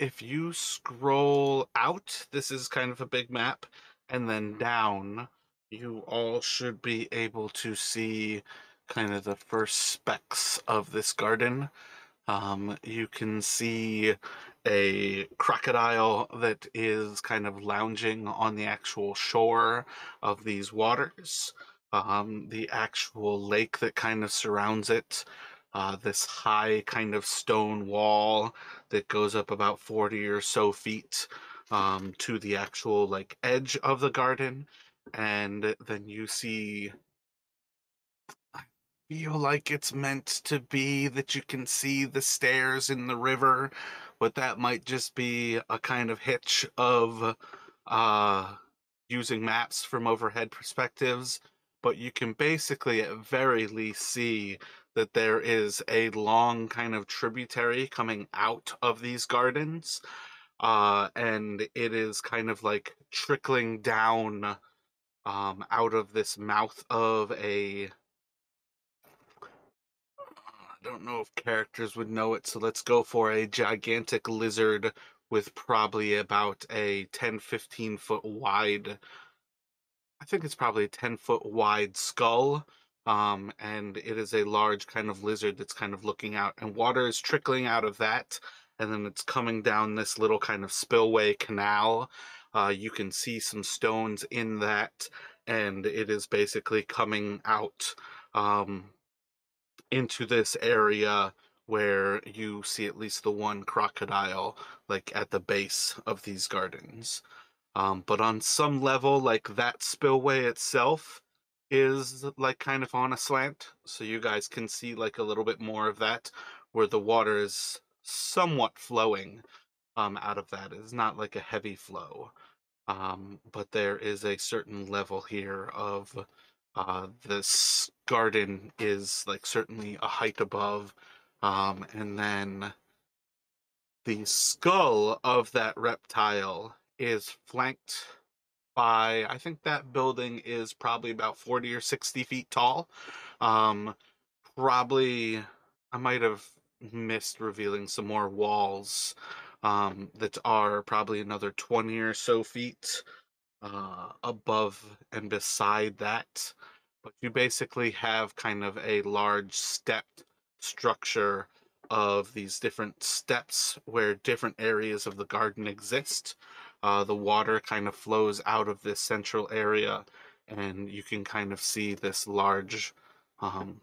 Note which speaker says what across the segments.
Speaker 1: if you scroll out, this is kind of a big map, and then down, you all should be able to see kind of the first specks of this garden. You can see a crocodile that is kind of lounging on the actual shore of these waters. The actual lake that kind of surrounds it. This high kind of stone wall that goes up about 40 or so feet to the actual like edge of the garden. And then you see, I feel like it's meant to be that you can see the stairs in the river, but that might just be a kind of hitch of uh, using maps from overhead perspectives. But you can basically, at very least, see that there is a long kind of tributary coming out of these gardens. And it is kind of like trickling down out of this mouth of a I don't know if characters would know it, so let's go for a gigantic lizard with probably about a 10-15 foot wide. I think it's probably a 10-foot wide skull. And it is a large kind of lizard that's kind of looking out, and water is trickling out of that, and then it's coming down this little kind of spillway canal. You can see some stones in that, and it is basically coming out. Into this area where you see at least the one crocodile like at the base of these gardens. But on some level, like that spillway itself is like kind of on a slant, so you guys can see like a little bit more of that where the water is somewhat flowing out of that. It's not like a heavy flow. But there is a certain level here of this garden is like certainly a height above. And then the skull of that reptile is flanked by, I think that building is probably about 40 or 60 feet tall. Um, Probably, I might have missed revealing some more walls that are probably another 20 or so feet above and beside that. But you basically have kind of a large stepped structure of these different steps where different areas of the garden exist. The water kind of flows out of this central area, and you can kind of see this large, um,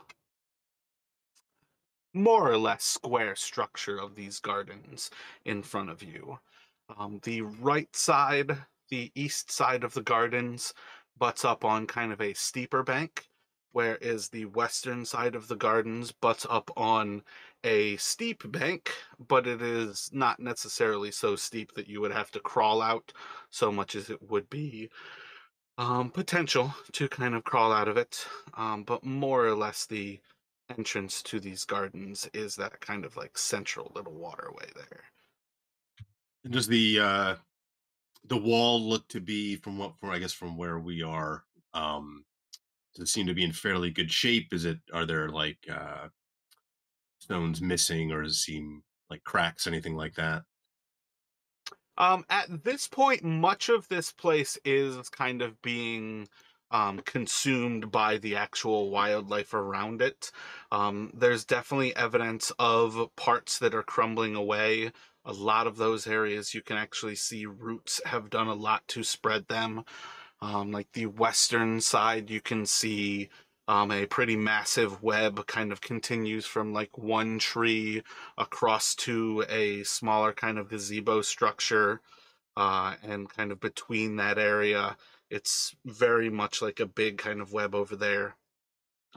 Speaker 1: more or less square structure of these gardens in front of you. The right side, the east side of the gardens, butts up on kind of a steeper bank, whereas the western side of the gardens butts up on a steep bank, but it is not necessarily so steep that you would have to crawl out so much as it would be potential to kind of crawl out of it. But more or less the entrance to these gardens is that kind of like central little waterway there.
Speaker 2: And does the wall look to be from I guess from where we are? Does it seem to be in fairly good shape? Are there like stones missing, or does it seem like cracks, anything like that?
Speaker 1: At this point, much of this place is kind of being consumed by the actual wildlife around it. There's definitely evidence of parts that are crumbling away. A lot of those areas you can actually see roots have done a lot to spread them. Like the western side, you can see a pretty massive web kind of continues from like one tree across to a smaller kind of gazebo structure. And kind of between that area, it's very much like a big kind of web over there.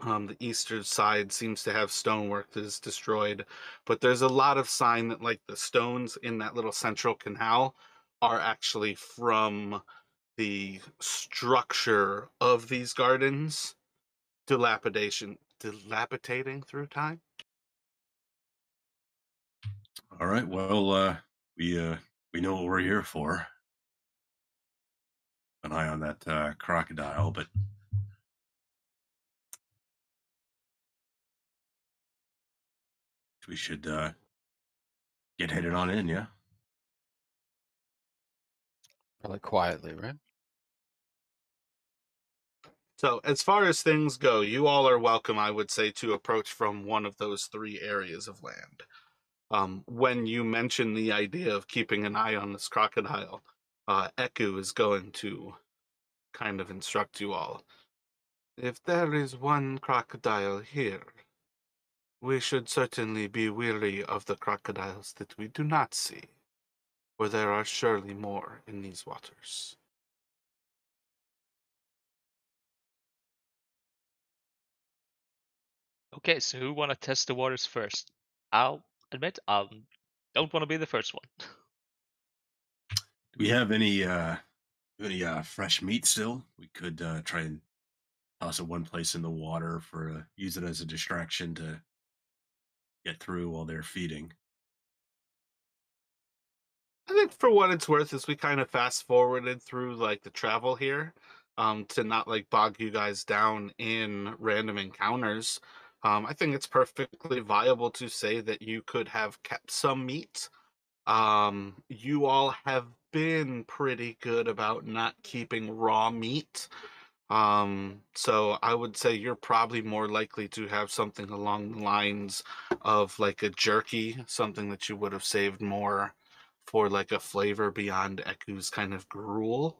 Speaker 1: The eastern side seems to have stonework that is destroyed, but there's a lot of sign that like the stones in that little central canal are actually from the structure of these gardens dilapidating through time.
Speaker 2: All right. Well, we know what we're here for. An eye on that crocodile, but we should get headed on in. Yeah.
Speaker 3: Probably quietly, right?
Speaker 1: So, as far as things go, you all are welcome, I would say, to approach from one of those three areas of land. When you mention the idea of keeping an eye on this crocodile, Eku is going to kind of instruct you all. If there is one crocodile here, we should certainly be weary of the crocodiles that we do not see, for there are surely more in these waters.
Speaker 4: Okay, so who want to test the waters first? I'll admit I don't want to be the first one.
Speaker 2: Do we have any fresh meat still? We could try and toss it one place in the water for use it as a distraction to get through while they're feeding.
Speaker 1: I think for what it's worth, is we kind of fast forwarded through like the travel here, to not like bog you guys down in random encounters. I think it's perfectly viable to say that you could have kept some meat. You all have been pretty good about not keeping raw meat. So I would say you're probably more likely to have something along the lines of like a jerky, something that you would have saved more for like a flavor beyond Eku's kind of gruel.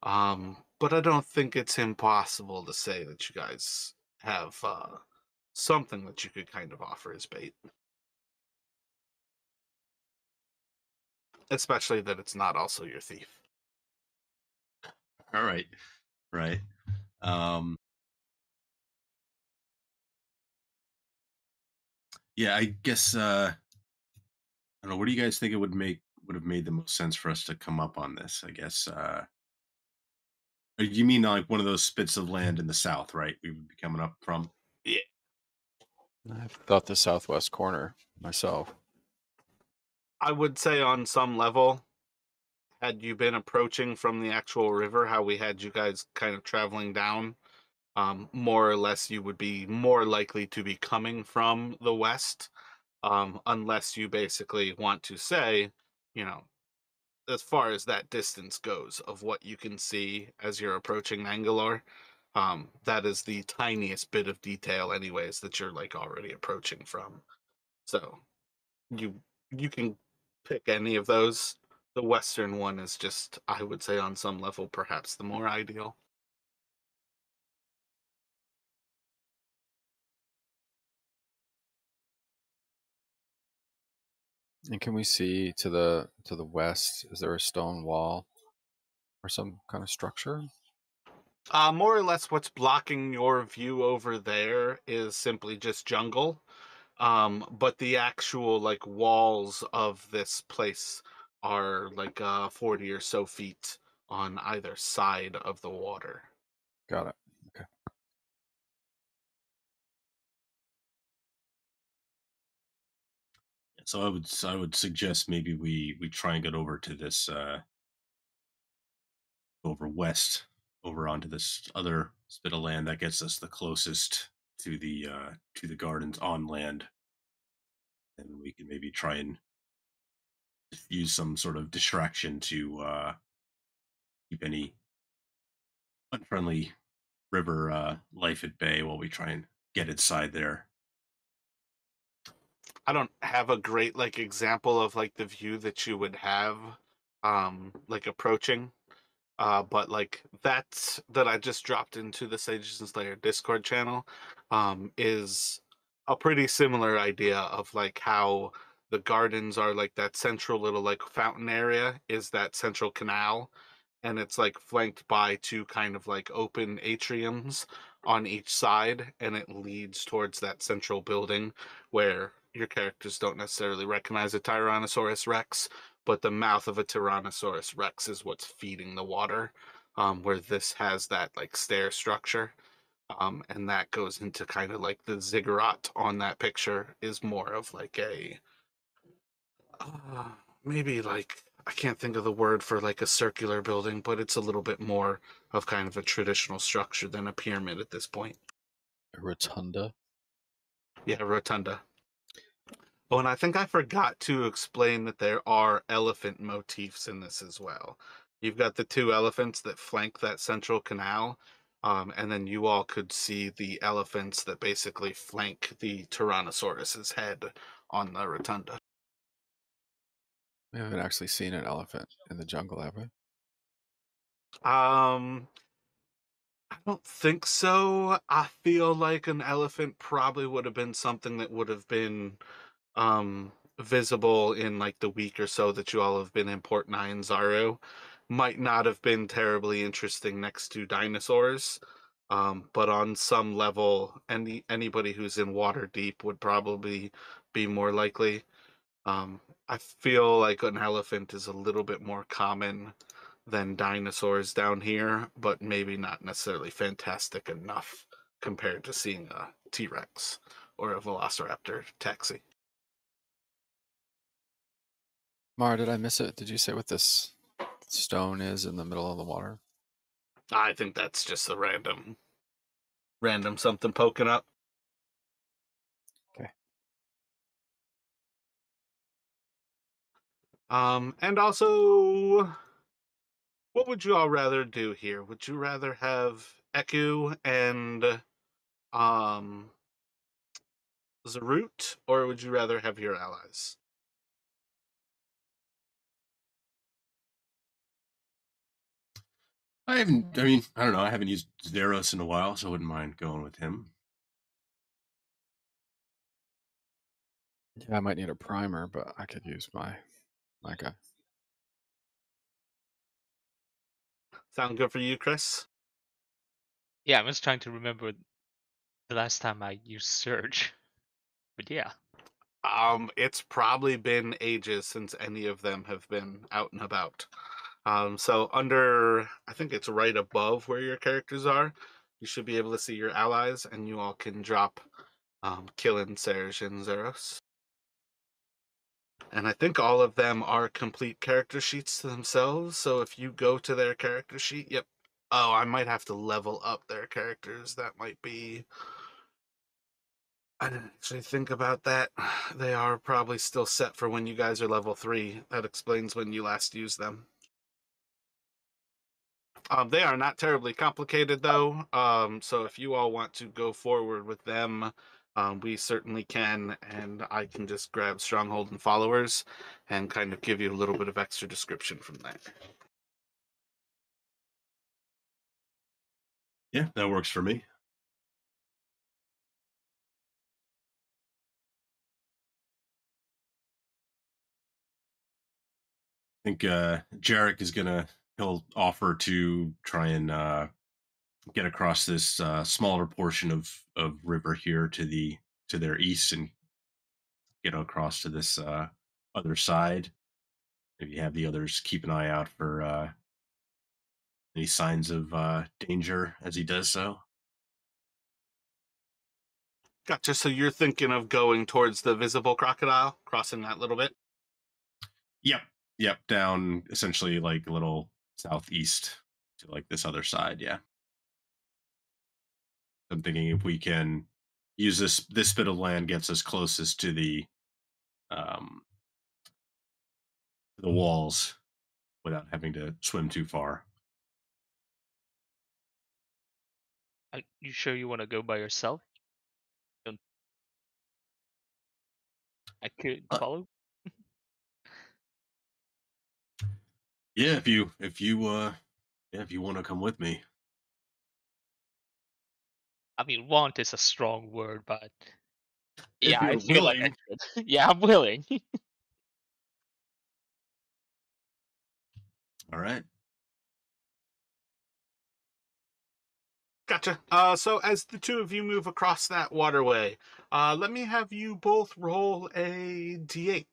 Speaker 1: But I don't think it's impossible to say that you guys have something that you could kind of offer as bait, especially that it's not also your thief.
Speaker 2: All right, right. Um, yeah, I guess I don't know. What do you guys think it would have made the most sense for us to come up on this? I guess. You mean like one of those spits of land in the south, right? We would be coming up from.
Speaker 1: Yeah.
Speaker 3: I thought the southwest corner myself.
Speaker 1: I would say on some level, had you been approaching from the actual river, how we had you guys kind of traveling down, more or less you would be more likely to be coming from the west, unless you basically want to say, you know, as far as that distance goes of what you can see as you're approaching Nangalore, that is the tiniest bit of detail, anyways, that you're like already approaching from. So you you can pick any of those. The western one is just, I would say, on some level, perhaps the more ideal.
Speaker 3: And can we see to the west? Is there a stone wall or some kind of structure?
Speaker 1: More or less, what's blocking your view over there is simply just jungle. But the actual like walls of this place are like 40 or so feet on either side of the water.
Speaker 3: Got it. Okay.
Speaker 2: So I would suggest maybe we try and get over to this over west over onto this other spit of land that gets us the closest to the gardens on land, and we can maybe try and use some sort of distraction to keep any unfriendly river life at bay while we try and get inside there.
Speaker 1: I don't have a great like example of like the view that you would have like approaching. But like that I just dropped into the Sages and Slayer Discord channel, is a pretty similar idea of like how the gardens are like that central little like fountain area is that central canal, and it's like flanked by two kind of like open atriums on each side, and it leads towards that central building where your characters don't necessarily recognize a Tyrannosaurus Rex, but the mouth of a Tyrannosaurus Rex is what's feeding the water, where this has that like stair structure. And that goes into kind of like the ziggurat on that picture is more of like a uh, maybe like I can't think of the word for like a circular building, but it's a little bit more of kind of a traditional structure than a pyramid at this point.
Speaker 3: A rotunda.
Speaker 1: Yeah, rotunda. Oh, and I think I forgot to explain that there are elephant motifs in this as well. You've got the two elephants that flank that central canal, and then you all could see the elephants that basically flank the Tyrannosaurus's head on the rotunda.
Speaker 3: We haven't actually seen an elephant in the jungle, have we?
Speaker 1: Um, I don't think so. I feel like an elephant probably would have been something that would have been visible in like the week or so that you all have been in Port Nyanzaru. Might not have been terribly interesting next to dinosaurs. But on some level, anybody who's in water deep would probably be more likely. I feel like an elephant is a little bit more common than dinosaurs down here, but maybe not necessarily fantastic enough compared to seeing a T-Rex or a Velociraptor taxi.
Speaker 3: Mara, did I miss it? Did you say what this stone is in the middle of the water?
Speaker 1: I think that's just a random something poking up.
Speaker 3: Okay.
Speaker 1: And also, what would you all rather do here? Would you rather have Eku and um Zarut, or would you rather have your allies?
Speaker 2: I haven't. I mean, I don't know. I haven't used Zeros in a while, so I wouldn't mind going with him.
Speaker 3: Yeah, I might need a primer, but I could use my guy.
Speaker 1: Sound good for you, Chris?
Speaker 4: Yeah, I'm just trying to remember the last time I used Surge. But yeah.
Speaker 1: It's probably been ages since any of them have been out and about. So under, I think it's right above where your characters are, you should be able to see your allies, and you all can drop Killin, Serge, and Zeros. And I think all of them are complete character sheets to themselves. So if you go to their character sheet, yep. Oh, I might have to level up their characters. That might be. I didn't actually think about that. They are probably still set for when you guys are level 3. That explains when you last used them. They are not terribly complicated, though. So if you all want to go forward with them, we certainly can. And I can just grab Stronghold and Followers and kind of give you a little bit of extra description from there.
Speaker 2: Yeah, that works for me. I think Jarek is he'll offer to try and get across this smaller portion of river here to their east and get across to this other side. Maybe have the others keep an eye out for any signs of danger as he does so.
Speaker 1: Gotcha. So you're thinking of going towards the visible crocodile, crossing that little bit?
Speaker 2: Yep, yep, down essentially like a little southeast to like this other side. Yeah, I'm thinking if we can use this bit of land gets us closest to um the walls without having to swim too far.
Speaker 4: Are you sure you want to go by yourself? Don't I could
Speaker 2: Uh,
Speaker 4: follow?
Speaker 2: yeah, if you want to come with me.
Speaker 4: I mean, want is a strong word, but
Speaker 2: If
Speaker 4: yeah, I
Speaker 2: you're
Speaker 4: feel like I
Speaker 2: willing.
Speaker 4: should. Yeah, I'm willing.
Speaker 2: All right.
Speaker 1: Gotcha. So as the two of you move across that waterway, let me have you both roll a d8.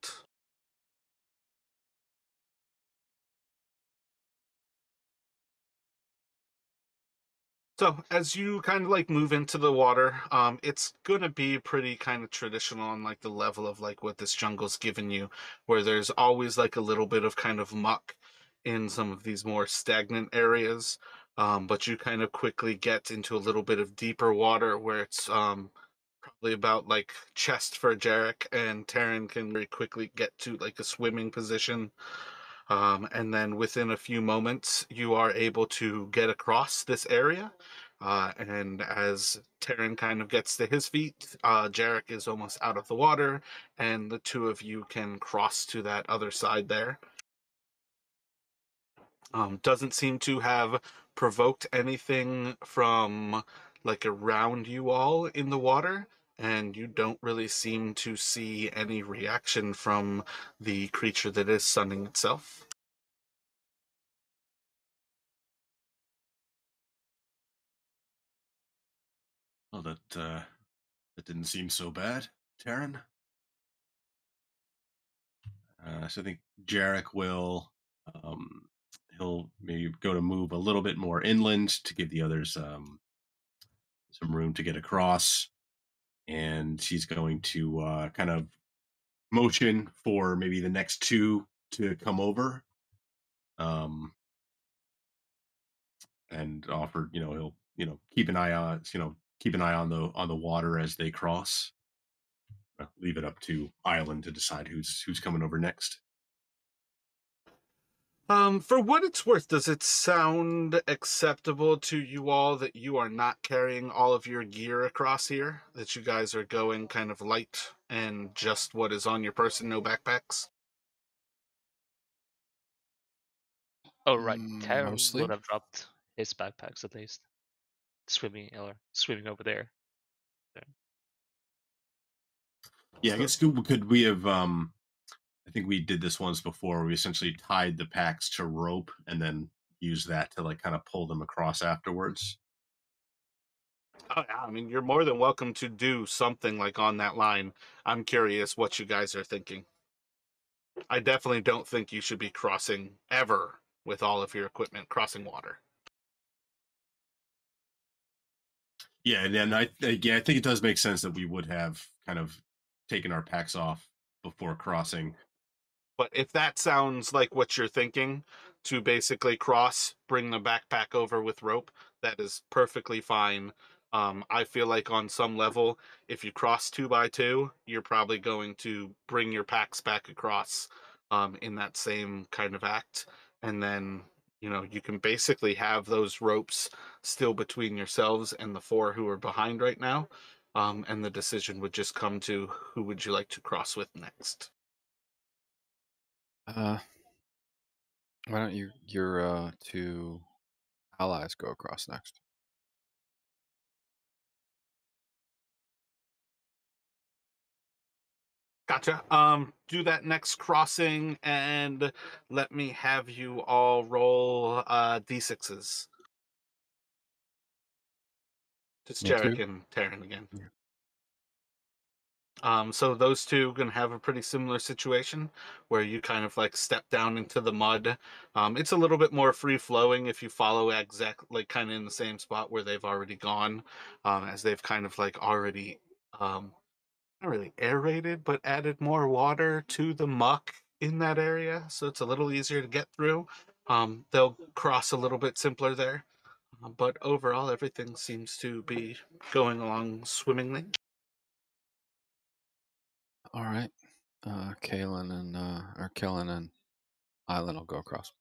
Speaker 1: So as you kind of like move into the water, it's gonna be pretty kind of traditional on like the level of like what this jungle's given you, where there's always like a little bit of kind of muck in some of these more stagnant areas. But you kind of quickly get into a little bit of deeper water where it's probably about like chest for Jarek, and Taryn can very quickly get to like a swimming position. And then within a few moments, you are able to get across this area. And as Terran kind of gets to his feet, Jarek is almost out of the water, and the two of you can cross to that other side there. Doesn't seem to have provoked anything from like around you all in the water, and you don't really seem to see any reaction from the creature that is sunning itself.
Speaker 2: Well, that didn't seem so bad, Taryn. So I think Jarek will he'll maybe go to move a little bit more inland to give the others some room to get across, and he's going to kind of motion for maybe the next two to come over, um, and offer he'll keep an eye on the water as they cross. Leave it up to Island to decide who's coming over next.
Speaker 1: For what it's worth, does it sound acceptable to you all that you are not carrying all of your gear across here? That you guys are going kind of light and just what is on your person, no backpacks?
Speaker 4: Oh, right. Terran
Speaker 3: Mostly.
Speaker 4: would have dropped his backpacks at least. Swimming over there.
Speaker 2: Yeah, I guess could we have I think we did this once before. We essentially tied the packs to rope and then used that to like kind of pull them across afterwards.
Speaker 1: Oh, yeah. I mean, you're more than welcome to do something like on that line. I'm curious what you guys are thinking. I definitely don't think you should be crossing ever with all of your equipment crossing water.
Speaker 2: Yeah, and then I think it does make sense that we would have kind of taken our packs off before crossing.
Speaker 1: But if that sounds like what you're thinking, to basically cross, bring the backpack over with rope, that is perfectly fine. I feel like on some level, if you cross 2x2, you're probably going to bring your packs back across in that same kind of act. And then, you can basically have those ropes still between yourselves and the four who are behind right now. And the decision would just come to who would you like to cross with next.
Speaker 3: Why don't your two allies go across next?
Speaker 1: Gotcha. Do that next crossing and let me have you all roll d6s. Just
Speaker 3: Me too.
Speaker 1: Jarek and Taryn again.
Speaker 3: Yeah.
Speaker 1: So those two gonna have a pretty similar situation where you kind of like step down into the mud. It's a little bit more free flowing if you follow exact like kind of in the same spot where they've already gone, as they've kind of like already not really aerated, but added more water to the muck in that area, so it's a little easier to get through. They'll cross a little bit simpler there, but overall, everything seems to be going swimmingly.
Speaker 3: All right. Kalen and or Kellen and Island will go across.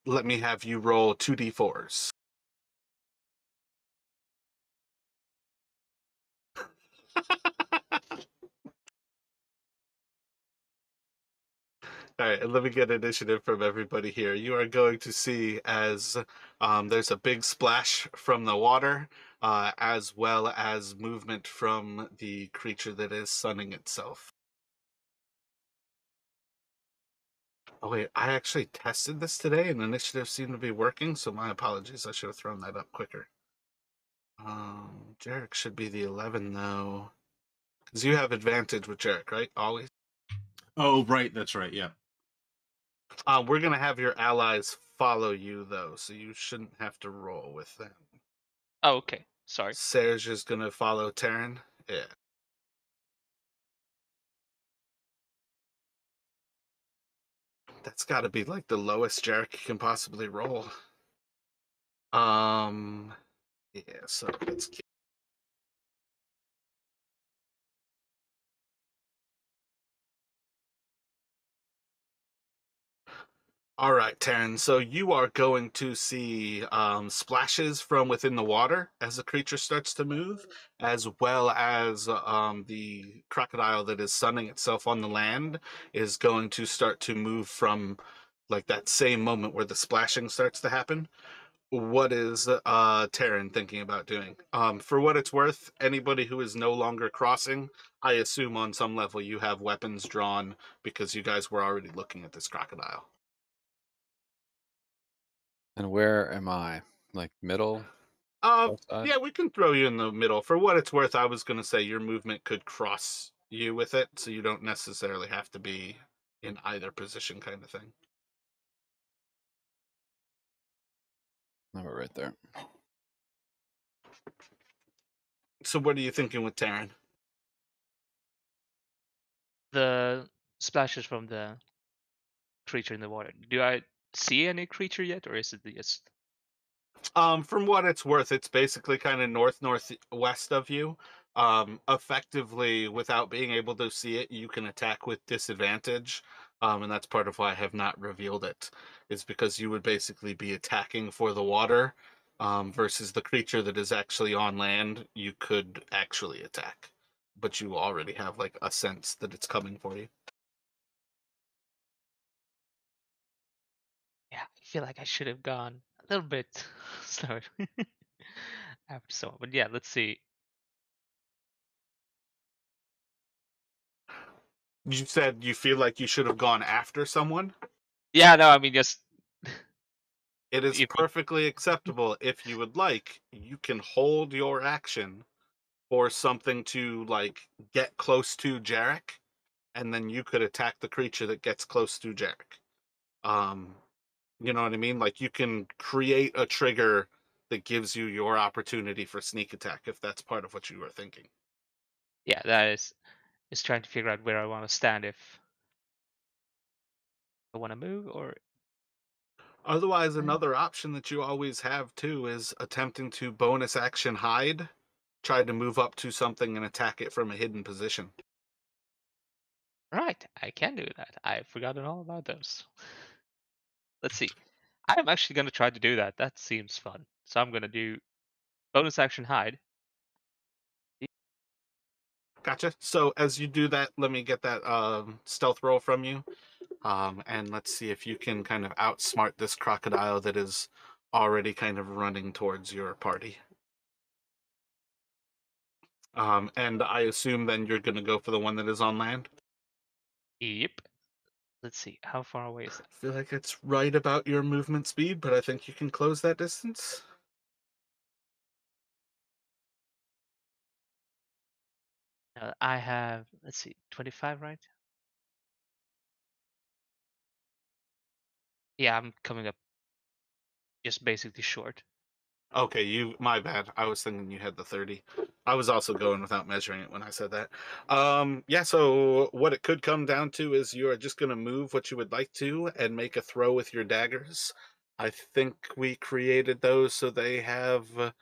Speaker 1: Let me have you roll 2d4s. All right, and let me get initiative from everybody here. You are going to see as there's a big splash from the water, as well as movement from the creature that is sunning itself. Oh wait, I actually tested this today and initiative seemed to be working, so my apologies. I should have thrown that up quicker. Jarek should be the 11 though. Because you have advantage with Jarek, right? Always.
Speaker 2: Oh, right, that's right. Yeah.
Speaker 1: We're gonna have your allies follow you though, so you shouldn't have to roll with them.
Speaker 4: Oh, okay. Sorry.
Speaker 1: Serge is gonna follow Terran. Yeah. That's gotta be like the lowest Jarek can possibly roll. Yeah, so let's keep All right, Taryn. So you are going to see splashes from within the water as the creature starts to move, as well as the crocodile that is sunning itself on the land is going to start to move from like that same moment where the splashing starts to happen. What is Taryn thinking about doing? For what it's worth, anybody who is no longer crossing, I assume on some level you have weapons drawn because you guys were already looking at this crocodile.
Speaker 3: And where am I? Like middle, left side?
Speaker 1: Yeah, we can throw you in the middle. For what it's worth, I was going to say your movement could cross you with it, so you don't necessarily have to be in either position, kind of thing.
Speaker 3: How about right there?
Speaker 1: So, what are you thinking with Taryn?
Speaker 4: The splashes from the creature in the water. Do I see any creature yet, or is it just
Speaker 1: From what it's worth, it's basically kind of northwest of you. Effectively, without being able to see it, you can attack with disadvantage. And that's part of why I have not revealed it, is because you would basically be attacking for the water, versus the creature that is actually on land. You could actually attack, but you already have like a sense that it's coming for you.
Speaker 4: Yeah, I feel like I should have gone a little bit slower after someone. But yeah, let's see.
Speaker 1: You said you feel like you should have gone after someone.
Speaker 4: Yeah, no, I mean just
Speaker 1: It is
Speaker 4: if we
Speaker 1: perfectly acceptable. If you would like, you can hold your action for something to like get close to Jarek, and then you could attack the creature that gets close to Jarek. Um, you know what I mean? Like you can create a trigger that gives you your opportunity for sneak attack if that's part of what you were thinking.
Speaker 4: yeah, that is trying to figure out where I want to stand if I want to move or
Speaker 1: Otherwise, another option that you always have too is attempting to bonus action hide, try to move up to something and attack it from a hidden position.
Speaker 4: right, I can do that. I've forgotten all about those. Let's see. I'm actually gonna try to do that. That seems fun. So I'm gonna do bonus action hide.
Speaker 1: Gotcha. So as you do that, let me get that stealth roll from you. And let's see if you can kind of outsmart this crocodile that is already kind of running towards your party. And I assume then you're going to go for the one that is on land.
Speaker 4: Yep. Let's see. How far away is that?
Speaker 1: I feel like it's right about your movement speed, but I think you can close that distance.
Speaker 4: I have, let's see, 25, right? Yeah, I'm coming up just basically short.
Speaker 1: Okay, my bad. I was thinking you had the 30. I was also going without measuring it when I said that. Yeah, so what it could come down to is you are just going to move what you would like to and make a throw with your daggers. I think we created those so they have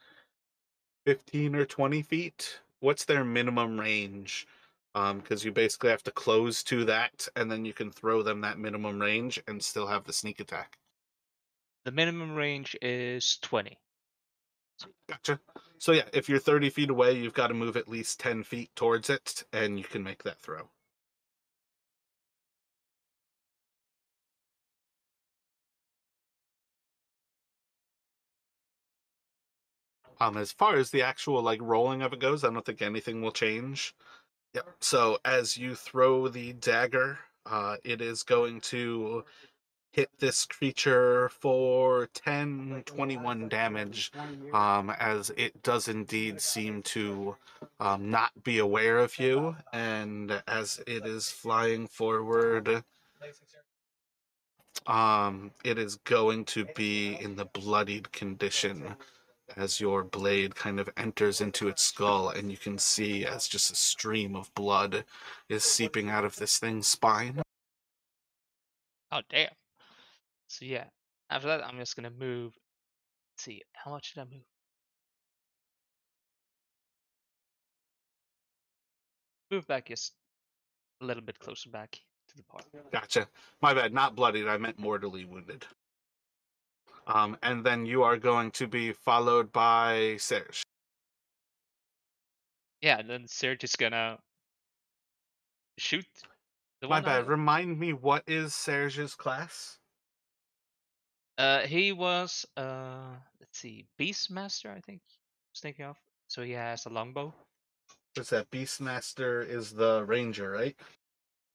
Speaker 1: 15 or 20 feet. What's their minimum range? Because you basically have to close to that, and then you can throw them that minimum range and still have the sneak attack.
Speaker 4: The minimum range is 20.
Speaker 1: Gotcha. So yeah, if you're 30 feet away, you've got to move at least 10 feet towards it, and you can make that throw. As far as the actual like rolling of it goes, I don't think anything will change. Yep. So as you throw the dagger, it is going to hit this creature for 10, 21 damage, as it does indeed seem to not be aware of you, and as it is flying forward, it is going to be in the bloodied condition as your blade kind of enters into its skull, and you can see as just a stream of blood is seeping out of this thing's spine.
Speaker 4: Oh, damn. So yeah, after that, I'm just gonna move. Let's see, how much did I move? Move back just a little bit closer back to the party.
Speaker 1: Gotcha. My bad. Not bloodied. I meant mortally wounded. And then you are going to be followed by Serge.
Speaker 4: Yeah, and then Serge is gonna shoot the
Speaker 1: My
Speaker 4: one
Speaker 1: bad.
Speaker 4: I.
Speaker 1: Remind me, what is Serge's class?
Speaker 4: He was let's see, Beastmaster, I think. I was thinking of. So he has a longbow.
Speaker 1: What's that? Beastmaster is the ranger, right?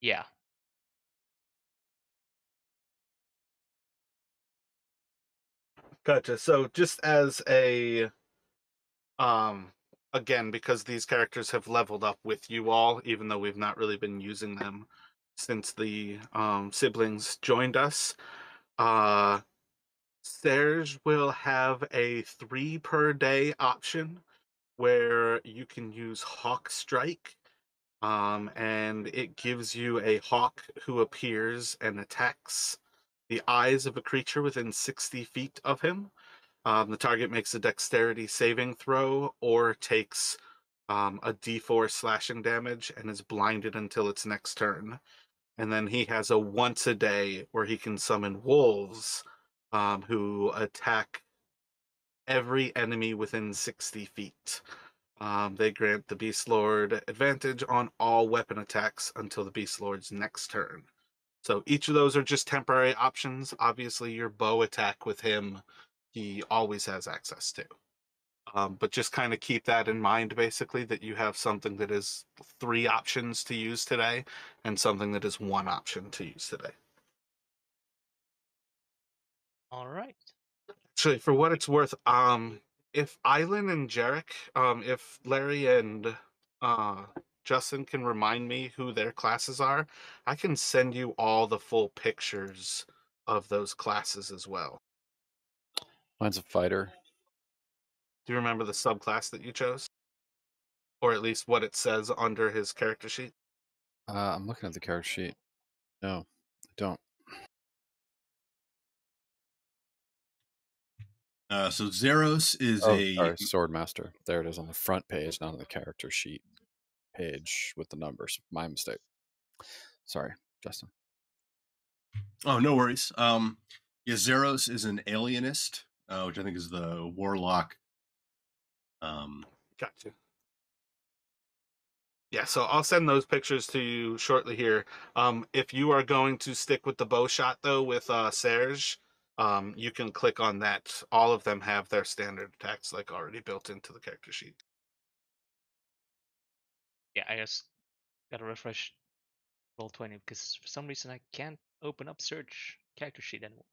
Speaker 4: Yeah.
Speaker 1: Gotcha. So just as a again, because these characters have leveled up with you all, even though we've not really been using them since the siblings joined us. Serge will have a 3 per day option where you can use Hawk Strike, and it gives you a hawk who appears and attacks the eyes of a creature within 60 feet of him. The target makes a dexterity saving throw or takes a d4 slashing damage and is blinded until its next turn. And then he has a once a day where he can summon wolves who attack every enemy within 60 feet. They grant the Beast Lord advantage on all weapon attacks until the Beast Lord's next turn. So each of those are just temporary options. Obviously, your bow attack with him, he always has access to. But just kind of keep that in mind, basically, that you have something that is 3 options to use today and something that is 1 option to use today.
Speaker 4: All right.
Speaker 1: Actually, for what it's worth, if Island and Jarek, if Larry and uh, Justin can remind me who their classes are, I can send you all the full pictures of those classes as well.
Speaker 3: Mine's a fighter.
Speaker 1: Do you remember the subclass that you chose? Or at least what it says under his character sheet?
Speaker 3: I'm looking at the character sheet. No, I don't.
Speaker 2: So Zeros is
Speaker 3: Oh,
Speaker 2: a
Speaker 3: sorry, Swordmaster. There it is on the front page, not on the character sheet page with the numbers. My mistake. Sorry, Justin.
Speaker 2: oh, no worries. Yeah, Zeros is an alienist, which I think is the warlock.
Speaker 1: Gotcha. Yeah, so I'll send those pictures to you shortly here. If you are going to stick with the bow shot though with Serge, you can click on that. All of them have their standard attacks like already built into the character sheet.
Speaker 4: Yeah, I just gotta refresh Roll20 because for some reason I can't open up search character sheet anymore.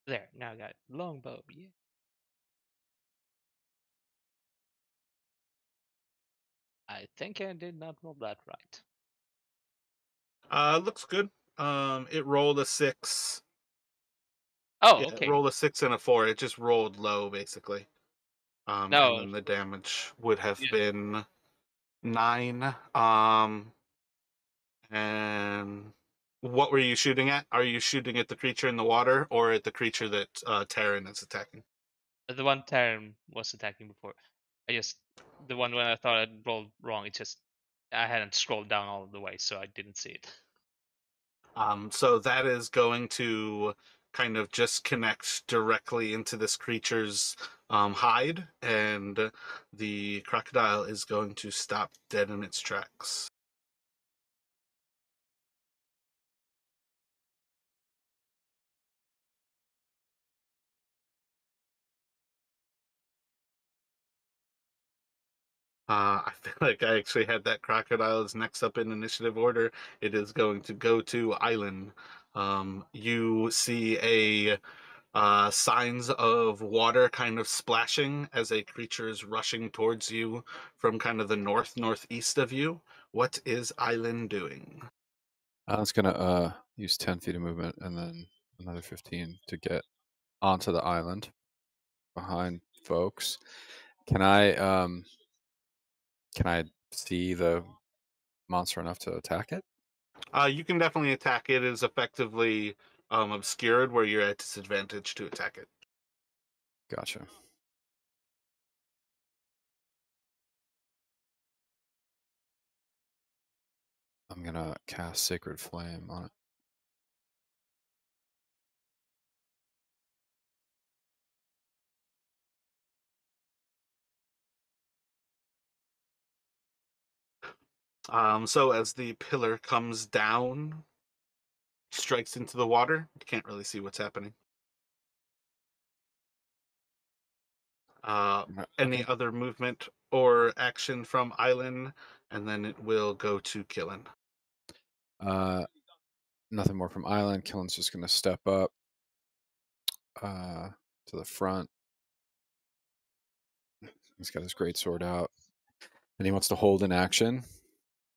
Speaker 4: There, now I got it. Longbow, yeah. I think I did not roll that right.
Speaker 1: Looks good. It rolled a 6.
Speaker 4: Oh,
Speaker 1: Yeah, it
Speaker 4: okay.
Speaker 1: rolled a 6 and a 4. It just rolled low basically. And
Speaker 4: No,
Speaker 1: then the damage would have
Speaker 4: yeah.
Speaker 1: been 9. And what were you shooting at? Are you shooting at the creature in the water or at the creature that Terran is attacking?
Speaker 4: The one Terran was attacking before. The one when I thought I'd rolled wrong, I hadn't scrolled down all the way, so I didn't see it.
Speaker 1: So that is going to kind of just connect directly into this creature's hide, and the crocodile is going to stop dead in its tracks. I feel like I actually had that crocodile is next up in initiative order. It is going to go to Island. You see a signs of water kind of splashing as a creature is rushing towards you from kind of the northeast of you. What is Island doing?
Speaker 3: I was gonna use 10 feet of movement and then another 15 to get onto the island behind folks. Can I see the monster enough to attack it?
Speaker 1: You can definitely attack it. It is effectively obscured where you're at disadvantage to attack it.
Speaker 3: Gotcha. I'm gonna cast Sacred Flame on it.
Speaker 1: So as the pillar comes down, strikes into the water, you can't really see what's happening. Any
Speaker 3: Okay.
Speaker 1: other movement or action from Island, and then it will go to Killen.
Speaker 3: Nothing more from Island. Killen's just gonna step up to the front. He's got his great sword out, and he wants to hold in action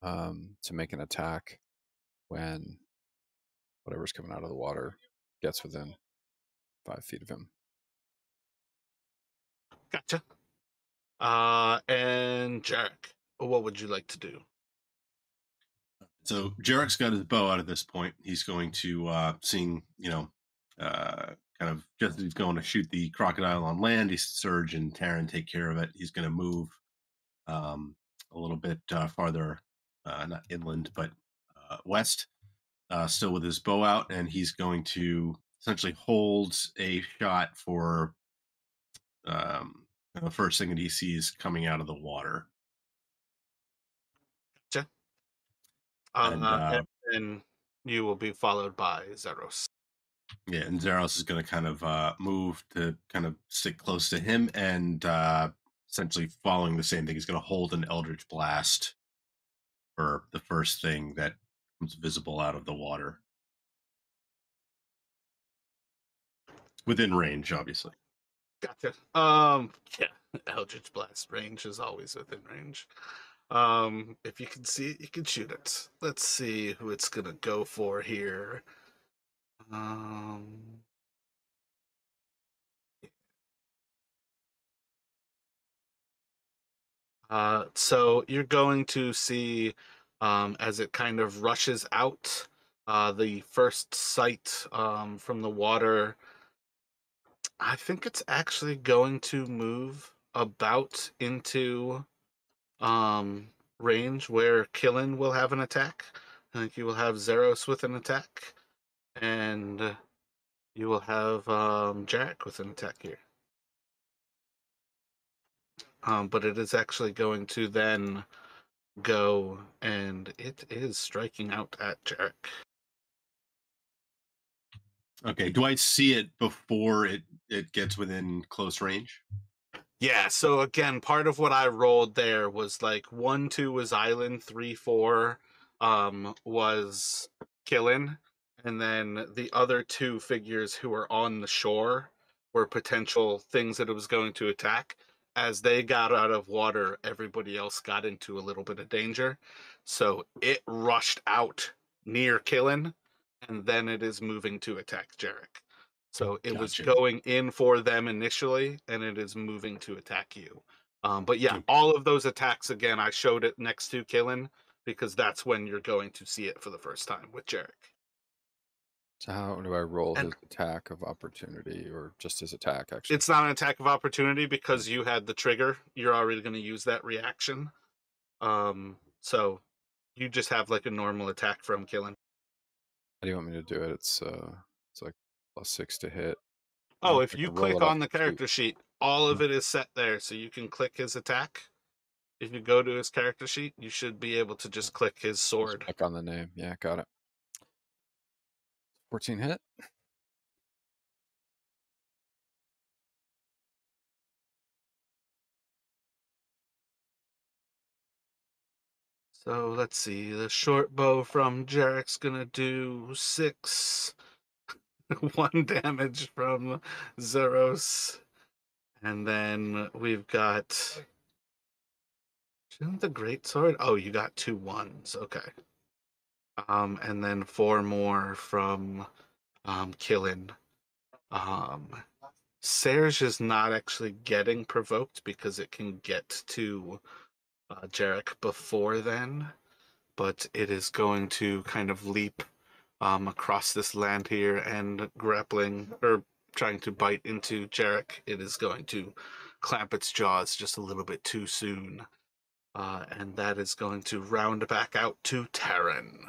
Speaker 3: to make an attack when whatever's coming out of the water gets within 5 feet of him.
Speaker 1: Gotcha. And Jarek, what would you like to do?
Speaker 2: So Jarek's got his bow out at this point. He's going to seeing, kind of just as he's going to shoot the crocodile on land, he's Surge and Terran take care of it. He's going to move a little bit farther, not inland, but west, still with his bow out, and he's going to essentially hold a shot for the first thing that he sees coming out of the water.
Speaker 1: Gotcha.
Speaker 2: And
Speaker 1: And then you will be followed by Zeros.
Speaker 2: yeah, and Zeros is going to kind of move to kind of stick close to him, and essentially following the same thing. He's going to hold an Eldritch Blast for the first thing that comes visible out of the water. Within range, obviously.
Speaker 1: Gotcha. Yeah, Eldritch Blast range is always within range. If you can see it, you can shoot it. Let's see who it's gonna go for here. So you're going to see, as it kind of rushes out, the first sight from the water. I think it's actually going to move about into range where Killen will have an attack. I think you will have Zeros with an attack, and you will have Jarek with an attack here. But it is actually going to then go, and it is striking out at Jarek.
Speaker 2: Okay. Do I see it before it gets within close range?
Speaker 1: Yeah, so again, part of what I rolled there was like 1, 2 was Island, 3, 4 was Killen, and then the other two figures who were on the shore were potential things that it was going to attack. As they got out of water, everybody else got into a little bit of danger. So it rushed out near Killen, and then it is moving to attack Jarek. So it was
Speaker 2: Gotcha.
Speaker 1: going in for them initially, and it is moving to attack you. But yeah,
Speaker 2: Okay.
Speaker 1: all of those attacks, again, I showed it next to Killen because that's when you're going to see it for the first time with Jarek.
Speaker 3: So how do I roll
Speaker 1: And
Speaker 3: his attack of opportunity, or just his attack, actually?
Speaker 1: it's not an attack of opportunity because you had the trigger. You're already going to use that reaction. So you just have like a normal attack from Killen.
Speaker 3: How do you want me to do it? It's like +6 to hit.
Speaker 1: Oh,
Speaker 3: I
Speaker 1: if
Speaker 3: can
Speaker 1: you
Speaker 3: roll
Speaker 1: click
Speaker 3: it off
Speaker 1: on the
Speaker 3: the sheet.
Speaker 1: character sheet, all of it is set there, so you can click his attack. If you go to his character sheet, you should be able to just click his
Speaker 3: Just
Speaker 1: sword.
Speaker 3: click on the name. Yeah, got it. 14 hit.
Speaker 1: So let's see. The short bow from Jarek's gonna do 6. 1 damage from Zeros. And then we've got. Shouldn't the great sword? Oh, you got 2 1s. Okay. And then 4 more from Killen. Serge is not actually getting provoked because it can get to Jarek before then, but it is going to kind of leap across this land here and grappling or trying to bite into Jarek. It is going to clamp its jaws just a little bit too soon. And that is going to round back out to Terran.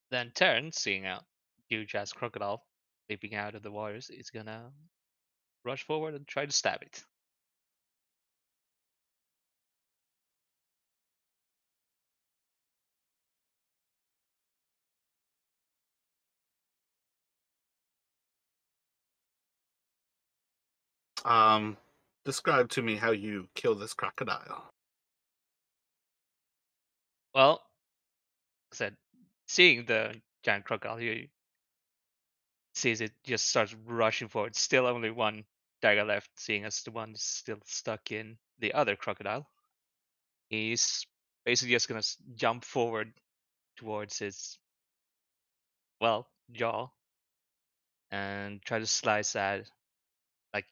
Speaker 4: Then Terran, seeing a huge ass crocodile leaping out of the waters, is gonna rush forward and try to stab it.
Speaker 1: Describe to me how you kill this crocodile.
Speaker 4: Well, like I said, seeing the giant crocodile, he sees it, just starts rushing forward. Still only one dagger left, seeing as the one is still stuck in the other crocodile. He's basically just gonna jump forward towards his, well, jaw and try to slice at, like,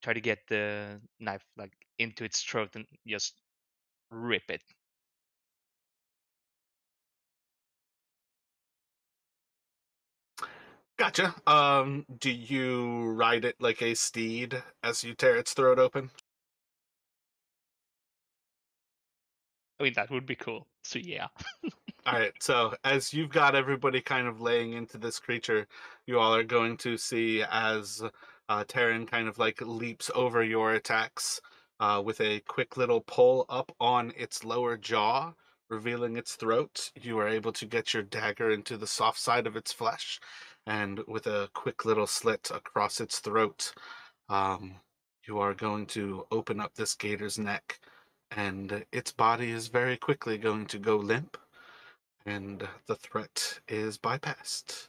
Speaker 4: try to get the knife like into its throat and just rip it.
Speaker 1: Gotcha. Do you ride it like a steed as you tear its throat open?
Speaker 4: I mean, that would be cool. So yeah.
Speaker 1: All right, so as you've got everybody kind of laying into this creature, you all are going to see as Terran kind of like leaps over your attacks with a quick little pull up on its lower jaw, revealing its throat. You are able to get your dagger into the soft side of its flesh, and with a quick little slit across its throat, um, you are going to open up this gator's neck, and its body is very quickly going to go limp and the threat is bypassed.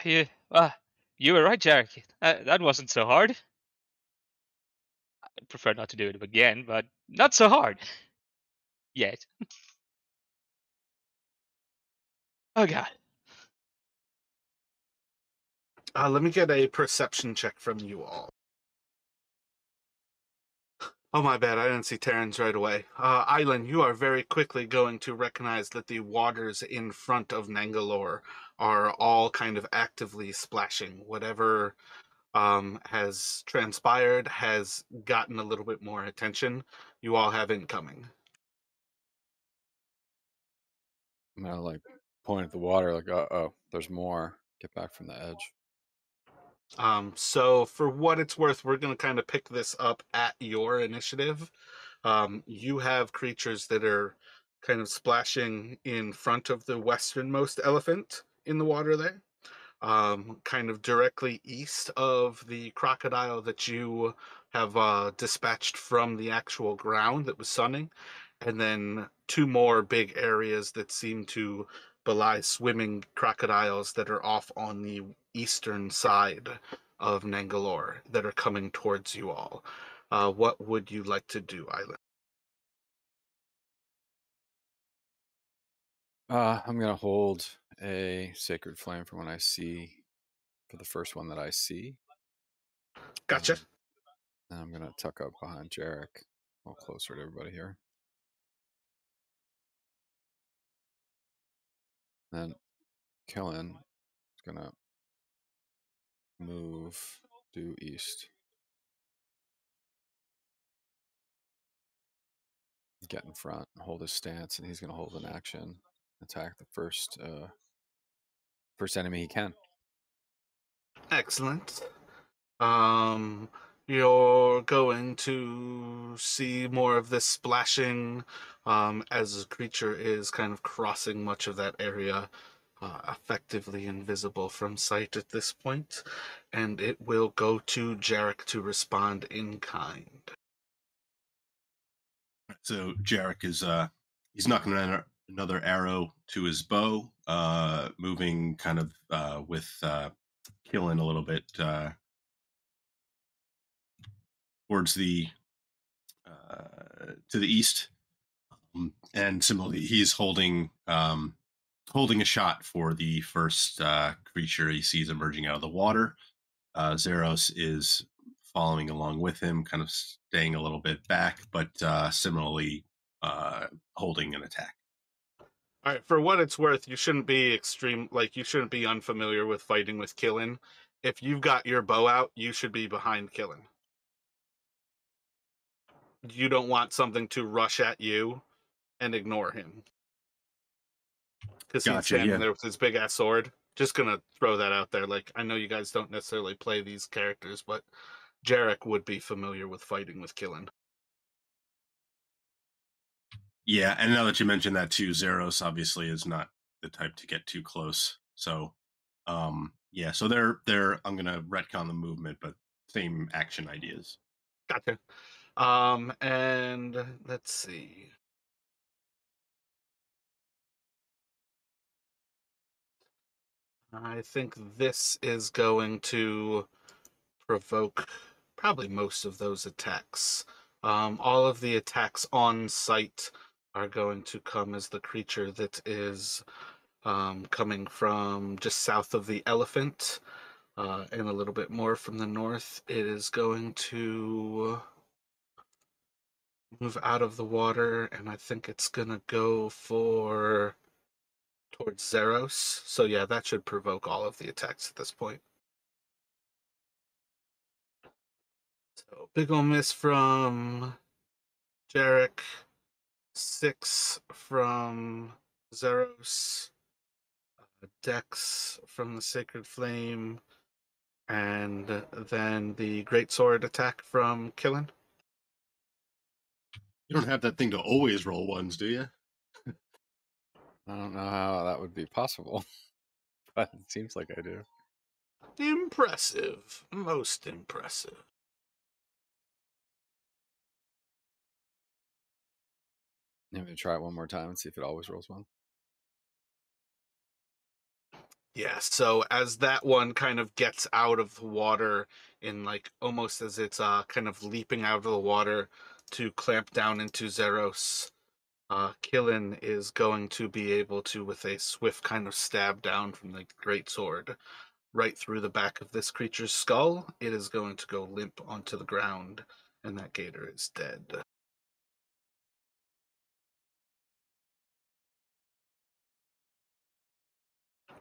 Speaker 4: Yeah. You were right, Jarek. That wasn't so hard. I prefer not to do it again, but not so hard. Yet. Oh god.
Speaker 1: Let me get a perception check from you all. Oh, my bad. I didn't see Terrans right away. Island, you are very quickly going to recognize that the waters in front of Nangalore are all kind of actively splashing. Whatever has transpired has gotten a little bit more attention. You all have incoming.
Speaker 3: I'm gonna like point at the water, like, oh, there's more. Get back from the edge.
Speaker 1: So for what it's worth, we're going to kind of pick this up at your initiative. You have creatures that are kind of splashing in front of the westernmost elephant in the water there, kind of directly east of the crocodile that you have dispatched from the actual ground that was sunning, and then two more big areas that seem to belie swimming crocodiles that are off on the eastern side of Nangalore that are coming towards you all. What would you like to do, Island?
Speaker 3: I'm gonna hold a sacred flame for when I see, for the first one that I see.
Speaker 1: Gotcha.
Speaker 3: And I'm gonna tuck up behind Jarek, a little closer to everybody here. Then Kellen is gonna move due east. Get in front, hold his stance, and he's gonna hold an action, attack the first enemy he can.
Speaker 1: Excellent. Um, you're going to see more of this splashing as the creature is kind of crossing much of that area, effectively invisible from sight at this point, and it will go to Jarek to respond in kind.
Speaker 2: So Jarek is he's knocking another arrow to his bow, moving kind of with killing a little bit towards the to the east, and similarly he's holding a shot for the first creature he sees emerging out of the water. Zeros is following along with him, kind of staying a little bit back, but similarly holding an attack.
Speaker 1: All right, for what it's worth, you shouldn't be you shouldn't be unfamiliar with fighting with Killen. If you've got your bow out, you should be behind Killen. You don't want something to rush at you and ignore him. Because he's
Speaker 2: Gotcha.
Speaker 1: standing
Speaker 2: Yeah.
Speaker 1: there with his big ass sword. Just gonna throw that out there. Like, I know you guys don't necessarily play these characters, but Jarek would be familiar with fighting with Killen.
Speaker 2: Yeah, and now that you mentioned that too, Zeros obviously is not the type to get too close. So, yeah, so they're I'm gonna retcon the movement, but same action ideas.
Speaker 1: Gotcha. And let's see. I think this is going to provoke probably most of those attacks. All of the attacks on sight are going to come as the creature that is coming from just south of the elephant and a little bit more from the north. It is going to move out of the water, and I think it's going to go for towards Zeros. So yeah, that should provoke all of the attacks at this point. So big ol' miss from Jarek, 6 from Zeros, Dex from the Sacred Flame, and then the Great Sword attack from Killen.
Speaker 2: You don't have that thing to always roll ones, do you?
Speaker 3: I don't know how that would be possible, but it seems like I do.
Speaker 1: Impressive. Most impressive.
Speaker 3: I'm going to try it one more time and see if it always rolls one.
Speaker 1: Yeah, so as that one kind of gets out of the water in like almost as it's kind of leaping out of the water to clamp down into Zeros, Killen is going to be able to, with a swift kind of stab down from the great sword, right through the back of this creature's skull. It is going to go limp onto the ground, and that gator is dead.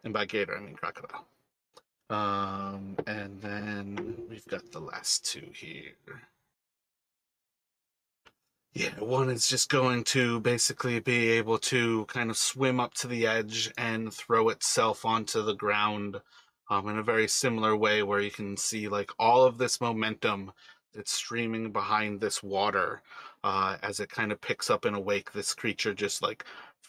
Speaker 1: And by gator, I mean crocodile. And then we've got the last two here. Yeah, one is just going to basically be able to kind of swim up to the edge and throw itself onto the ground in a very similar way, where you can see like all of this momentum that's streaming behind this water as it kind of picks up in a wake. This creature just like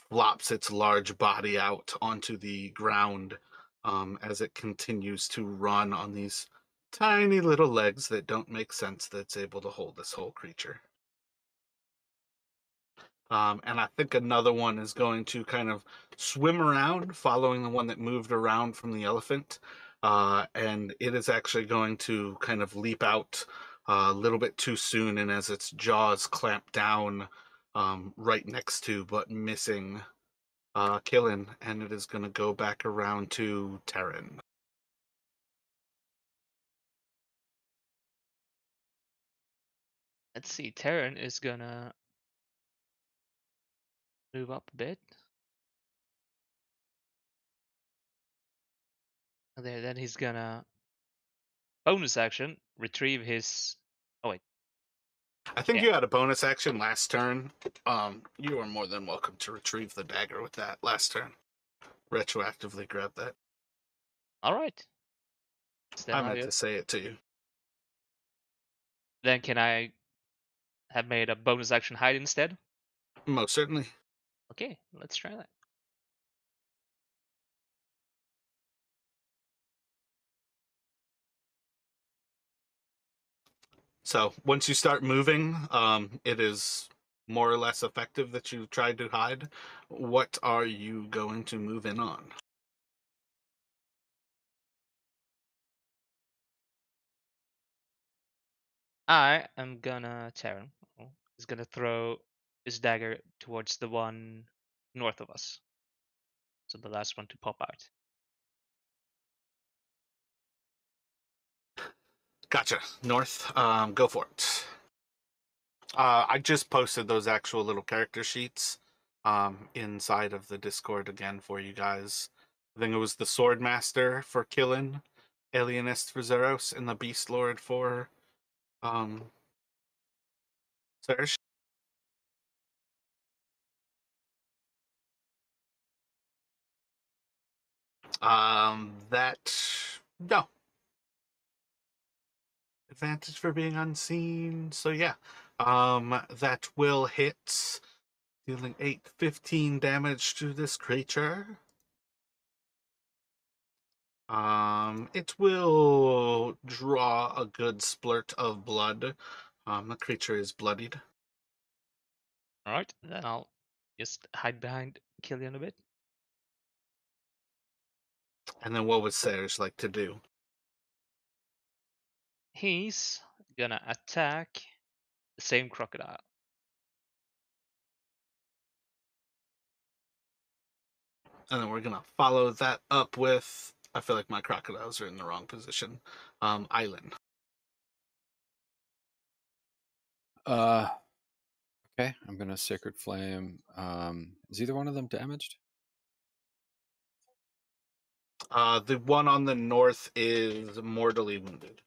Speaker 1: flops its large body out onto the ground as it continues to run on these tiny little legs that don't make sense, that's able to hold this whole creature. And I think another one is going to kind of swim around, following the one that moved around from the elephant. And it is actually going to kind of leap out a little bit too soon, and as its jaws clamp down right next to, but missing Killen, and it is going to go back around to Terran.
Speaker 4: Let's see. Terran is gonna move up a bit. And then he's gonna bonus action retrieve his. Oh wait,
Speaker 1: I think
Speaker 4: yeah.
Speaker 1: you had a bonus action last turn. You are more than welcome to retrieve the dagger with that last turn. Retroactively grab that.
Speaker 4: All right. So
Speaker 1: I
Speaker 4: then
Speaker 1: meant to say it to you.
Speaker 4: Then can I have made a bonus action hide instead?
Speaker 1: Most certainly.
Speaker 4: Okay, let's try that.
Speaker 1: So once you start moving, it is more or less effective that you tried to hide. What are you going to move in on?
Speaker 4: I am gonna Terran is gonna throw his dagger towards the one north of us. So the last one to pop out.
Speaker 1: Gotcha. North. Go for it. I just posted those actual little character sheets inside of the Discord again for you guys. I think it was the Sword Master for Killin, Alienist for Zeros, and the Beast Lord for Serge. That no advantage for being unseen. So yeah, that will hit, dealing 15 damage to this creature. It will draw a good splurt of blood. The creature is bloodied.
Speaker 4: All right, then I'll just hide behind Killian a bit.
Speaker 1: And then what would Serge like to do?
Speaker 4: He's gonna attack the same crocodile.
Speaker 1: And then we're gonna follow that up with, I feel like my crocodiles are in the wrong position. Island.
Speaker 3: Okay, I'm gonna Sacred Flame. Is either one of them damaged?
Speaker 1: The one on the north is mortally wounded.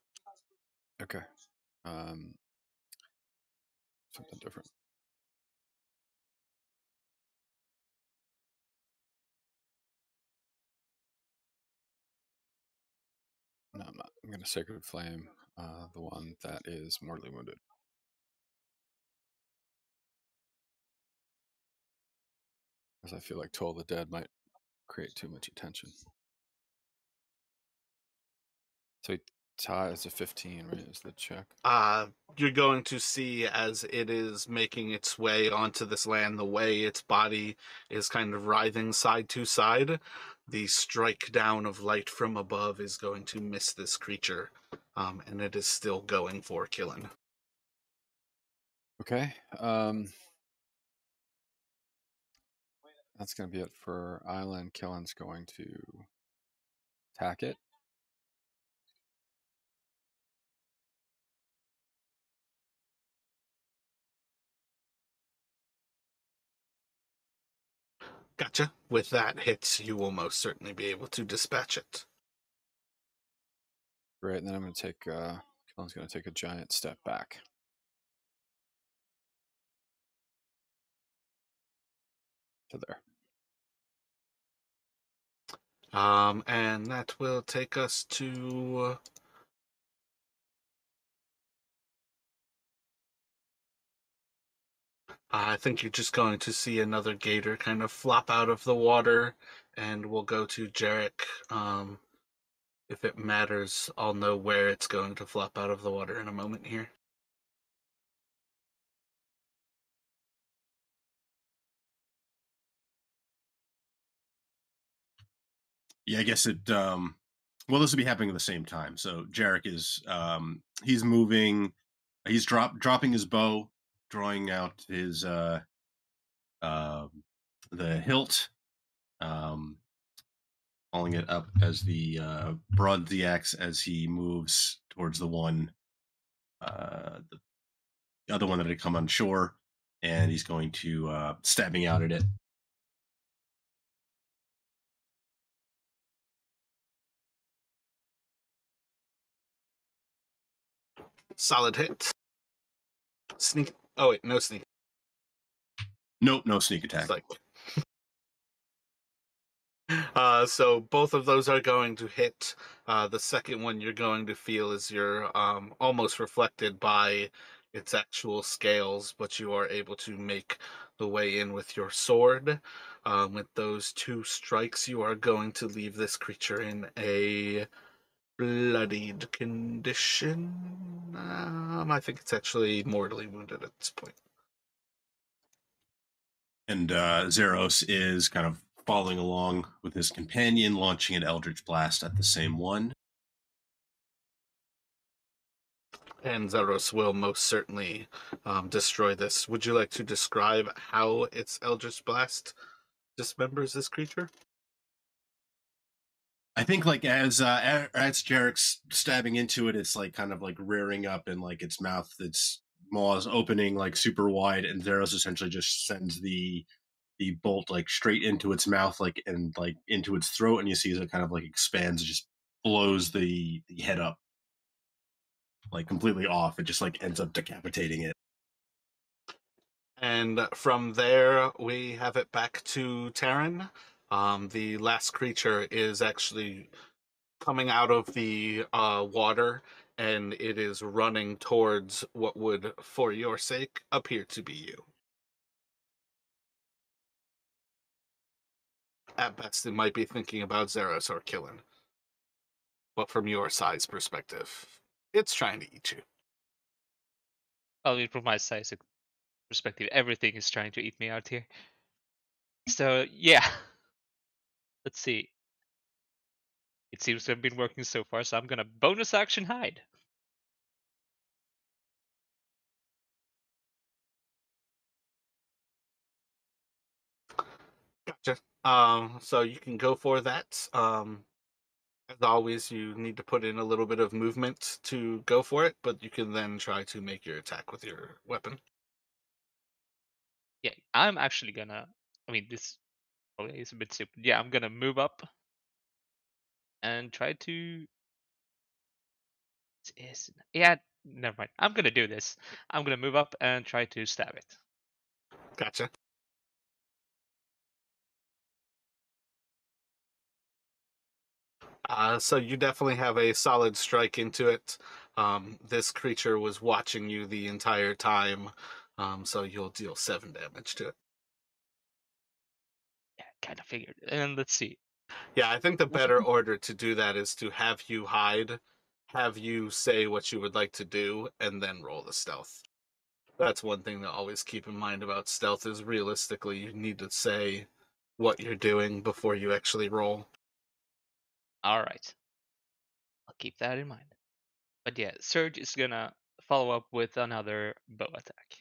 Speaker 3: Okay. Something different. No, I'm not. I'm gonna Sacred Flame the one that is mortally wounded. Because I feel like Toll the Dead might create too much attention. So he ties a 15, right? Is the check?
Speaker 1: You're going to see as it is making its way onto this land, the way its body is kind of writhing side to side, the strike down of light from above is going to miss this creature, and it is still going for killing.
Speaker 3: Okay. That's going to be it for Island. Killen's going to attack it.
Speaker 1: Gotcha. With that hits, you will most certainly be able to dispatch it.
Speaker 3: Great. And then I'm going to take, Killen's going to take a giant step back. To there.
Speaker 1: And that will take us to I think you're just going to see another gator kind of flop out of the water, and we'll go to Jarek. If it matters, I'll know where it's going to flop out of the water in a moment here.
Speaker 2: Yeah, I guess it. Well, this will be happening at the same time. So Jarek is he's moving. He's dropping his bow, drawing out his the hilt, calling it up as the broad the axe as he moves towards the one, the other one that had come on shore, and he's going to stabbing out at it.
Speaker 1: Solid hit. Sneak. Oh wait, no sneak.
Speaker 2: Nope, no sneak attack.
Speaker 1: It's like so both of those are going to hit. The second one you're going to feel is you're almost reflected by its actual scales, but you are able to make the way in with your sword. With those two strikes, you are going to leave this creature in a bloodied condition. I think it's actually mortally wounded at this point.
Speaker 2: And Zeros is kind of following along with his companion, launching an Eldritch Blast at the same one.
Speaker 1: And Zeros will most certainly destroy this. Would you like to describe how its Eldritch Blast dismembers this creature?
Speaker 2: I think like as Jarek's stabbing into it, it's like kind of like rearing up and like its mouth, its maws opening like super wide, and Zeros essentially just sends the bolt like straight into its mouth, like and like into its throat, and you see as it kind of like expands, it just blows the head up like completely off. It just like ends up decapitating it.
Speaker 1: And from there, we have it back to Terran. The last creature is actually coming out of the water, and it is running towards what would, for your sake, appear to be you. At best, it might be thinking about Zeros or killing, but from your size perspective, it's trying to eat you.
Speaker 4: I mean, from my size perspective, everything is trying to eat me out here. So yeah, let's see. It seems to have been working so far, so I'm gonna bonus action hide.
Speaker 1: Gotcha. So you can go for that. As always, you need to put in a little bit of movement to go for it, but you can then try to make your attack with your weapon.
Speaker 4: Yeah, I'm actually gonna. I mean, this probably is a bit stupid. Yeah, I'm gonna move up and try to. Is yeah. Never mind. I'm gonna do this. I'm gonna move up and try to stab it.
Speaker 1: Gotcha. So you definitely have a solid strike into it. This creature was watching you the entire time, so you'll deal 7 damage to it.
Speaker 4: Yeah, kind of figured. And let's see.
Speaker 1: Yeah, I think the
Speaker 4: What?
Speaker 1: better order to do that is to have you hide, have you say what you would like to do, and then roll the stealth. That's one thing to always keep in mind about stealth is realistically you need to say what you're doing before you actually roll.
Speaker 4: All right. I'll keep that in mind. But yeah, Surge is gonna follow up with another bow attack.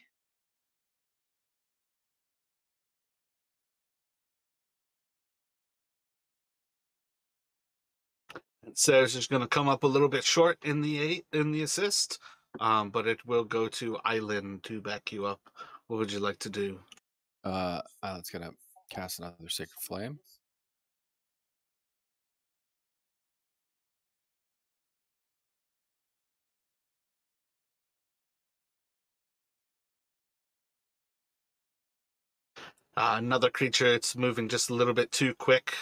Speaker 1: It says it's going to come up a little bit short in the assist, but it will go to Island to back you up. What would you like to do?
Speaker 3: It's gonna cast another Sacred Flame.
Speaker 1: Another creature, it's moving just a little bit too quick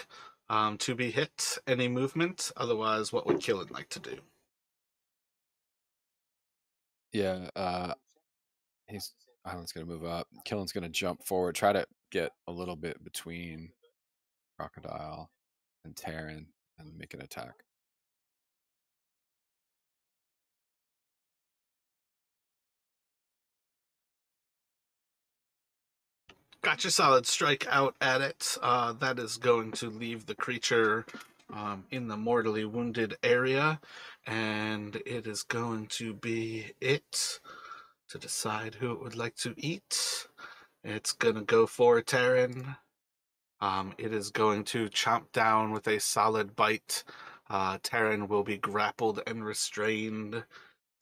Speaker 1: to be hit. Any movement? Otherwise, what would Killen like to do?
Speaker 3: Yeah, Island's gonna move up. Killen's gonna jump forward, try to get a little bit between Crocodile and Terran and make an attack.
Speaker 1: Got your solid strike out at it. That is going to leave the creature in the mortally wounded area, and it is going to be it to decide who it would like to eat. It's gonna go for Terran. It is going to chomp down with a solid bite. Terran will be grappled and restrained,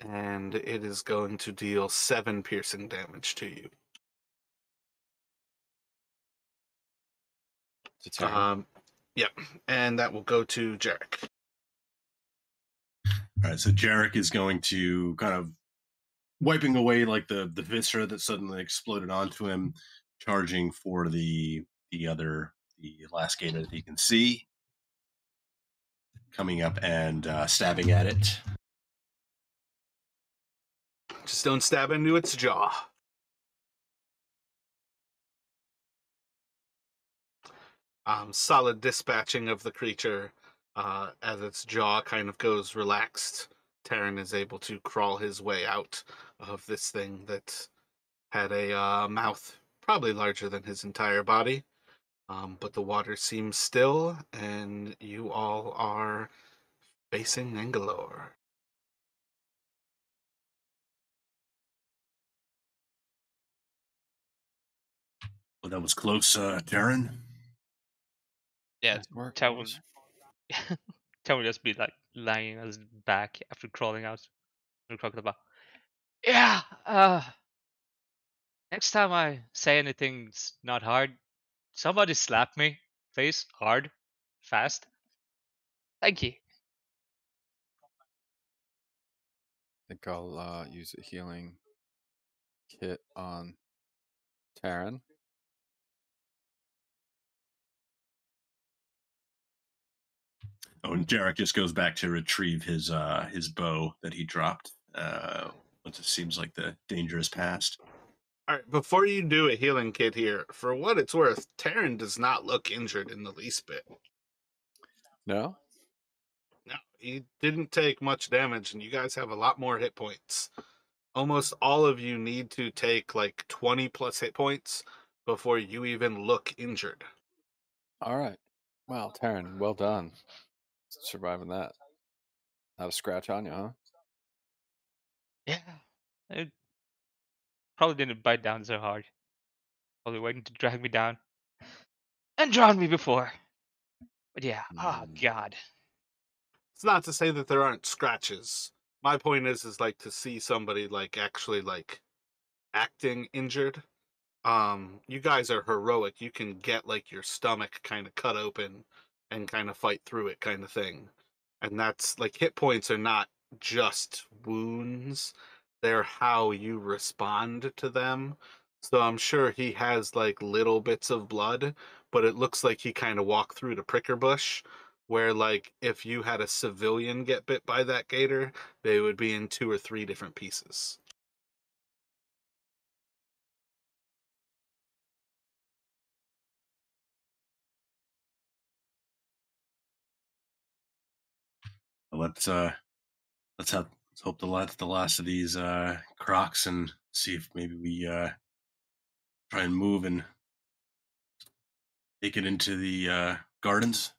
Speaker 1: and it is going to deal 7 piercing damage to you.
Speaker 3: To Terran.
Speaker 1: Yep, and that will go to Jarek.
Speaker 2: All right, so Jarek is going to kind of wiping away like the viscera that suddenly exploded onto him, charging for the last gator that he can see, coming up and stabbing at it.
Speaker 1: Just don't stab into its jaw. Solid dispatching of the creature as its jaw kind of goes relaxed. Terran is able to crawl his way out of this thing that had a mouth probably larger than his entire body. But the water seems still, and you all are facing Nangalore.
Speaker 2: Well, that was close, Taryn.
Speaker 4: Yeah,
Speaker 3: Nice work,
Speaker 4: Tao
Speaker 3: boys.
Speaker 4: Tao would just be like lying on his back after crawling out of the crocodile. Yeah. Next time I say anything's not hard, somebody slap me, please, hard, fast. Thank you.
Speaker 3: I think I'll use a healing kit on Taryn.
Speaker 2: Oh, and Jarek just goes back to retrieve his bow that he dropped. Once it seems like the danger is past.
Speaker 1: All right, before you do a healing kit here, for what it's worth, Taryn does not look injured in the least bit.
Speaker 3: No?
Speaker 1: No, he didn't take much damage, and you guys have a lot more hit points. Almost all of you need to take like 20 plus hit points before you even look injured.
Speaker 3: All right. Well, Taryn, well done. Surviving that. Not a scratch on you, huh?
Speaker 4: Yeah. It probably didn't bite down so hard. Probably waiting to drag me down and drown me before. But yeah. Oh
Speaker 3: Mm.
Speaker 4: God.
Speaker 1: It's not to say that there aren't scratches. My point is like to see somebody like actually like acting injured. You guys are heroic. You can get like your stomach kind of cut open and kind of fight through it kind of thing. And that's like hit points are not just wounds. They're how you respond to them. So I'm sure he has like little bits of blood, but it looks like he kind of walked through the pricker bush where like if you had a civilian get bit by that gator, they would be in 2 or 3 different pieces.
Speaker 2: Let's hope the last of these crocs and see if maybe we try and move and take it into the gardens.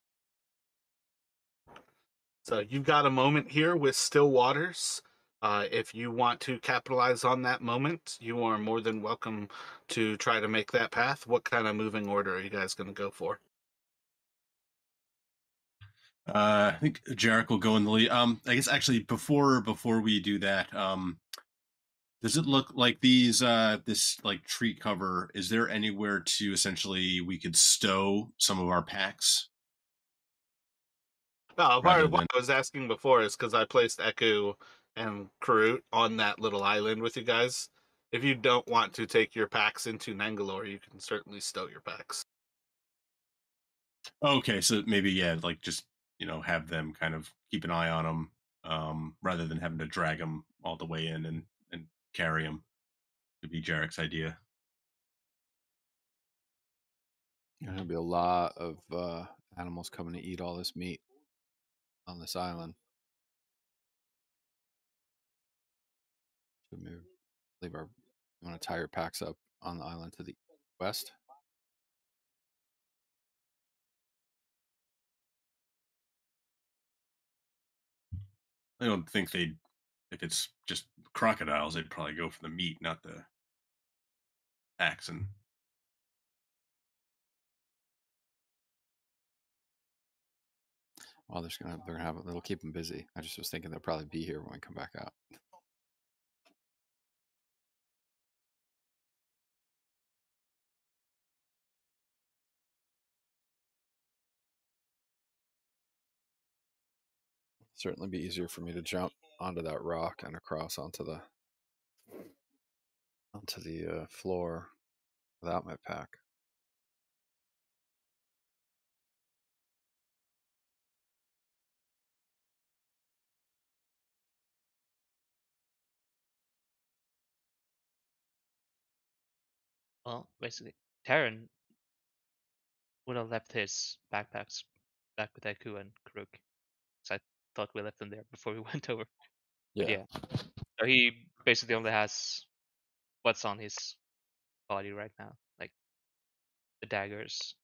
Speaker 1: So you've got a moment here with still waters. If you want to capitalize on that moment, you are more than welcome to try to make that path. What kind of moving order are you guys going to go for?
Speaker 2: I think Jarek will go in the lead. I guess actually before we do that, does it look like this like tree cover? Is there anywhere to essentially we could stow some of our packs
Speaker 1: Well, part
Speaker 2: rather
Speaker 1: of what
Speaker 2: than?
Speaker 1: I was asking before is because I placed Eku and Karut on that little island with you guys. If you don't want to take your packs into Nangalore, you can certainly stow your packs.
Speaker 2: Okay, so maybe yeah, like just have them kind of keep an eye on them rather than having to drag them all the way in and carry them. Would be Jarek's idea.
Speaker 3: There's going to be a lot of animals coming to eat all this meat on this island. Should we leave our... You want to tie your packs up on the island to the west?
Speaker 2: I don't think they'd, if it's just crocodiles, they'd probably go for the meat, not the packs. And
Speaker 3: Well, they're gonna have it'll keep them busy. I just was thinking they'll probably be here when we come back out. Certainly be easier for me to jump onto that rock and across onto the floor without my pack.
Speaker 4: Well, basically, Taryn would have left his backpacks back with Eku and Karuk. So I thought we left them there before we went over. But
Speaker 3: Yeah.
Speaker 4: yeah. So he basically only has what's on his body right now, like the daggers,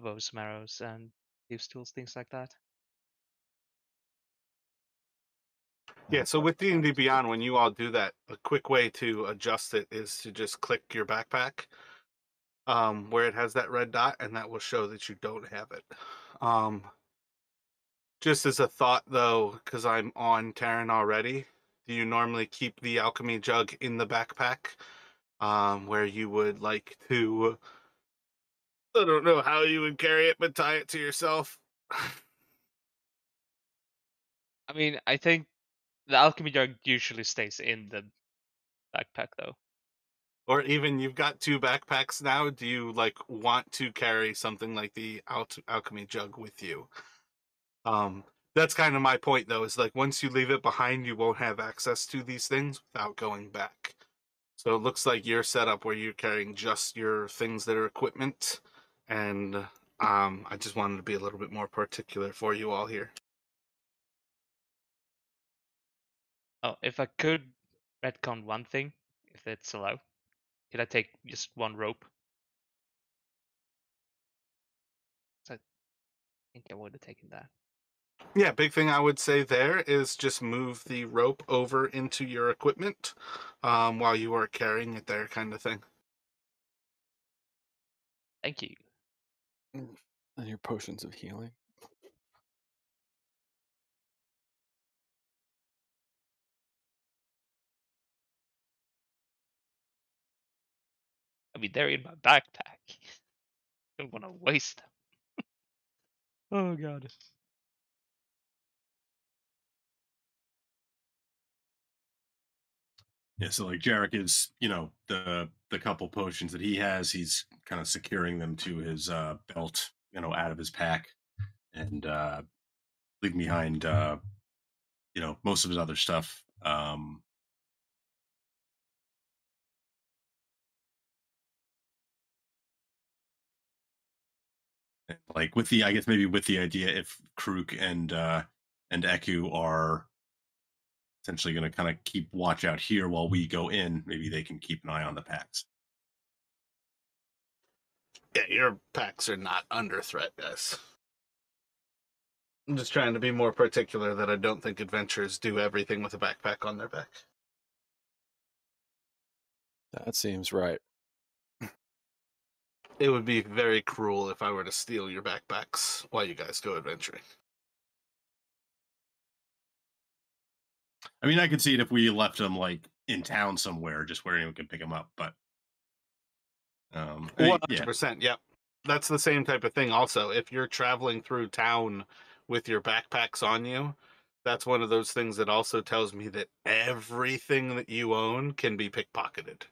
Speaker 4: bows, and arrows, and thieves' tools, things like that.
Speaker 1: Yeah, so with D&D Beyond, when you all do that, a quick way to adjust it is to just click your backpack where it has that red dot, and that will show that you don't have it. Just as a thought, though, because I'm on Terran already, Do you normally keep the alchemy jug in the backpack, where you would like to? I don't know how you would carry it, but tie it to yourself.
Speaker 4: I mean, I think the alchemy jug usually stays in the backpack, though.
Speaker 1: Or even you've got two backpacks now. Do you like want to carry something like the alchemy jug with you? That's kind of my point, though. Is like once you leave it behind, you won't have access to these things without going back. So it looks like you're set up where you're carrying just your things that are equipment, and I just wanted to be a little bit more particular for you all here.
Speaker 4: Oh, if I could retcon one thing, if it's allowed, could I take just one rope? So I think I would have taken that.
Speaker 1: Yeah, big thing I would say there is just move the rope over into your equipment while you are carrying it there, kind of thing.
Speaker 4: Thank you.
Speaker 3: And your potions of healing.
Speaker 4: I mean, they're in my backpack. Don't want to waste them. Oh god.
Speaker 2: Yeah, so like Jarek is, the couple potions that he has, he's kind of securing them to his belt, out of his pack, and leaving behind, most of his other stuff. Like with the, I guess maybe with the idea, if Kruk and Eku are essentially going to kind of keep watch out here while we go in, maybe they can keep an eye on the packs.
Speaker 1: Yeah, your packs are not under threat, guys. I'm just trying to be more particular that I don't think adventurers do everything with a backpack on their back.
Speaker 3: That seems right.
Speaker 1: It would be very cruel if I were to steal your backpacks while you guys go adventuring.
Speaker 2: I mean, I could see it if we left them like in town somewhere, just where anyone can pick them up. But yeah,
Speaker 1: 100%, yep. That's the same type of thing also. If you're traveling through town with your backpacks on you, that's one of those things that also tells me that everything that you own can be pickpocketed.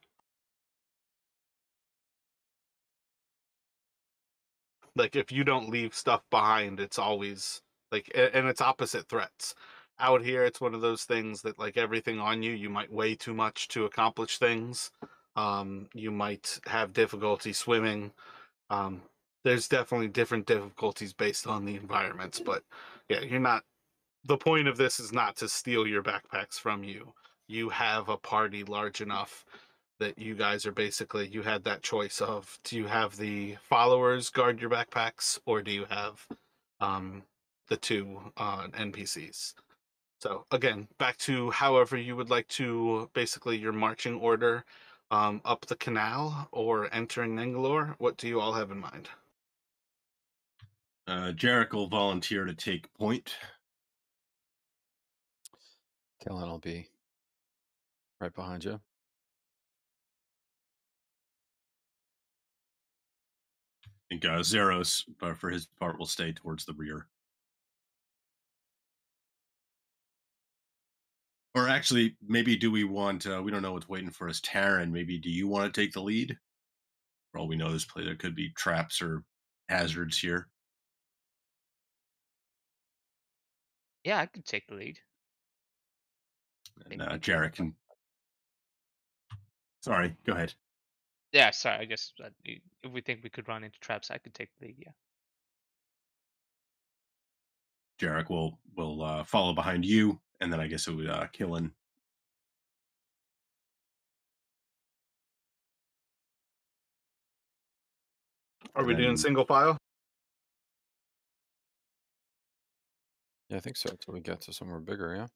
Speaker 1: Like if you don't leave stuff behind, it's always like, and it's opposite threats. Out here, it's one of those things that like everything on you, you might weigh too much to accomplish things. You might have difficulty swimming. Um, there's definitely different difficulties based on the environments, but yeah, you're not. The point of this is not to steal your backpacks from you. You have a party large enough that you guys are basically, you had that choice of, do you have the followers guard your backpacks or do you have um, the two NPCs? So again, back to however you would like to, basically your marching order up the canal or entering Nangalore. What do you all have in mind?
Speaker 2: Jarek will volunteer to take point.
Speaker 3: Kellen will be right behind you.
Speaker 2: I think Zeros, for his part, will stay towards the rear. Or actually, maybe do we want? We don't know what's waiting for us. Taryn, maybe do you want to take the lead? For all we know, there could be traps or hazards here.
Speaker 4: Yeah, I could take the lead.
Speaker 2: And Jarek can. Sorry, go ahead.
Speaker 4: Yeah, sorry. I just if we think we could run into traps, I could take the lead. Yeah.
Speaker 2: Jarek will follow behind you, and then I guess it would Killen.
Speaker 1: Are we doing single file?
Speaker 3: Yeah, I think so. Until we get to somewhere bigger, yeah.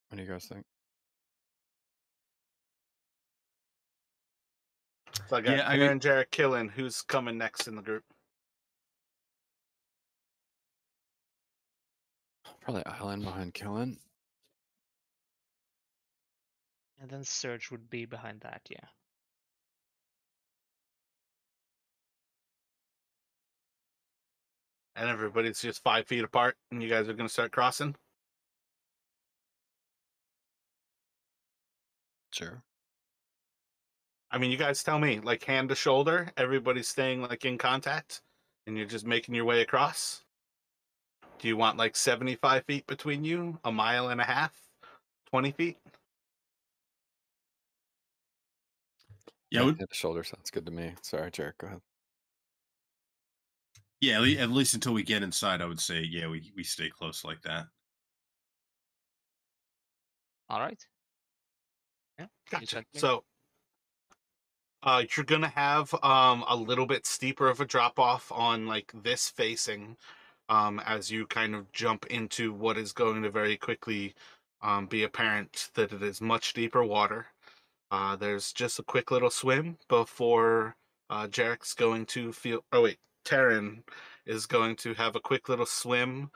Speaker 3: What do you guys think?
Speaker 1: So I got Aaron, Jarek, Killen. Who's coming next in the group?
Speaker 3: Probably Island behind Killen.
Speaker 4: And then Surge would be behind that, yeah.
Speaker 1: And everybody's just 5 feet apart, and you guys are going to start crossing?
Speaker 3: Sure.
Speaker 1: I mean, you guys tell me, like hand to shoulder, everybody's staying like in contact, and you're just making your way across? Do you want like 75 feet between you? A mile and a half? 20 feet?
Speaker 2: Yeah,
Speaker 3: Yeah,
Speaker 2: would-
Speaker 3: hit the shoulder sounds good to me. Sorry, Jared, go ahead.
Speaker 2: yeah. At least until we get inside, I would say, yeah, we stay close like that.
Speaker 4: All right. Yeah. You
Speaker 1: Gotcha.
Speaker 4: sent me.
Speaker 1: So you're gonna have a little bit steeper of a drop off on like this facing as you kind of jump into what is going to very quickly be apparent that it is much deeper water. There's just a quick little swim before Jarek's going to feel. Oh wait, Taryn is going to have a quick little swim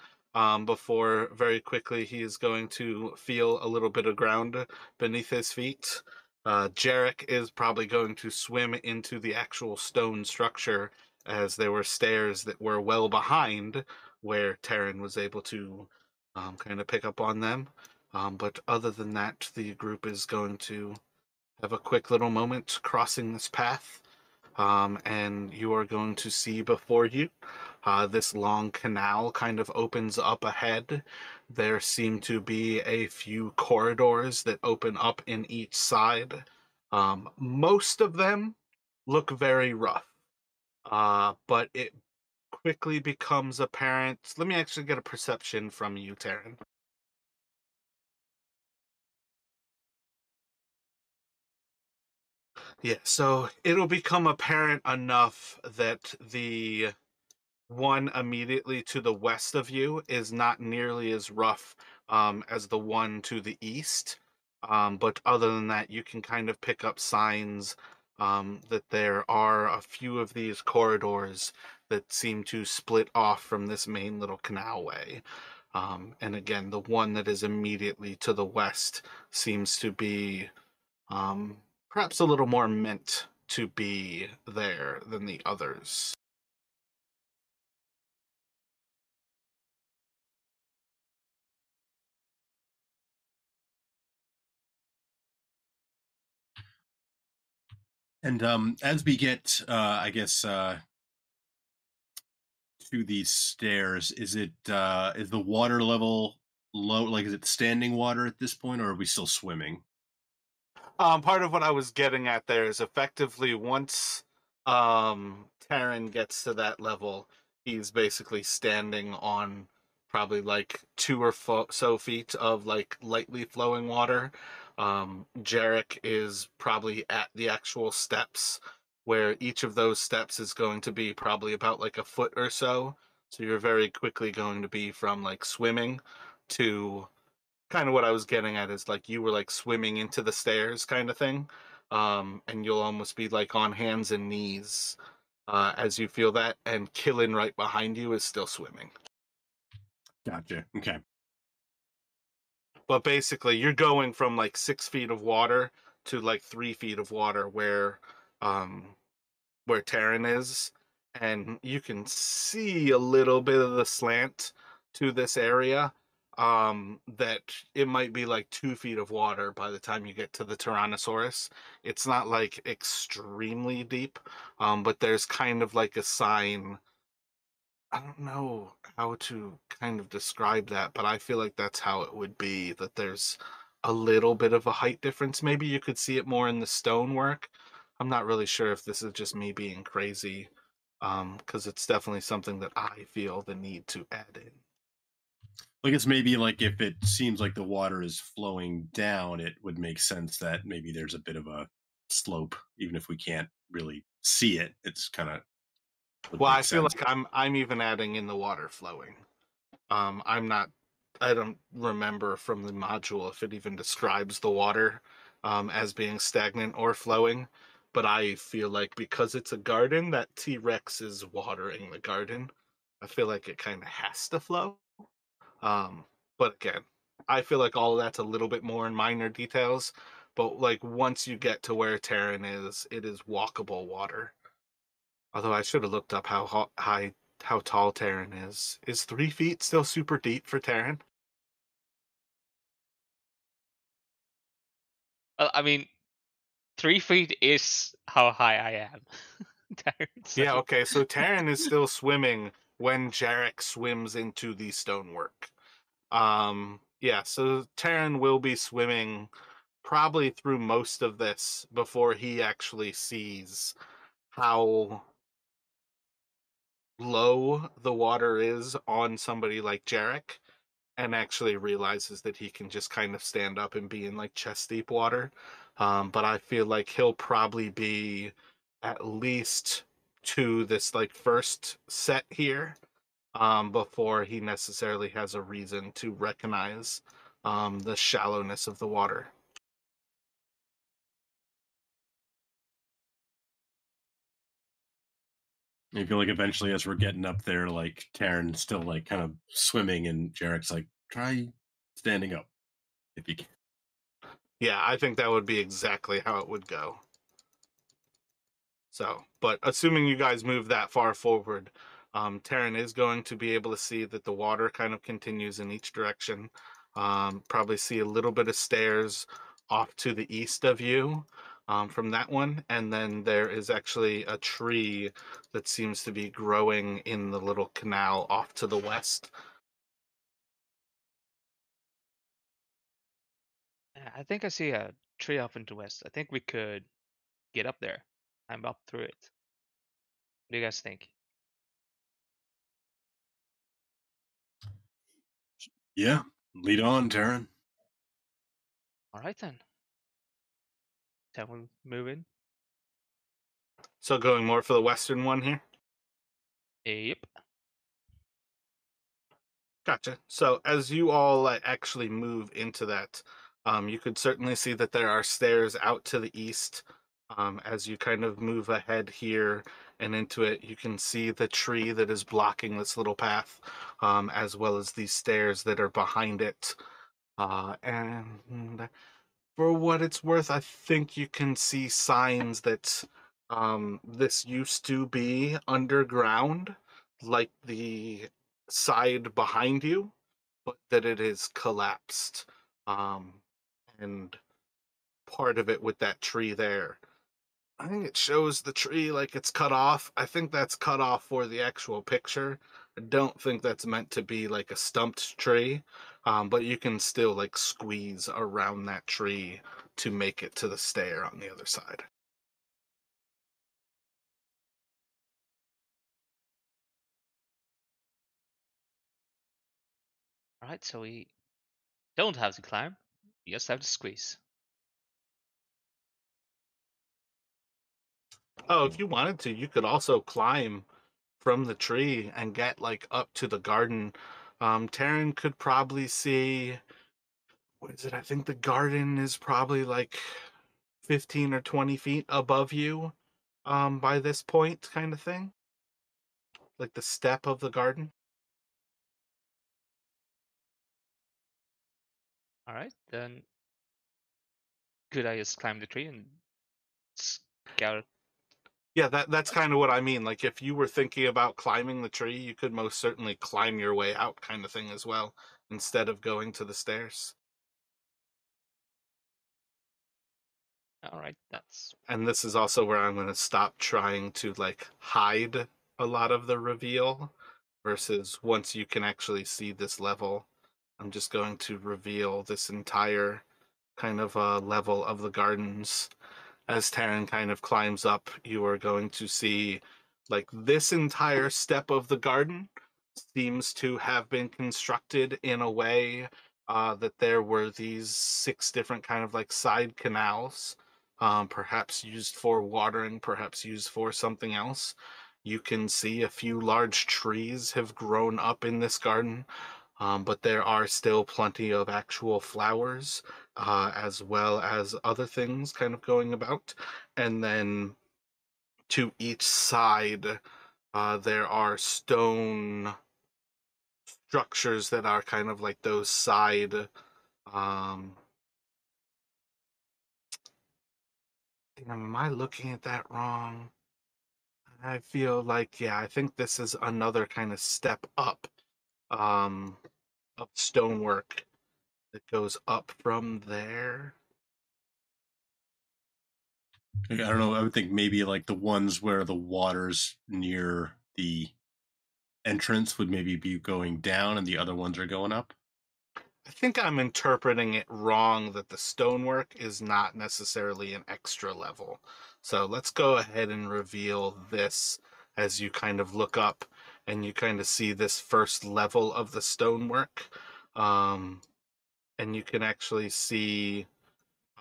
Speaker 1: before very quickly he is going to feel a little bit of ground beneath his feet. Jarek is probably going to swim into the actual stone structure as there were stairs that were well behind where Taryn was able to kind of pick up on them. But other than that, the group is going to have a quick little moment crossing this path, and you are going to see before you this long canal kind of opens up ahead. There seem to be a few corridors that open up in each side. Most of them look very rough, but it quickly becomes apparent. Let me actually get a perception from you, Taryn. Yeah, so it'll become apparent enough that the one immediately to the west of you is not nearly as rough as the one to the east. But other than that, you can kind of pick up signs that there are a few of these corridors that seem to split off from this main little canalway. And again, the one that is immediately to the west seems to be perhaps a little more meant to be there than the others.
Speaker 2: And as we get, I guess, to these stairs, is the water level low? Like, is it standing water at this point, or are we still swimming?
Speaker 1: Part of what I was getting at there is effectively once Taryn gets to that level, he's basically standing on probably like so feet of like lightly flowing water. Jarek is probably at the actual steps where each of those steps is going to be probably about like a foot or so. So you're very quickly going to be from like swimming to kind of what I was getting at is like you were like swimming into the stairs kind of thing. And you'll almost be like on hands and knees as you feel that, and Killen right behind you is still swimming.
Speaker 2: Gotcha. Okay.
Speaker 1: But basically, you're going from like 6 feet of water to like 3 feet of water um, where Terran is, and you can see a little bit of the slant to this area. That it might be like 2 feet of water by the time you get to the Tyrannosaurus. It's not like extremely deep, but there's kind of like a sign. I don't know how to kind of describe that, but I feel like that's how it would be, that there's a little bit of a height difference. Maybe you could see it more in the stonework. I'm not really sure if this is just me being crazy, because it's definitely something that I feel the need to add in.
Speaker 2: I guess maybe like if it seems like the water is flowing down, it would make sense that maybe there's a bit of a slope, even if we can't really see it. It's kind of would
Speaker 1: Well, I
Speaker 2: make
Speaker 1: feel
Speaker 2: sense.
Speaker 1: like I'm even adding in the water flowing. I'm not. I don't remember from the module if it even describes the water as being stagnant or flowing, but I feel like because it's a garden, that T Rex is watering the garden. I feel like it kind of has to flow. Um, But again, I feel like all of that's a little bit more in minor details. But like once you get to where Terran is, it is walkable water. Although I should have looked up how tall Terran is. Is 3 feet still super deep for Terran?
Speaker 4: Well, I mean, 3 feet is how high I am. So,
Speaker 1: Yeah, okay, so Terran is still swimming when Jarek swims into the stonework. Yeah, so Terran will be swimming probably through most of this before he actually sees how low the water is on somebody like Jarek and actually realizes that he can just kind of stand up and be in like chest deep water. But I feel like he'll probably be at least to this like first set here before he necessarily has a reason to recognize the shallowness of the water.
Speaker 2: I feel like eventually, as we're getting up there, like Taryn's still like kind of swimming, and Jarek's like, "Try standing up if you can."
Speaker 1: Yeah, I think that would be exactly how it would go. So, but assuming you guys move that far forward, Terran is going to be able to see that the water kind of continues in each direction. Probably see a little bit of stairs off to the east of you from that one. And then there is actually a tree that seems to be growing in the little canal off to the west.
Speaker 4: I think I see a tree off into west. I think we could get up there. I'm up through it. What do you guys think?
Speaker 2: Yeah, lead on, Taryn.
Speaker 4: All right then. Shall we move in?
Speaker 1: So going more for the western one here.
Speaker 4: Yep.
Speaker 1: Gotcha. So as you all actually move into that, you could certainly see that there are stairs out to the east. As you kind of move ahead here and into it, you can see the tree that is blocking this little path, as well as these stairs that are behind it. And for what it's worth, I think you can see signs that this used to be underground, like the side behind you, but that it is collapsed. Um, and part of it with that tree there. I think it shows the tree like it's cut off. I think that's cut off for the actual picture. I don't think that's meant to be like a stumped tree, but you can still like squeeze around that tree to make it to the stair on the other side.
Speaker 4: All right, so we don't have to climb. We just have to squeeze.
Speaker 1: Oh, if you wanted to, you could also climb from the tree and get like up to the garden. Taryn could probably see, what is it? I think the garden is probably like 15 or 20 feet above you by this point, kind of thing. Like the step of the garden.
Speaker 4: All right, then could I just climb the tree and scout?
Speaker 1: Yeah, that's kind of what I mean. Like if you were thinking about climbing the tree, you could most certainly climb your way out, kind of thing as well, instead of going to the stairs.
Speaker 4: All right, that's
Speaker 1: And this is also where I'm going to stop trying to like hide a lot of the reveal versus once you can actually see this level, I'm just going to reveal this entire kind of level of the gardens. As Taryn kind of climbs up, you are going to see like this entire step of the garden seems to have been constructed in a way that there were these 6 different kind of like side canals, perhaps used for watering, perhaps used for something else. You can see a few large trees have grown up in this garden, but there are still plenty of actual flowers, as well as other things kind of going about. And then to each side, there are stone structures that are kind of like those side am I looking at that wrong? I feel like, yeah, I think this is another kind of step up um, of stonework that goes up from there.
Speaker 2: I don't know. I would think maybe like the ones where the water's near the entrance would maybe be going down and the other ones are going up.
Speaker 1: I think I'm interpreting it wrong that the stonework is not necessarily an extra level. So let's go ahead and reveal this as you kind of look up and you kind of see this first level of the stonework. Um, and you can actually see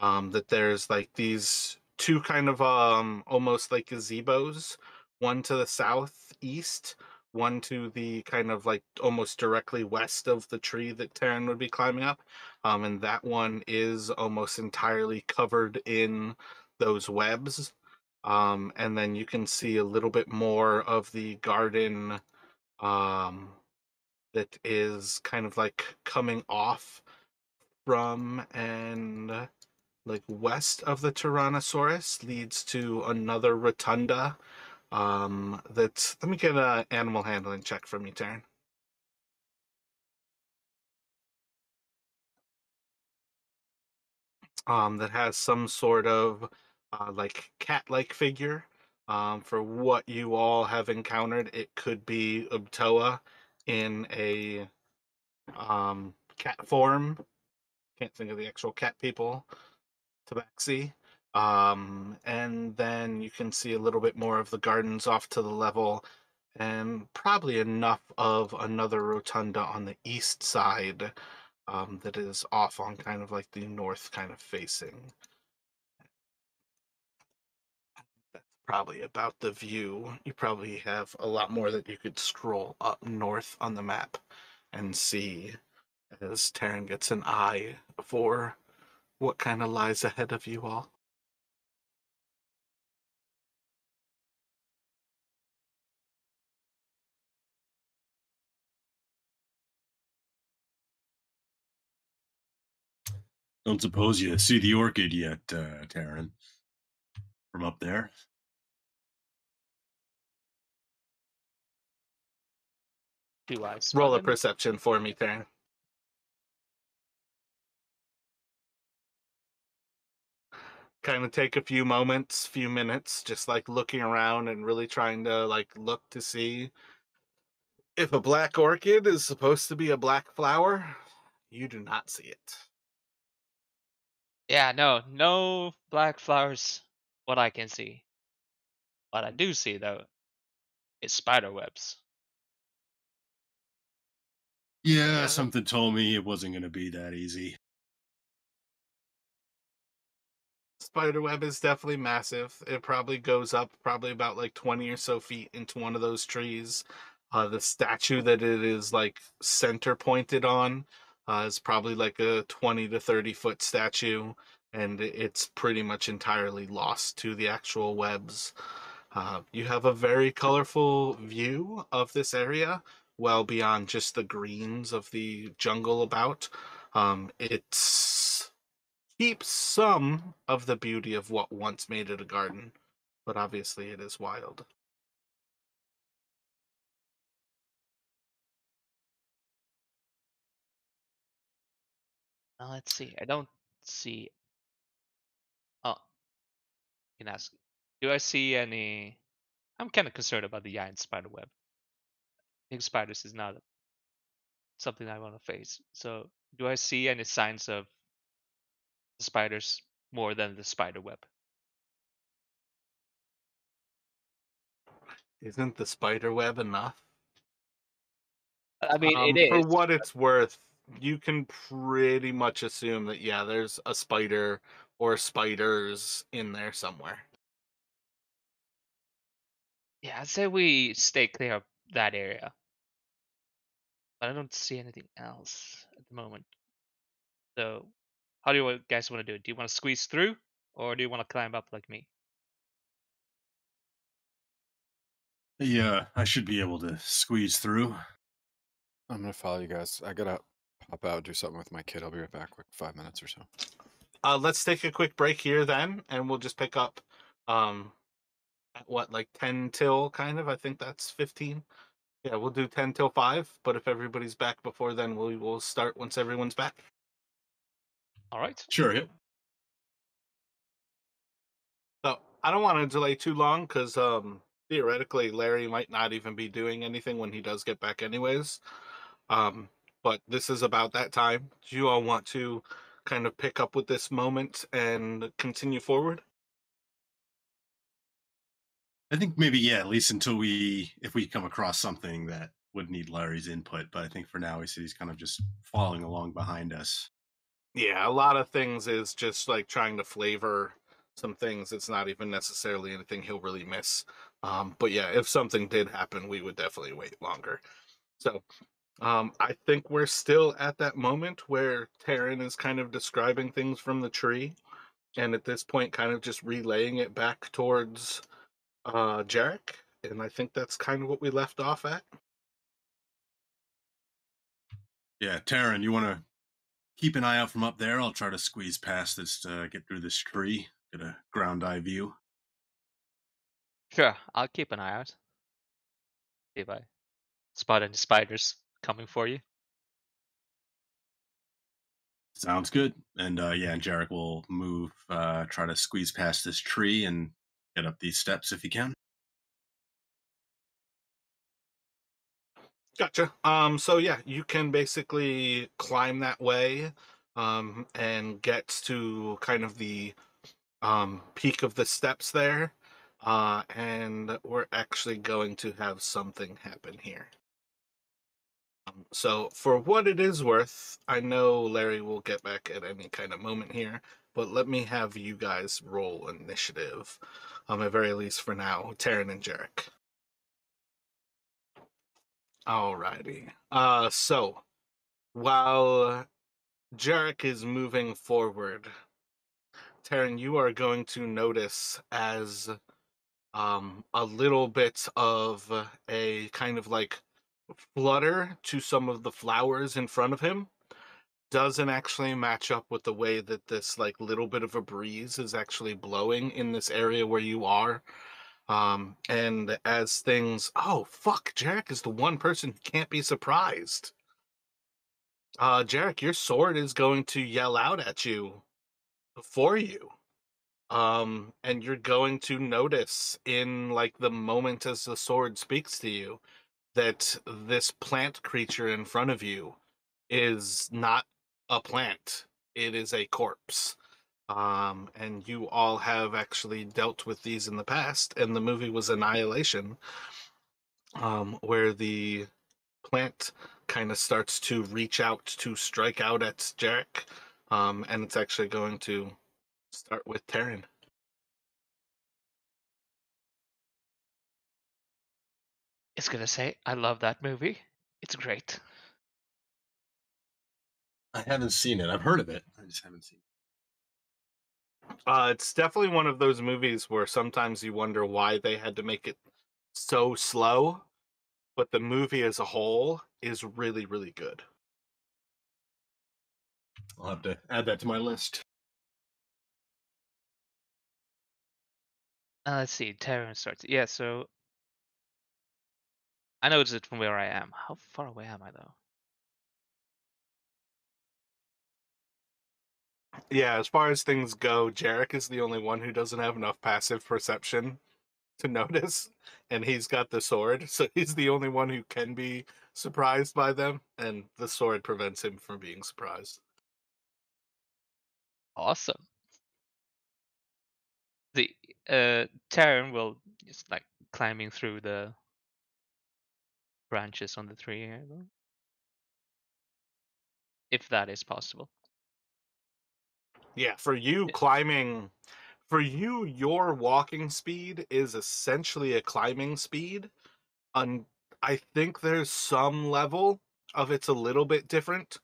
Speaker 1: that there's like these two kind of almost like gazebos, one to the southeast, one to the kind of like almost directly west of the tree that Taryn would be climbing up. And that one is almost entirely covered in those webs. And then you can see a little bit more of the garden um, that is kind of like coming off from and like west of the Tyrannosaurus leads to another rotunda. That's let me get an animal handling check from you, Taryn. That has some sort of like cat-like figure. For what you all have encountered, it could be Ubtoa in a cat form. Can't think of the actual cat people. Tabaxi. And then you can see a little bit more of the gardens off to the level, and probably enough of another rotunda on the east side that is off on kind of like the north kind of facing. That's probably about the view. You probably have a lot more that you could scroll up north on the map and see as Taryn gets an eye for what kind of lies ahead of you all.
Speaker 2: Don't suppose you see the orchid yet, Taryn, from up there?
Speaker 4: Do I
Speaker 1: Roll
Speaker 4: spot
Speaker 1: a
Speaker 4: any?
Speaker 1: perception for me, Taryn. Kind of take a few moments, few minutes, just like looking around and really trying to like look to see if a black orchid is supposed to be a black flower. You do not see it.
Speaker 4: Yeah, no black flowers. What I can see. What I do see though is spider webs.
Speaker 2: Yeah,
Speaker 1: Yeah.
Speaker 2: something told me it wasn't going to be that easy.
Speaker 1: Spiderweb is definitely massive. It probably goes up probably about like 20 or so feet into one of those trees. The statue that it is like center pointed on is probably like a 20 to 30-foot statue, and it's pretty much entirely lost to the actual webs. You have a very colorful view of this area, well beyond just the greens of the jungle about. It's keeps some of the beauty of what once made it a garden, but obviously it is wild.
Speaker 4: Now let's see. I don't see. Oh, you can ask. Do I see any? I'm kind of concerned about the giant spider web. I think spiders is not something I want to face. So, do I see any signs of spiders more than the spider web?
Speaker 1: Isn't the spider web enough?
Speaker 4: I mean, it
Speaker 1: For
Speaker 4: is.
Speaker 1: what it's worth, you can pretty much assume that, yeah, there's a spider or spiders in there somewhere.
Speaker 4: Yeah, I'd say we stay clear of that area. But I don't see anything else at the moment. So, how do you guys want to do it? Do you want to squeeze through, or do you want to climb up like me?
Speaker 2: Yeah, I should be able to squeeze through.
Speaker 3: I'm gonna follow you guys. I gotta pop out, do something with my kid. I'll be right back, like 5 minutes or so.
Speaker 1: Let's take a quick break here then, and we'll just pick up at what, like 10 till kind of? I think that's 15. Yeah, we'll do 10 till 5, but if everybody's back before then, we will start once everyone's back.
Speaker 4: All right.
Speaker 2: Sure. Yep.
Speaker 1: So I don't want to delay too long because theoretically Larry might not even be doing anything when he does get back anyways. Um, but this is about that time. Do you all want to kind of pick up with this moment and continue forward?
Speaker 2: I think maybe, yeah, at least until if we come across something that would need Larry's input. But I think for now, he said he's kind of just following along behind us.
Speaker 1: Yeah, a lot of things is just like trying to flavor some things. It's not even necessarily anything he'll really miss. But yeah, if something did happen, we would definitely wait longer. So I think we're still at that moment where Taryn is kind of describing things from the tree, and at this point, kind of just relaying it back towards Jarek. And I think that's kind of what we left off at.
Speaker 2: Yeah, Taryn, you want to keep an eye out from up there? I'll try to squeeze past this, get through this tree, get a ground eye view.
Speaker 4: Sure. I'll keep an eye out. See if I spot any spiders coming for you.
Speaker 2: Sounds good. And yeah, and Jarek will move, try to squeeze past this tree and get up these steps if he can.
Speaker 1: Gotcha. So yeah, you can basically climb that way, and get to kind of the peak of the steps there. And we're actually going to have something happen here. So for what it is worth, I know Larry will get back at any kind of moment here, but let me have you guys roll initiative. At very least for now, Taryn and Jarek. Alrighty. So while Jarek is moving forward, Taryn, you are going to notice as a little bit of a kind of like flutter to some of the flowers in front of him doesn't actually match up with the way that this like little bit of a breeze is actually blowing in this area where you are. And as things, oh fuck, Jarek is the one person who can't be surprised. Jarek, your sword is going to yell out at you for you. And you're going to notice in like the moment as the sword speaks to you that this plant creature in front of you is not a plant. It is a corpse. And you all have actually dealt with these in the past, and the movie was Annihilation, where the plant kind of starts to reach out to strike out at Jarek, and it's actually going to start with Taryn.
Speaker 4: It's gonna say, I love that movie. It's great.
Speaker 2: I haven't seen it. I've heard of it. I just haven't seen it.
Speaker 1: It's definitely one of those movies where sometimes you wonder why they had to make it so slow, but the movie as a whole is really, really good.
Speaker 2: I'll have to add that to my list.
Speaker 4: Let's see. Terran starts. Yeah, so I noticed it from where I am. How far away am I though?
Speaker 1: Yeah, as far as things go, Jarek is the only one who doesn't have enough passive perception to notice, and he's got the sword, so he's the only one who can be surprised by them, and the sword prevents him from being surprised.
Speaker 4: Awesome. The Terran will just like climbing through the branches on the tree here, though. If that is possible.
Speaker 1: Yeah, for you,
Speaker 4: Yeah.
Speaker 1: climbing, for you, your walking speed is essentially a climbing speed. On, I think there's some level of it's a little bit different,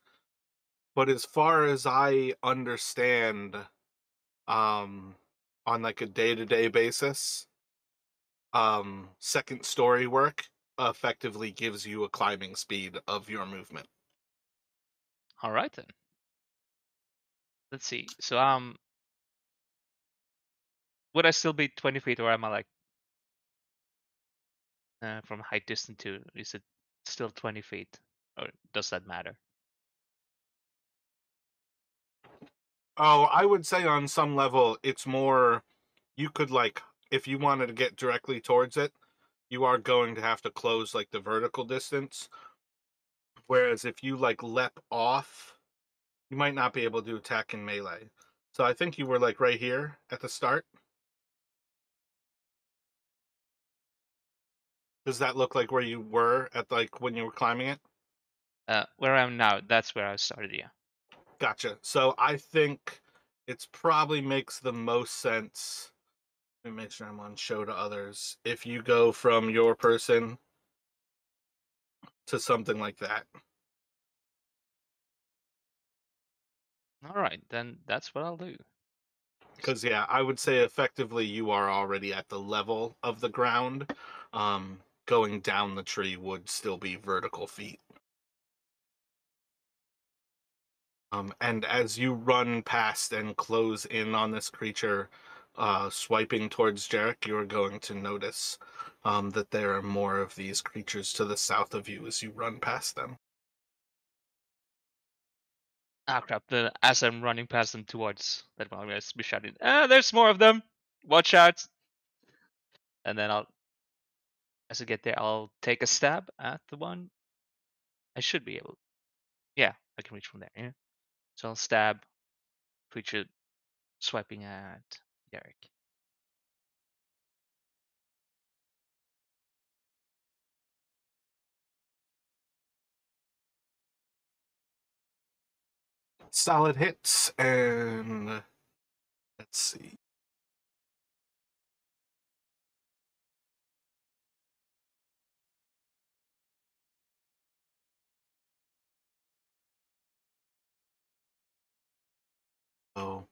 Speaker 1: but as far as I understand, um, on like a day-to-day basis, second story work effectively gives you a climbing speed of your movement.
Speaker 4: All right then. Let's see. So would I still be 20 feet, or am I like from height distance to? Is it still 20 feet, or does that matter?
Speaker 1: Oh, I would say on some level it's more you could like if you wanted to get directly towards it, you are going to have to close like the vertical distance. Whereas if you like lep off, you might not be able to attack in melee. So I think you were like right here at the start. Does that look like where you were at like when you were climbing it?
Speaker 4: Where I am now, that's where I started. Yeah.
Speaker 1: Gotcha. So I think it's probably makes the most sense. Let me make sure I'm on show to others. If you go from your person to something like that.
Speaker 4: All right, then that's what I'll do.
Speaker 1: Because yeah, I would say effectively you are already at the level of the ground. Going down the tree would still be vertical feet. And as you run past and close in on this creature, swiping towards Jarek, you are going to notice that there are more of these creatures to the south of you as you run past them.
Speaker 4: Ah, crap. As I'm running past them towards that one, I'm going to be shouting, there's more of them. Watch out. And then as I get there, I'll take a stab at the one. I should be able. Yeah, I can reach from there. Yeah. So I'll stab creature swiping at Derek.
Speaker 1: Solid hits, and let's see. Oh,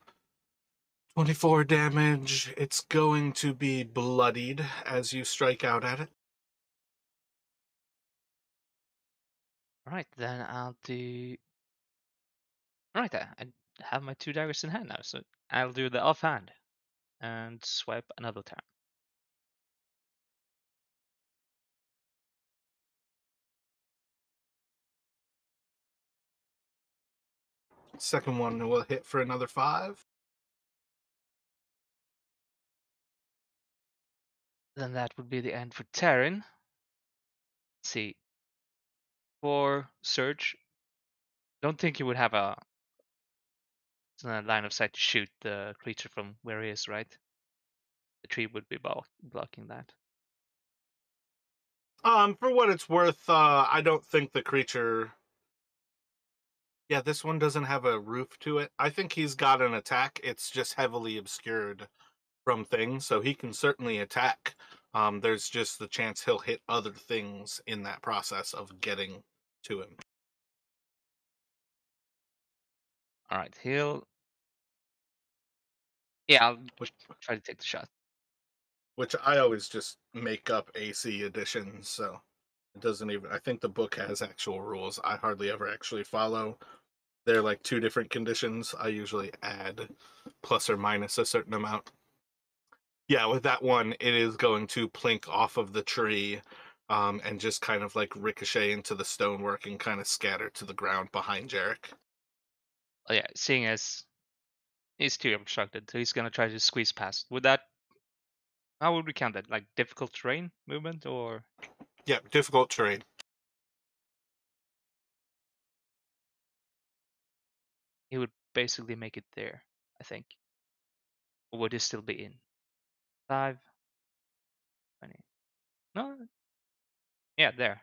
Speaker 1: 24 damage. It's going to be bloodied as you strike out at it.
Speaker 4: All right, then I'll do. All right, I have my 2 daggers in hand now, so I'll do the offhand and swipe another time.
Speaker 1: Second one will hit for another 5.
Speaker 4: Then that would be the end for Terran. Let's see. For Surge, don't think he would have a line of sight to shoot the creature from where he is, right? The tree would be blocking that.
Speaker 1: For what it's worth, I don't think the creature. Yeah, this one doesn't have a roof to it. I think he's got an attack. It's just heavily obscured from things, so he can certainly attack. There's just the chance he'll hit other things in that process of getting to him.
Speaker 4: All right, he'll. Yeah, I'll
Speaker 1: Which,
Speaker 4: try to take the shot.
Speaker 1: which I always just make up AC additions, so it doesn't even. I think the book has actual rules. I hardly ever actually follow. They're like 2 different conditions. I usually add plus or minus a certain amount. Yeah, with that one, it is going to plink off of the tree and just kind of like ricochet into the stonework and kind of scatter to the ground behind Jarek.
Speaker 4: Oh yeah, seeing as he's too obstructed, so he's gonna try to squeeze past. Would that? How would we count that? Like difficult terrain movement, or
Speaker 1: Yeah, difficult terrain.
Speaker 4: he would basically make it there? I think. Or would he still be in? 5, 20. No. Yeah, there.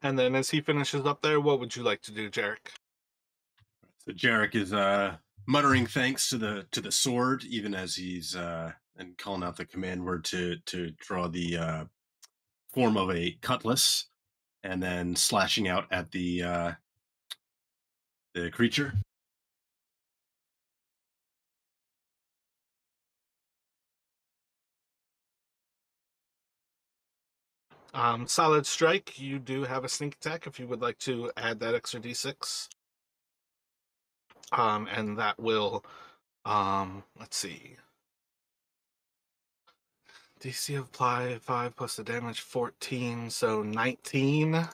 Speaker 1: And then as he finishes up there, what would you like to do, Jarek?
Speaker 2: So Jarek is muttering thanks to the sword, even as he's and calling out the command word to draw the form of a cutlass, and then slashing out at the creature.
Speaker 1: Solid strike, you do have a sneak attack if you would like to add that extra d6. And that will, let's see. DC apply 5 plus the damage 14, so 19.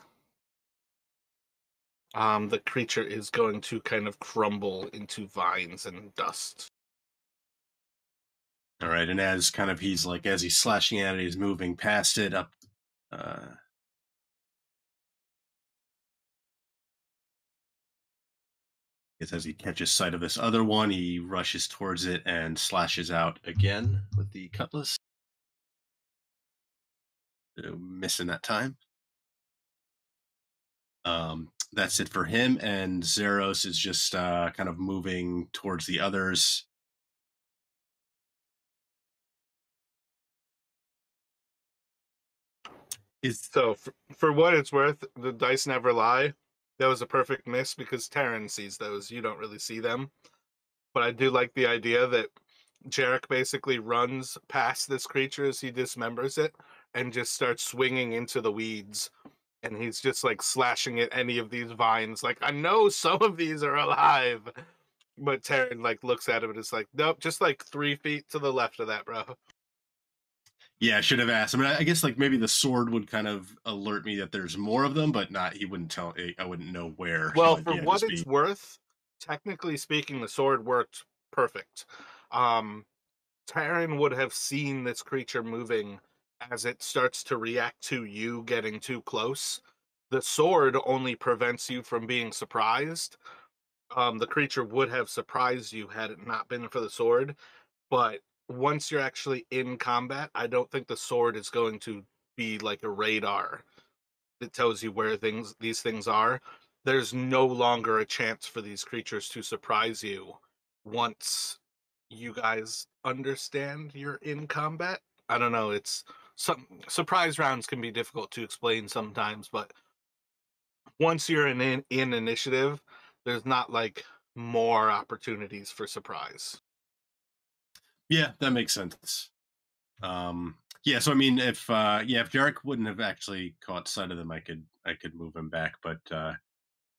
Speaker 1: The creature is going to kind of crumble into vines and dust.
Speaker 2: All right, and as kind of as he's slashing at it, he's moving past it up. As he catches sight of this other one, he rushes towards it and slashes out again with the cutlass. Missing that time. That's it for him, and Zeros is just kind of moving towards the others.
Speaker 1: So, for what it's worth, the dice never lie. That was a perfect miss because Terran sees those. You don't really see them. But I do like the idea that Jarek basically runs past this creature as he dismembers it and just starts swinging into the weeds. And he's just like slashing at any of these vines. Like, I know some of these are alive. But Terran like looks at him and is like, nope, just like 3 feet to the left of that, bro.
Speaker 2: Yeah, I should have asked. I mean, I guess like maybe the sword would kind of alert me that there's more of them, but not. He wouldn't tell. I wouldn't know where.
Speaker 1: Well,
Speaker 2: But
Speaker 1: for
Speaker 2: yeah,
Speaker 1: what it's worth, technically speaking, the sword worked perfect. Terran would have seen this creature moving as it starts to react to you getting too close. The sword only prevents you from being surprised. The creature would have surprised you had it not been for the sword. But once you're actually in combat, I don't think the sword is going to be like a radar that tells you where these things are. There's no longer a chance for these creatures to surprise you once you guys understand you're in combat. I don't know, it's some surprise rounds can be difficult to explain sometimes, but once you're in initiative, there's not like more opportunities for surprise.
Speaker 2: Yeah, that makes sense. Yeah, so I mean, if Jarek wouldn't have actually caught sight of them, I could move him back, but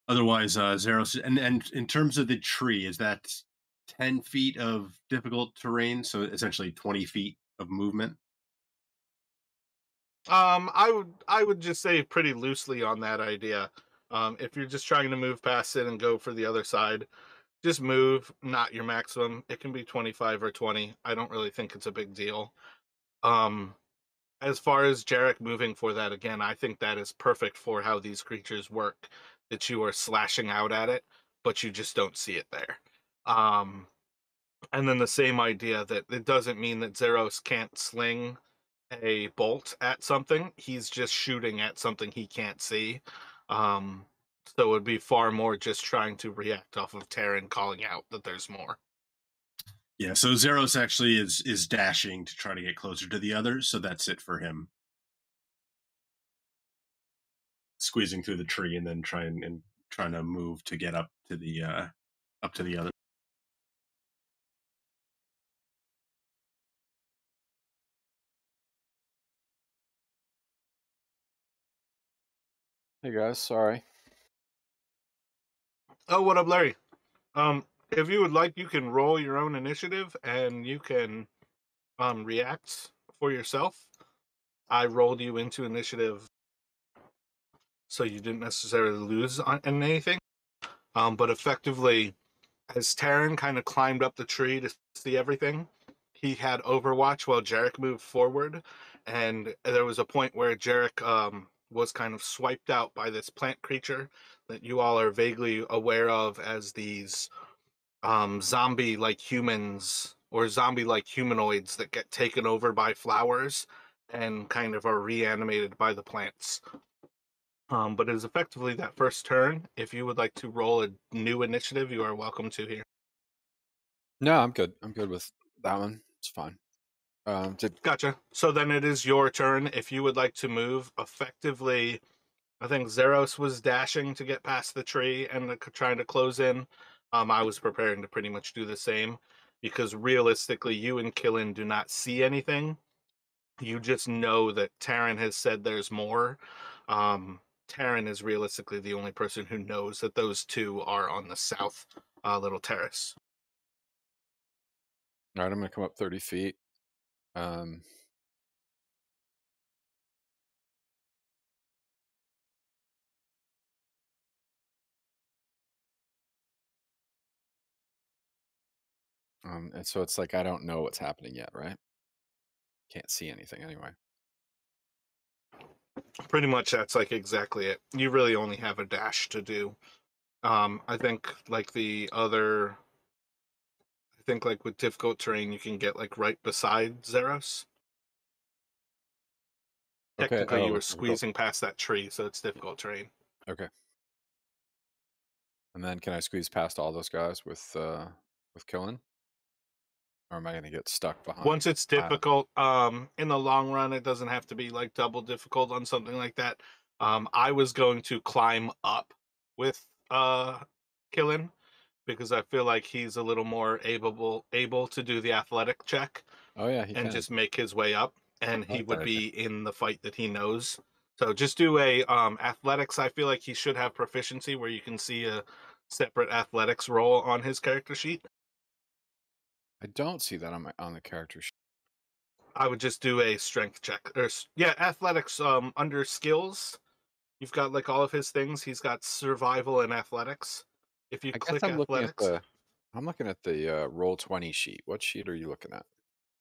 Speaker 2: otherwise, Zeros. And in terms of the tree, is that 10 feet of difficult terrain? So essentially 20 feet of movement.
Speaker 1: I would just say pretty loosely on that idea. If you're just trying to move past it and go for the other side, just move, not your maximum. It can be 25 or 20. I don't really think it's a big deal. Um, as far as Jarek moving for that again, I think that is perfect for how these creatures work. That you are slashing out at it, but you just don't see it there. And then the same idea that it doesn't mean that Zeros can't sling a bolt at something. He's just shooting at something he can't see. Um, so it would be far more just trying to react off of Terran calling out that there's more.
Speaker 2: Yeah, so Zeros actually is dashing to try to get closer to the others, so that's it for him. Squeezing through the tree and then trying to move to get up to the other.
Speaker 3: Hey guys, sorry.
Speaker 1: Oh, what up, Larry? If you would like, you can roll your own initiative and you can react for yourself. I rolled you into initiative so you didn't necessarily lose on anything. But effectively, as Terran kind of climbed up the tree to see everything, he had Overwatch while Jarek moved forward, and there was a point where Jarek was kind of swiped out by this plant creature that you all are vaguely aware of as these zombie-like humans or zombie-like humanoids that get taken over by flowers and kind of are reanimated by the plants. But it is effectively that first turn. If you would like to roll a new initiative, you are welcome to here.
Speaker 3: No, I'm good. I'm good with that one. It's fine.
Speaker 1: Gotcha. So then it is your turn. If you would like to move effectively, I think Zeros was dashing to get past the tree and trying to close in. I was preparing to pretty much do the same because realistically, you and Killen do not see anything. You just know that Taryn has said there's more. Taryn is realistically the only person who knows that those two are on the south little terrace.
Speaker 3: All right, I'm going to come up 30 feet. And so it's like I don't know what's happening yet, right? Can't see anything anyway.
Speaker 1: Pretty much that's like exactly it. You really only have a dash to do. I think like with difficult terrain you can get like right beside Zeros.
Speaker 3: Okay.
Speaker 1: Technically you were
Speaker 3: Difficult.
Speaker 1: squeezing past that tree, so it's difficult terrain.
Speaker 3: Okay. And then can I squeeze past all those guys with killing? Or am I going to get stuck behind?
Speaker 1: Once it's difficult, in the long run, it doesn't have to be like double difficult on something like that. I was going to climb up with Killen because I feel like he's a little more able to do the athletic check
Speaker 3: Oh yeah, he
Speaker 1: and
Speaker 3: can.
Speaker 1: just make his way up, and
Speaker 3: I
Speaker 1: he
Speaker 3: like
Speaker 1: would
Speaker 3: that
Speaker 1: be in the fight that he knows. So just do a athletics. I feel like he should have proficiency where you can see a separate athletics roll on his character sheet.
Speaker 3: I don't see that on the character sheet.
Speaker 1: I would just do a strength check. Or yeah, athletics under skills. You've got like all of his things. He's got survival and athletics. If you
Speaker 3: I guess
Speaker 1: click
Speaker 3: I'm looking at
Speaker 1: athletics,
Speaker 3: the roll 20 sheet. What sheet are you looking at?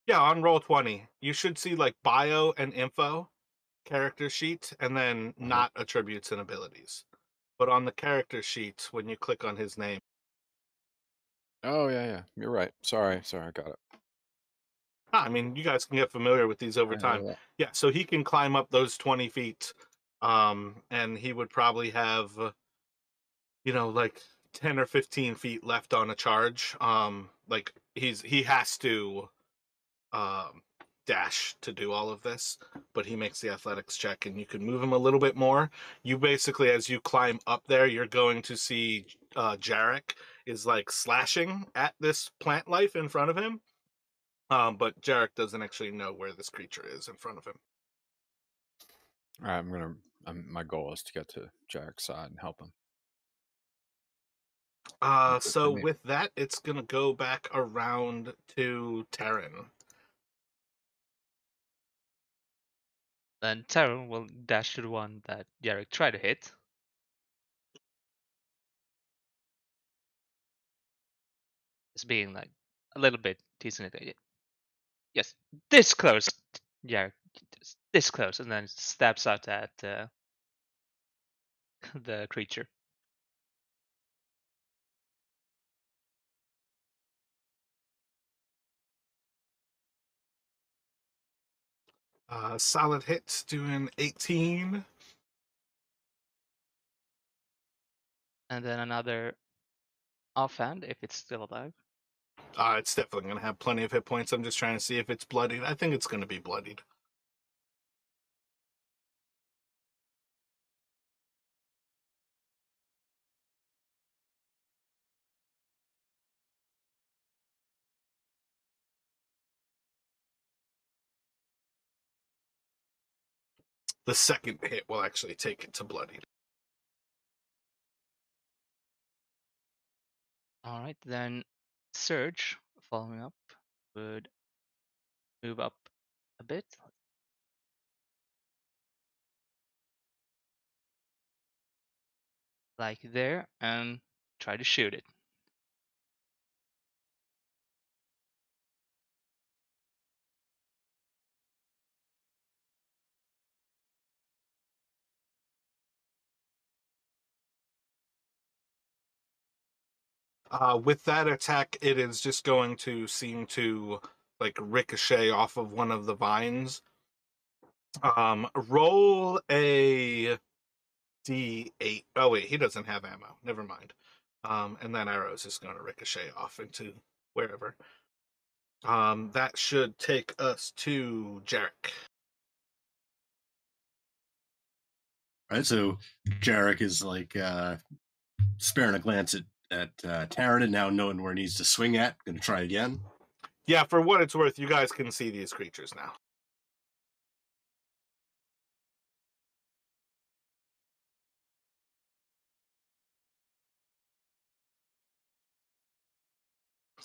Speaker 1: yeah, on roll 20, you should see like bio and info, character sheet, and then not attributes and abilities. But on the character sheet, when you click on his name,
Speaker 3: Oh yeah. You're right. Sorry, I got it.
Speaker 1: I mean, you guys can get familiar with these over time. Yeah, so he can climb up those 20 feet, and he would probably have, like 10 or 15 feet left on a charge. Like he has to um, dash to do all of this, but he makes the athletics check, and you can move him a little bit more. You basically, as you climb up there, you're going to see Jarek is like slashing at this plant life in front of him. But Jarek doesn't actually know where this creature is in front of him.
Speaker 3: All right, my goal is to get to Jarek's side and help him.
Speaker 1: So with that, it's gonna go back around to Terran.
Speaker 4: Then Taron will dash to the one that Jarek tried to hit. It's being like a little bit teasing it. Yes, this close, Jarek. This close, and then stabs out at the creature.
Speaker 1: Solid hits, doing 18.
Speaker 4: And then another offhand if it's still alive.
Speaker 1: It's definitely gonna have plenty of hit points. I'm just trying to see if it's bloodied. I think it's gonna be bloodied. The second hit will actually take it to bloodied.
Speaker 4: All right, then Surge, following up, would move up a bit. Like there, and try to shoot it.
Speaker 1: With that attack, it is just going to seem to like ricochet off of one of the vines. Roll a D8. Oh wait, he doesn't have ammo. Never mind. And that arrow is just going to ricochet off into wherever. That should take us to Jarek.
Speaker 2: All right, so Jarek is like sparing a glance at Taryn, and now knowing where he needs to swing at. Gonna try again.
Speaker 1: Yeah, for what it's worth, you guys can see these creatures now.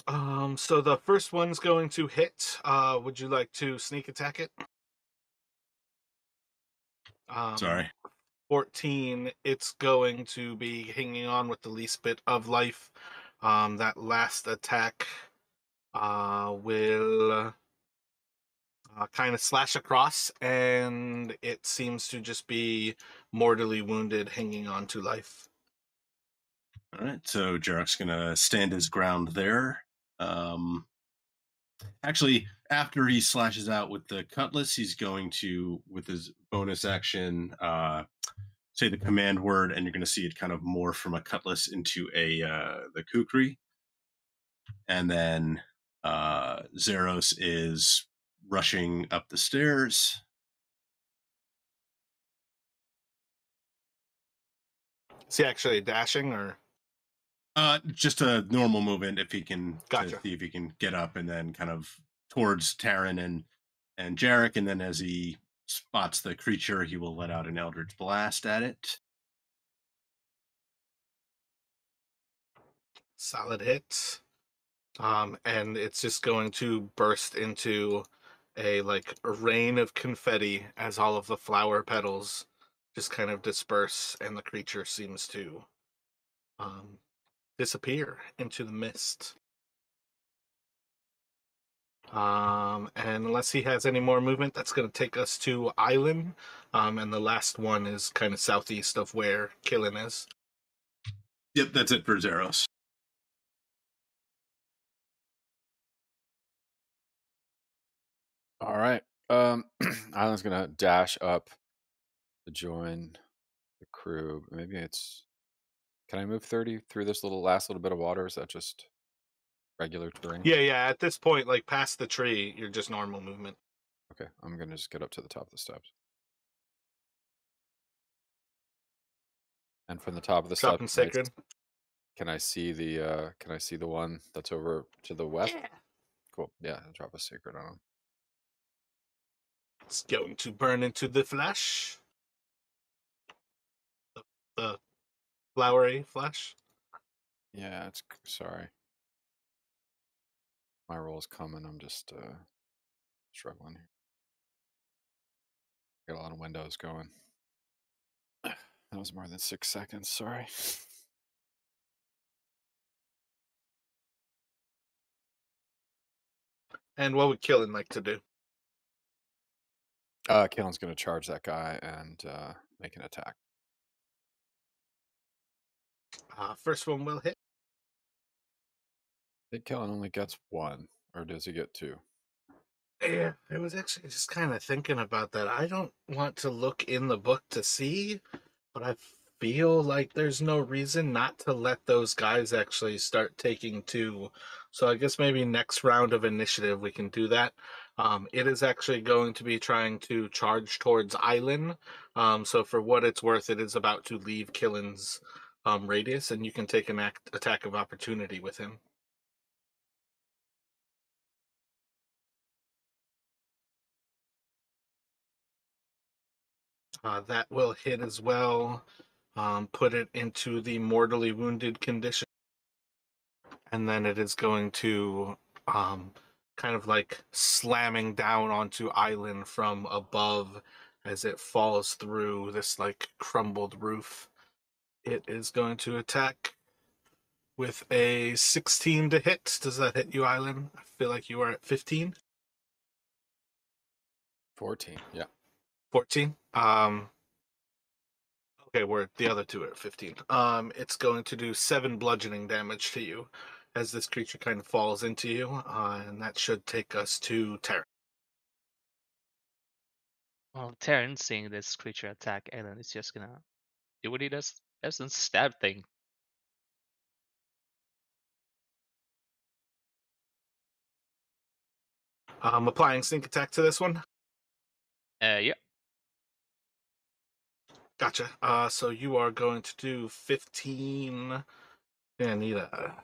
Speaker 1: So the first one's going to hit. Would you like to sneak attack it?
Speaker 2: Sorry.
Speaker 1: 14, it's going to be hanging on with the least bit of life. That last attack will kind of slash across, and it seems to just be mortally wounded, hanging on to life.
Speaker 2: All right, so Jarek's gonna stand his ground there. Actually, after he slashes out with the cutlass, he's going to, with his bonus action, say the command word, and you're going to see it kind of morph from a cutlass into the kukri. And then Zeros is rushing up the stairs.
Speaker 1: Is he actually dashing, or?
Speaker 2: Just a normal movement if he can,
Speaker 1: Gotcha.
Speaker 2: to see if he can get up and then kind of towards Taryn and Jarek, and then as he spots the creature, he will let out an Eldritch Blast at it.
Speaker 1: Solid hit. And it's just going to burst into a rain of confetti as all of the flower petals just kind of disperse, and the creature seems to disappear into the mist. And unless he has any more movement, that's going to take us to Island. And the last one is kind of southeast of where Killen is.
Speaker 2: Yep, that's it for Zeros.
Speaker 3: All right. Island's gonna dash up to join the crew. Maybe it's. Can I move 30 through this last little bit of water? Is that just regular terrain?
Speaker 1: Yeah. At this point, past the tree, you're just normal movement.
Speaker 3: Okay, I'm gonna just get up to the top of the steps. And from the top of the
Speaker 1: Dropping
Speaker 3: steps,
Speaker 1: sacred.
Speaker 3: can I see the one that's over to the west?
Speaker 1: Yeah.
Speaker 3: Cool. Yeah, I'll drop a secret on him.
Speaker 1: It's going to burn into the flesh. The flowery flesh.
Speaker 3: Yeah, sorry. My roll's coming. I'm just struggling here. Got a lot of windows going. That was more than 6 seconds. Sorry.
Speaker 1: And what would Killen like to do?
Speaker 3: Killen's gonna charge that guy and make an attack.
Speaker 1: First one will hit.
Speaker 3: I think Killen only gets one, or does he get two?
Speaker 1: Yeah, I was actually just kind of thinking about that. I don't want to look in the book to see, but I feel like there's no reason not to let those guys actually start taking two. So I guess maybe next round of initiative we can do that. It is actually going to be trying to charge towards Island. So for what it's worth, it is about to leave Killen's radius, and you can take an attack of opportunity with him. That will hit as well. Put it into the mortally wounded condition. And then it is going to kind of slamming down onto Island from above as it falls through this crumbled roof. It is going to attack with a 16 to hit. Does that hit you, Island? I feel like you are at 15.
Speaker 3: 14. Yeah.
Speaker 1: 14. Okay, we're the other two are at 15. It's going to do 7 bludgeoning damage to you as this creature kind of falls into you, and that should take us to Terra.
Speaker 4: Well, Terran seeing this creature attack Alan is just gonna do what he does best and stab thing.
Speaker 1: Applying sneak attack to this one.
Speaker 4: Yeah.
Speaker 1: Gotcha. So you are going to do 15. I need a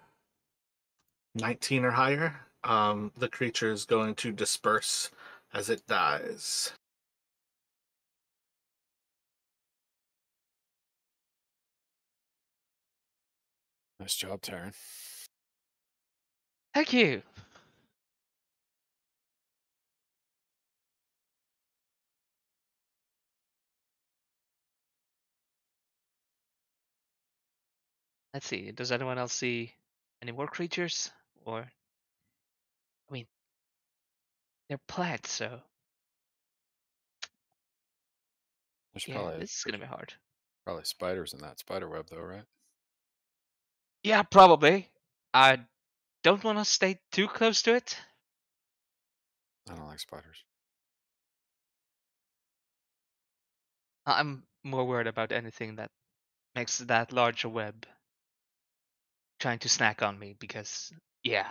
Speaker 1: 19 or higher. The creature is going to disperse as it dies.
Speaker 3: Nice job, Taryn.
Speaker 4: Thank you. Let's see. Does anyone else see any more creatures? Or, I mean, they're plants, so
Speaker 3: There's
Speaker 4: yeah, this is gonna be hard.
Speaker 3: probably spiders in that spider web, though, right?
Speaker 4: Yeah, probably. I don't want to stay too close to it.
Speaker 3: I don't like spiders.
Speaker 4: I'm more worried about anything that makes that large a web trying to snack on me because, yeah.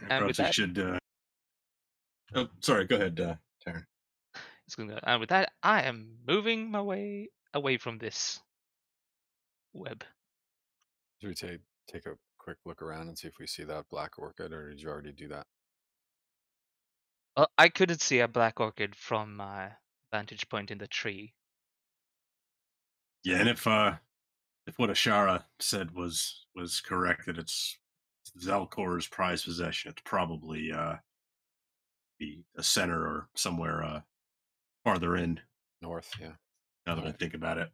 Speaker 4: And with
Speaker 2: Perhaps you
Speaker 4: that,
Speaker 2: should. Oh, sorry. Go ahead, Taryn.
Speaker 4: it's gonna. And with that, I am moving my way away from this web.
Speaker 3: Should we take a quick look around and see if we see that black orchid, or did you already do that?
Speaker 4: Well, I couldn't see a black orchid from my vantage point in the tree.
Speaker 2: Yeah, and if what Ashara said was correct, that it's Zalkore's prized possession, it's probably the a center or somewhere farther in.
Speaker 3: North, yeah.
Speaker 2: Now that I
Speaker 3: Alright,
Speaker 2: think about it,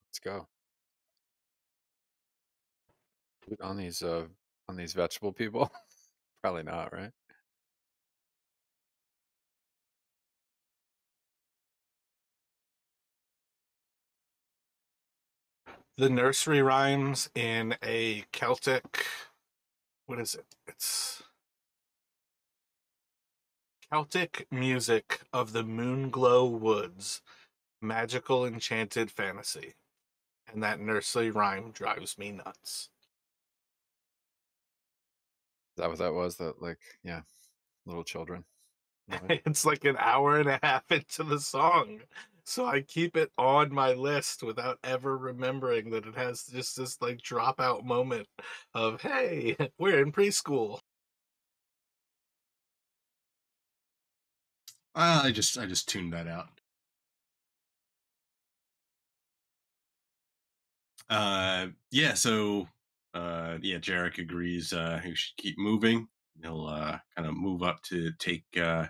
Speaker 3: let's go. On these vegetable people? Probably not, right?
Speaker 1: The nursery rhymes in a Celtic. What is it? It's Celtic music of the Moonglow Woods, magical enchanted fantasy. And that nursery rhyme drives me nuts.
Speaker 3: Is that what that was? That, like, yeah, little children. noise?
Speaker 1: It's like an hour and a half into the song. So I keep it on my list without ever remembering that it has just this like dropout moment of, hey, we're in preschool.
Speaker 2: I just tuned that out. Yeah. So, yeah, Jarek agrees. He should keep moving. He'll kind of move up to take kind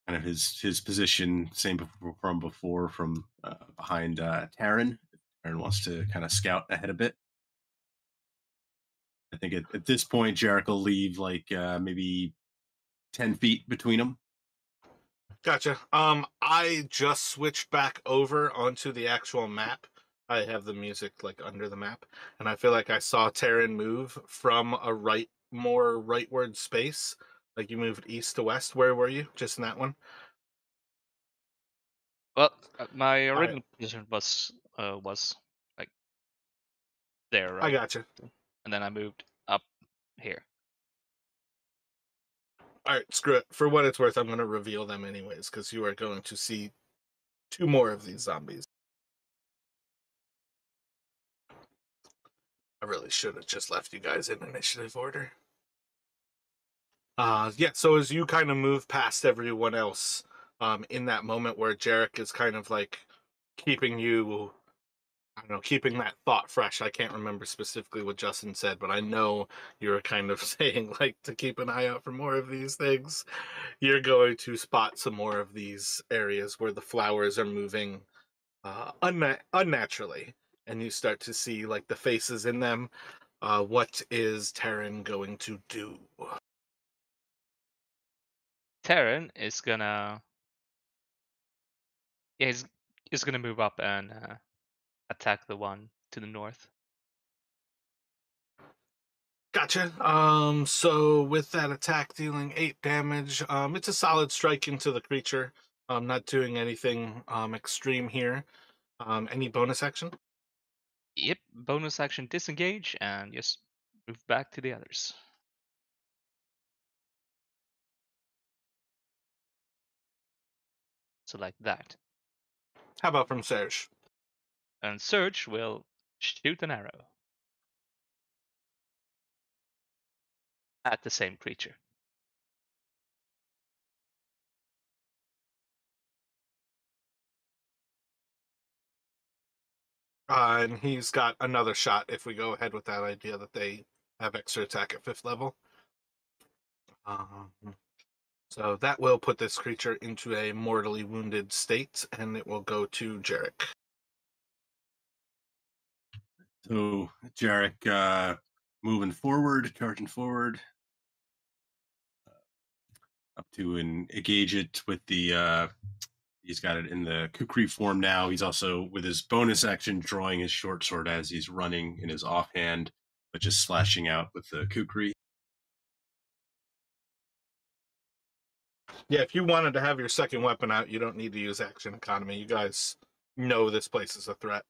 Speaker 2: of his position, same from before, from behind Taryn. Taryn wants to kind of scout ahead a bit. I think at this point, Jarek will leave like maybe 10 feet between them.
Speaker 1: Gotcha. I just switched back over onto the actual map. I have the music like under the map, and I feel like I saw Terran move from a more rightward space. Like you moved east to west. Where were you? Just in that one?
Speaker 4: Well, my
Speaker 1: All right,
Speaker 4: original position was like there,
Speaker 1: I
Speaker 4: right?
Speaker 1: gotcha.
Speaker 4: And then I moved up here.
Speaker 1: All right, screw it. For what it's worth, I'm going to reveal them anyways, because you are going to see two more of these zombies. I really should have just left you guys in initiative order. Yeah, so as you kind of move past everyone else, in that moment where Jarek is kind of like keeping you, I don't know, keeping that thought fresh. I can't remember specifically what Justin said, but I know you're kind of saying like to keep an eye out for more of these things. You're going to spot some more of these areas where the flowers are moving unnaturally, and you start to see like the faces in them. What is Taryn going to do?
Speaker 4: Terran is gonna, yeah, he's gonna move up and attack the one to the north.
Speaker 1: Gotcha. So with that attack dealing 8 damage, it's a solid strike into the creature. Not doing anything extreme here. Any bonus action?
Speaker 4: Yep, bonus action disengage and just move back to the others. So like that.
Speaker 1: How about from Serge?
Speaker 4: And Surge will shoot an arrow at the same creature.
Speaker 1: And he's got another shot if we go ahead with that idea that they have extra attack at 5th level. Um, so that will put this creature into a mortally wounded state, and it will go to Jarek.
Speaker 2: So Jarek moving forward, charging forward, up to and engage it with the. He's got it in the kukri form now. He's also, with his bonus action, drawing his short sword as he's running in his offhand, but just slashing out with the kukri.
Speaker 1: Yeah, if you wanted to have your second weapon out, you don't need to use action economy. You guys know this place is a threat.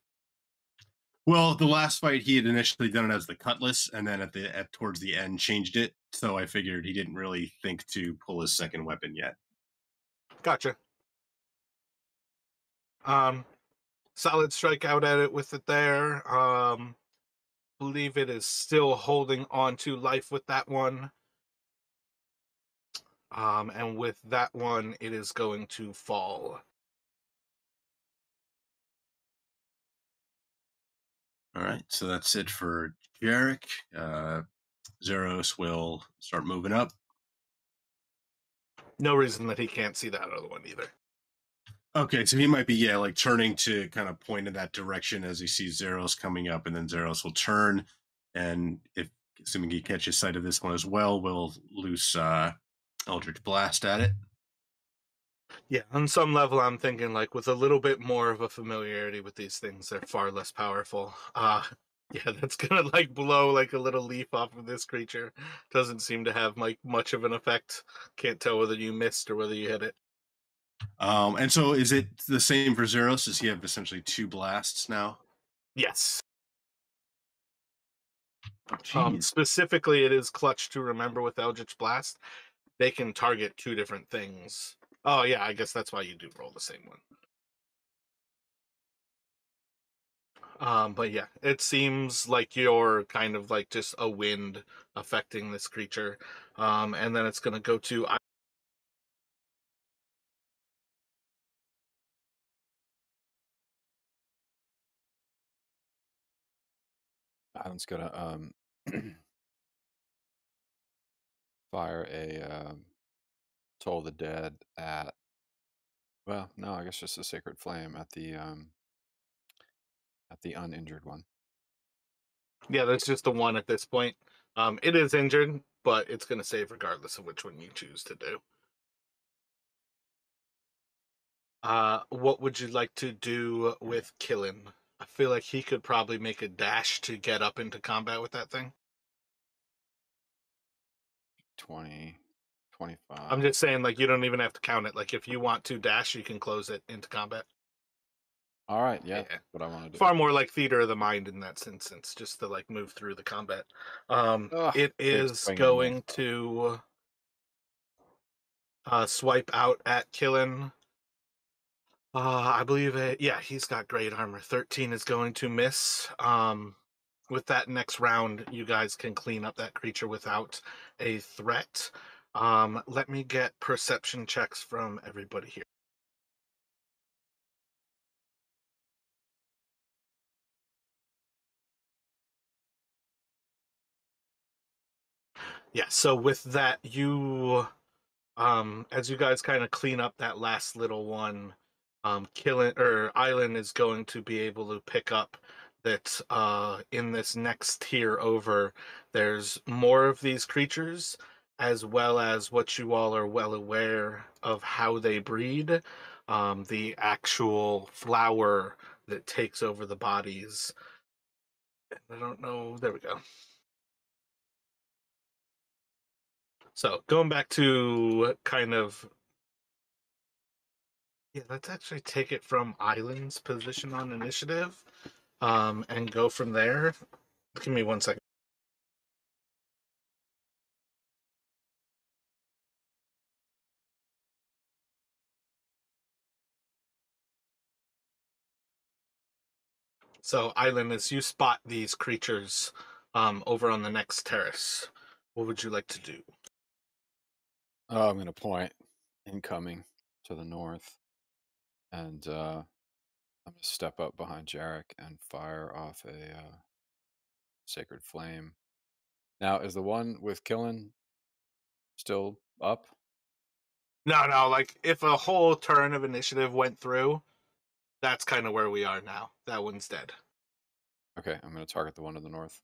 Speaker 2: Well, the last fight he had initially done it as the cutlass, and then towards the end changed it. So I figured he didn't really think to pull his second weapon yet.
Speaker 1: Gotcha. Solid strike out at it with it there. Believe it is still holding on to life with that one. And with that one, it is going to fall.
Speaker 2: All right, so that's it for Jarek. Zeros will start moving up.
Speaker 1: No reason that he can't see that other one either.
Speaker 2: Okay, so he might be, like turning to kind of point in that direction as he sees Zeros coming up, and then Zeros will turn, and if assuming he catches sight of this one as well, we'll loose Eldritch Blast at it.
Speaker 1: Yeah, on some level, I'm thinking like with a little bit more of a familiarity with these things, they're far less powerful. Yeah, that's gonna like blow like a little leaf off of this creature. Doesn't seem to have like much of an effect. Can't tell whether you missed or whether you hit it.
Speaker 2: And so is it the same for Zeros? Does he have essentially 2 blasts now?
Speaker 1: Yes.
Speaker 2: Jeez.
Speaker 1: Specifically, it is clutch to remember with Eldritch Blast. They can target 2 different things. Oh yeah, I guess that's why you do roll the same one. But yeah, it seems like you're kind of like just a wind affecting this creature. And then it's gonna go to
Speaker 3: Alan's gonna fire a Toll the Dead at, well, no, I guess just a Sacred Flame at the uninjured one.
Speaker 1: yeah, that's just the one at this point. It is injured, but it's gonna save regardless of which one you choose to do. What would you like to do with Killin? I feel like he could probably make a dash to get up into combat with that thing.
Speaker 3: 20, 25.
Speaker 1: I'm just saying, like, you don't even have to count it. Like, if you want to dash, you can close it into combat.
Speaker 3: All right, yeah,
Speaker 1: Yeah.
Speaker 3: what I want to do.
Speaker 1: Far more like theater of the mind in that instance, just to like move through the combat. It is
Speaker 3: swing and
Speaker 1: going
Speaker 3: miss.
Speaker 1: to swipe out at Killin. I believe it. Yeah, he's got great armor. 13 is going to miss. With that next round, you guys can clean up that creature without a threat. Let me get perception checks from everybody here. Yeah, so with that, as you guys kind of clean up that last little one, Island is going to be able to pick up that in this next tier over, there's more of these creatures, as well as what you all are well aware of how they breed, the actual flower that takes over the bodies. I don't know. There we go. So going back to kind of, yeah, let's actually take it from Island's position on initiative, and go from there. Give me 1 second. So Island, as you spot these creatures, over on the next terrace, what would you like to do?
Speaker 3: Oh, I'm going to point incoming to the north, and I'm going to step up behind Jarek and fire off a Sacred Flame Now, is the one with killing still up?
Speaker 1: No, like if a whole turn of initiative went through, that's kind of where we are now. That one's dead.
Speaker 3: Okay, I'm going to target the one to the north.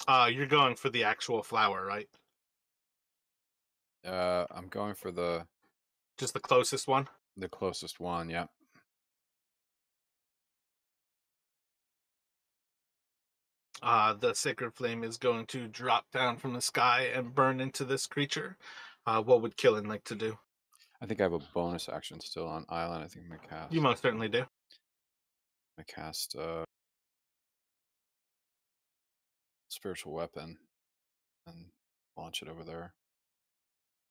Speaker 1: You're going for the actual flower, right?
Speaker 3: I'm going for the
Speaker 1: Just the closest one?
Speaker 3: closest one. Yeah.
Speaker 1: The sacred flame is going to drop down from the sky and burn into this creature. What would Killen like to do?
Speaker 3: I think I have a bonus action still on island. I think I'm going to cast.
Speaker 1: You most certainly do.
Speaker 3: I cast spiritual weapon and launch it over there.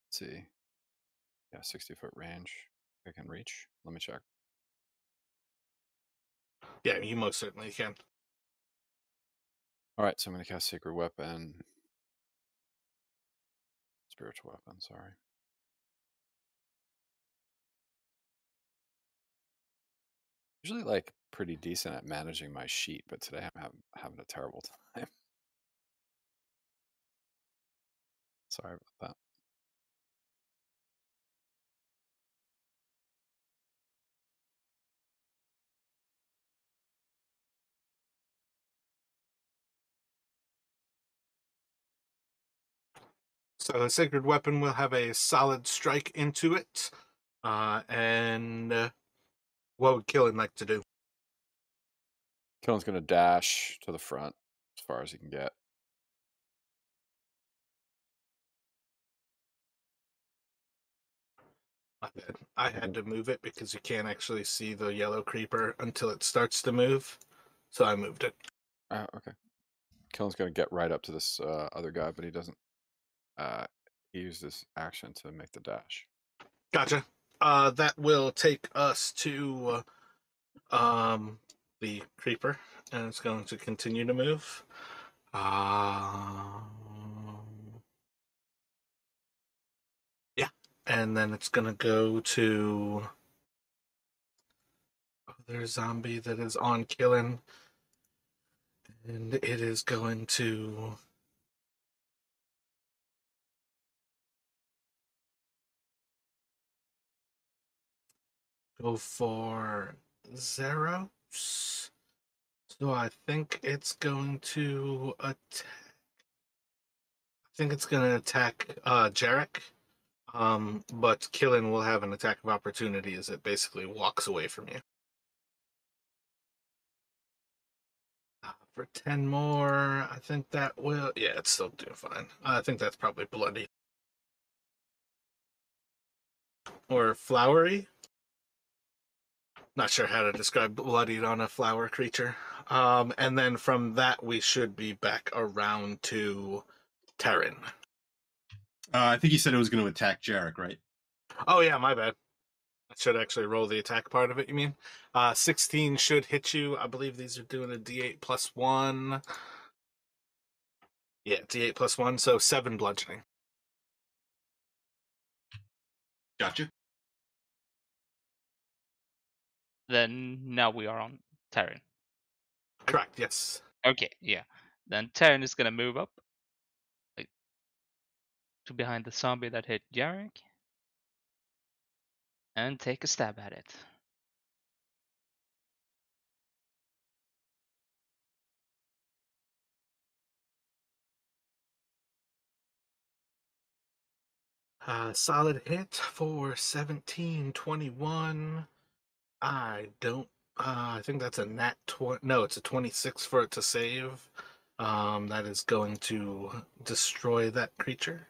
Speaker 3: Let's see. Yeah, 60-foot range. I can reach. Let me check.
Speaker 1: Yeah, you most certainly can.
Speaker 3: All right, so I'm going to cast sacred weapon. Spiritual weapon, sorry. Usually like pretty decent at managing my sheet, but today I'm having a terrible time. Sorry about that.
Speaker 1: So the sacred weapon will have a solid strike into it. And what would Killen like to do?
Speaker 3: Killen's going to dash to the front as far as he can get.
Speaker 1: My bad. I had to move it because you can't actually see the yellow creeper until it starts to move. So I moved it.
Speaker 3: Okay. Killen's going to get right up to this other guy, but he doesn't. He used his action to make the dash.
Speaker 1: Gotcha. That will take us to the creeper, and it's going to continue to move. Yeah, and then it's gonna go to other zombie that is on killing, and it is going to go for Zeros. So I think it's going to attack. I think it's going to attack Jarek. But Killen will have an attack of opportunity as it basically walks away from you. For 10 more, I think that will. Yeah, it's still doing fine. I think that's probably bloody. Or flowery. Not sure how to describe bloodied on a flower creature. And then from that, we should be back around to Terran.
Speaker 2: I think he said it was going to attack Jarek, right?
Speaker 1: Oh, yeah, my bad. I should actually roll the attack part of it, you mean? 16 should hit you. I believe these are doing a d8 plus 1. Yeah, d8 plus 1, so 7 bludgeoning.
Speaker 2: Gotcha.
Speaker 4: Then now we are on Terran.
Speaker 1: Correct, yes.
Speaker 4: Okay, yeah. Then Terran is gonna move up, like, to behind the zombie that hit Jarek, and take a stab at it.
Speaker 1: Solid hit for 17, 21. I don't. I think that's a nat 20. No, it's a 26 for it to save. That is going to destroy that creature.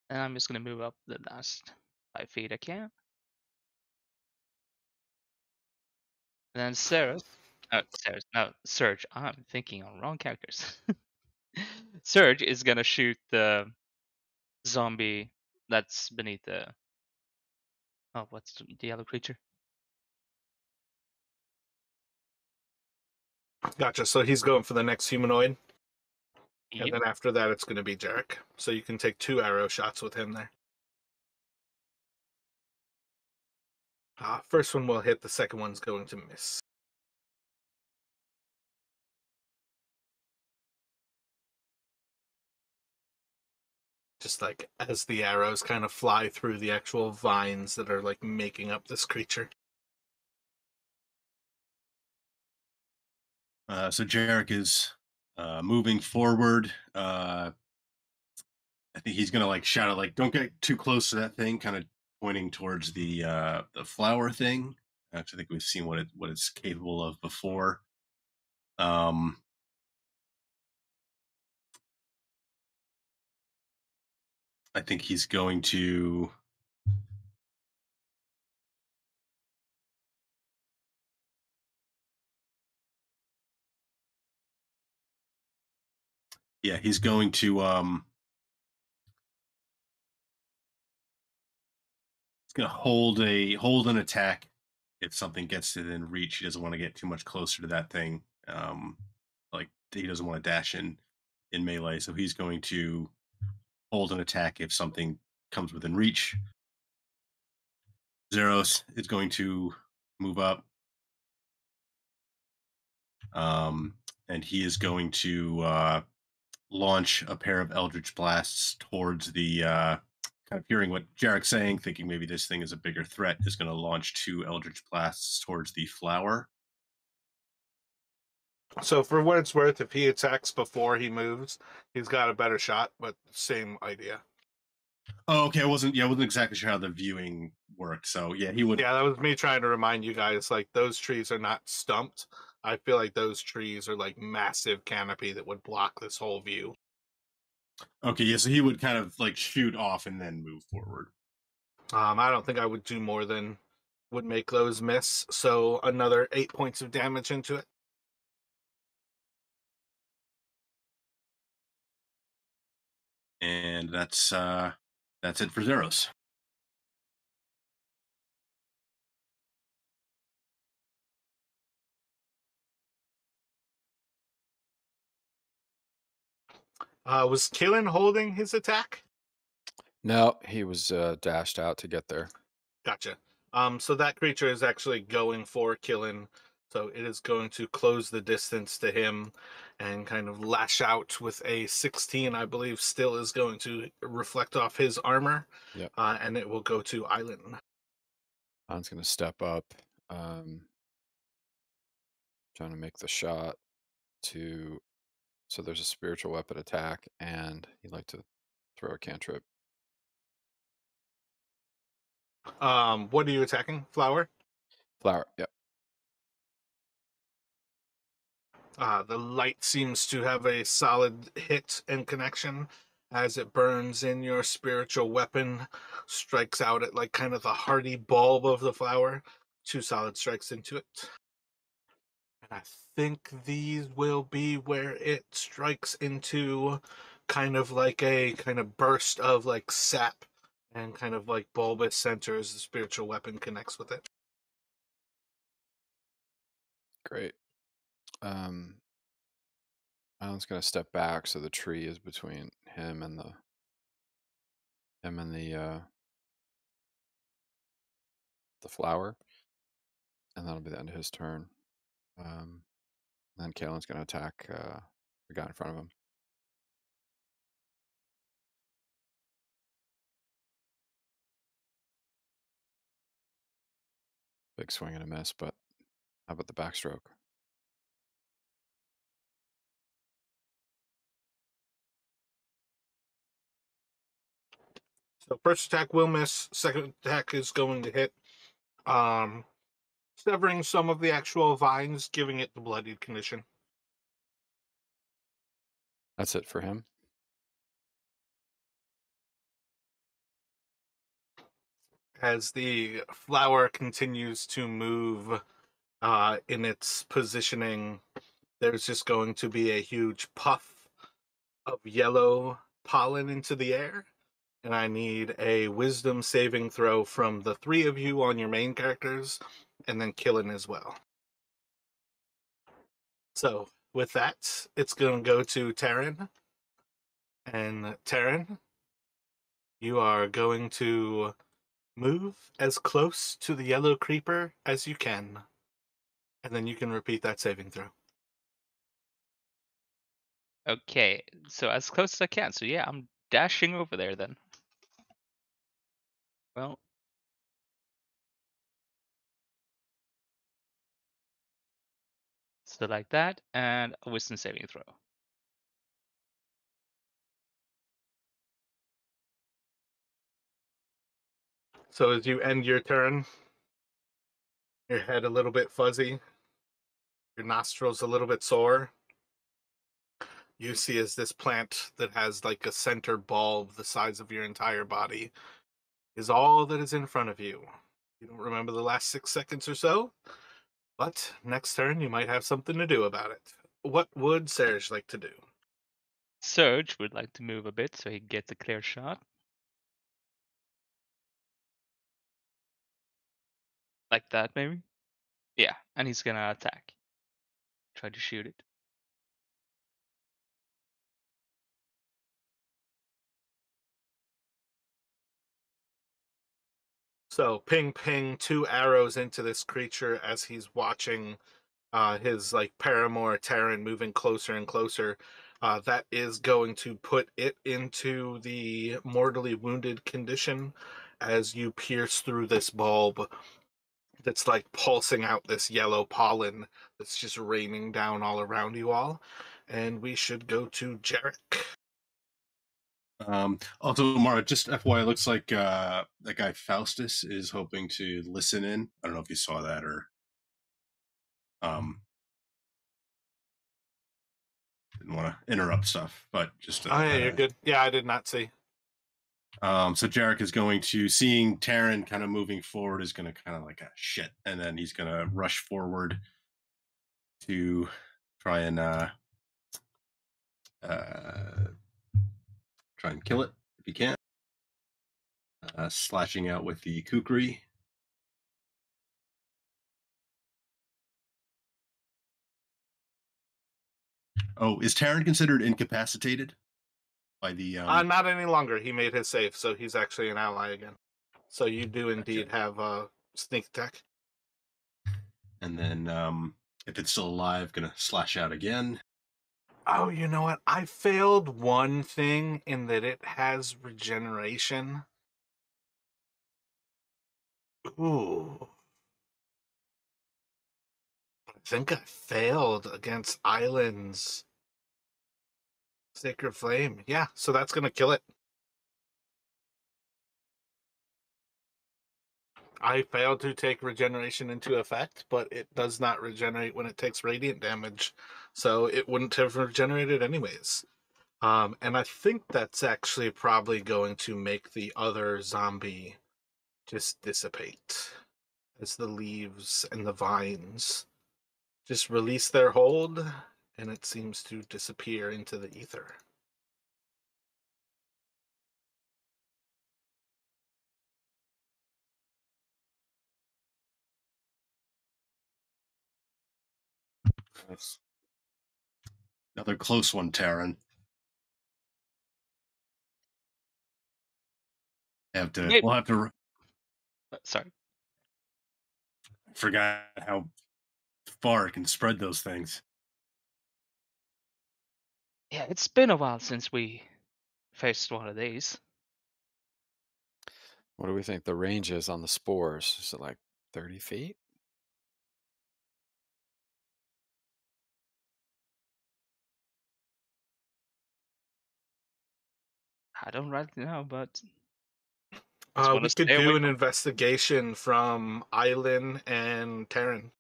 Speaker 4: And I'm just gonna move up the last 5 feet I can. And then no, Surge. I'm thinking on wrong characters. Surge is gonna shoot the zombie that's beneath the. Oh, what's the yellow creature?
Speaker 1: Gotcha. So he's going for the next humanoid, and
Speaker 4: Yep.
Speaker 1: then after that, it's going to be Jarek. So you can take 2 arrow shots with him there. First one will hit. The second one's going to miss. Just like as the arrows kind of fly through the actual vines that are like making up this creature.
Speaker 2: So Jarek is moving forward. I think he's gonna like shout out like, "Don't get too close to that thing," kind of pointing towards the flower thing. I think we've seen what it's capable of before. Um, I think he's going to. Yeah, he's going to. He's going to hold an attack. If something gets within reach, he doesn't want to get too much closer to that thing. Like he doesn't want to dash in melee, so he's going to hold an attack if something comes within reach. Zeros is going to move up, and he is going to launch a pair of Eldritch Blasts towards the. Kind of hearing what Jarek's saying, thinking maybe this thing is a bigger threat, is going to launch 2 Eldritch Blasts towards the flower.
Speaker 1: So for what it's worth, if he attacks before he moves, he's got a better shot, but same idea.
Speaker 2: Oh, okay. I wasn't exactly sure how the viewing worked. So yeah, he would.
Speaker 1: Yeah, that was me trying to remind you guys, like, those trees are not stumped. I feel like those trees are like massive canopy that would block this whole view.
Speaker 2: Okay, yeah. So he would kind of like shoot off and then move forward.
Speaker 1: I don't think I would do more than would make those miss. So another 8 points of damage into it.
Speaker 2: And that's it for Zeros.
Speaker 1: Was Killen holding his attack?
Speaker 3: No, he was dashed out to get there.
Speaker 1: Gotcha. So that creature is actually going for Killen. So it is going to close the distance to him and kind of lash out with a 16, I believe, still is going to reflect off his armor.
Speaker 3: Yep.
Speaker 1: And it will go to Island.
Speaker 3: On's going to step up, trying to make the shot to. So there's a spiritual weapon attack, and he'd like to throw a cantrip.
Speaker 1: What are you attacking? Flower?
Speaker 3: Flower, yep.
Speaker 1: The light seems to have a solid hit and connection as it burns in your spiritual weapon, strikes out at like kind of the hardy bulb of the flower. 2 solid strikes into it. And I think these will be where it strikes into kind of like a kind of burst of like sap and kind of like bulbous center as the spiritual weapon connects with it.
Speaker 3: Great. Alan's going to step back so the tree is between him and the flower, and that'll be the end of his turn. Then Kalen's going to attack the guy in front of him. Big swing and a miss, but how about the backstroke?
Speaker 1: So first attack will miss, second attack is going to hit. Severing some of the actual vines, giving it the bloodied condition.
Speaker 3: That's it for him.
Speaker 1: As the flower continues to move in its positioning, there's just going to be a huge puff of yellow pollen into the air. And I need a wisdom saving throw from the 3 of you on your main characters, and then Killen as well. So with that, it's going to go to Taryn. And Taryn, you are going to move as close to the yellow creeper as you can. And then you can repeat that saving throw.
Speaker 4: Okay, so as close as I can. So yeah, I'm dashing over there then. Well, so like that, and a wisdom saving throw.
Speaker 1: So as you end your turn, your head a little bit fuzzy, your nostrils a little bit sore, you see as this plant that has like a center bulb the size of your entire body is all that is in front of you. You don't remember the last 6 seconds or so, but next turn you might have something to do about it. What would Serge like to do?
Speaker 4: Surge would like to move a bit so he gets a clear shot. Like that, maybe? Yeah, and he's gonna attack. Try to shoot it.
Speaker 1: So ping ping 2 arrows into this creature as he's watching his like paramour Terran moving closer and closer. That is going to put it into the mortally wounded condition as you pierce through this bulb that's like pulsing out this yellow pollen that's just raining down all around you all. And we should go to Jarek.
Speaker 2: Also, Mara, just FYI, it looks like that guy Faustus is hoping to listen in. I don't know if you saw that or didn't want to interrupt stuff, but just
Speaker 1: Oh yeah, you're good. Yeah, I did not see.
Speaker 2: so Jarek is going to, seeing Taryn kind of moving forward, is going to kind of like shit, and then he's going to rush forward to try and try and kill it if he can. Slashing out with the kukri. Oh, is Taryn considered incapacitated by the?
Speaker 1: Not any longer. He made his save, so he's actually an ally again. So you do indeed have a sneak attack.
Speaker 2: And then, if it's still alive, gonna slash out again.
Speaker 1: Oh, you know what? I failed one thing in that it has regeneration. Ooh. I think I failed against Islands. Sacred Flame. Yeah, so that's going to kill it. I failed to take regeneration into effect, but it does not regenerate when it takes radiant damage. So it wouldn't have regenerated anyways. And I think that's actually probably going to make the other zombie just dissipate as the leaves and the vines just release their hold, and it seems to disappear into the ether.
Speaker 2: Nice. Another close one, Taryn.
Speaker 4: Maybe.
Speaker 2: We'll have to.
Speaker 4: Sorry.
Speaker 2: Forgot how far it can spread those things.
Speaker 4: Yeah, it's been a while since we faced one of these.
Speaker 3: What do we think the range is on the spores? Is it like 30 feet?
Speaker 4: I don't really know, but just want
Speaker 1: We
Speaker 4: to
Speaker 1: could
Speaker 4: stay away
Speaker 1: do an
Speaker 4: from.
Speaker 1: investigation from Island and Terran.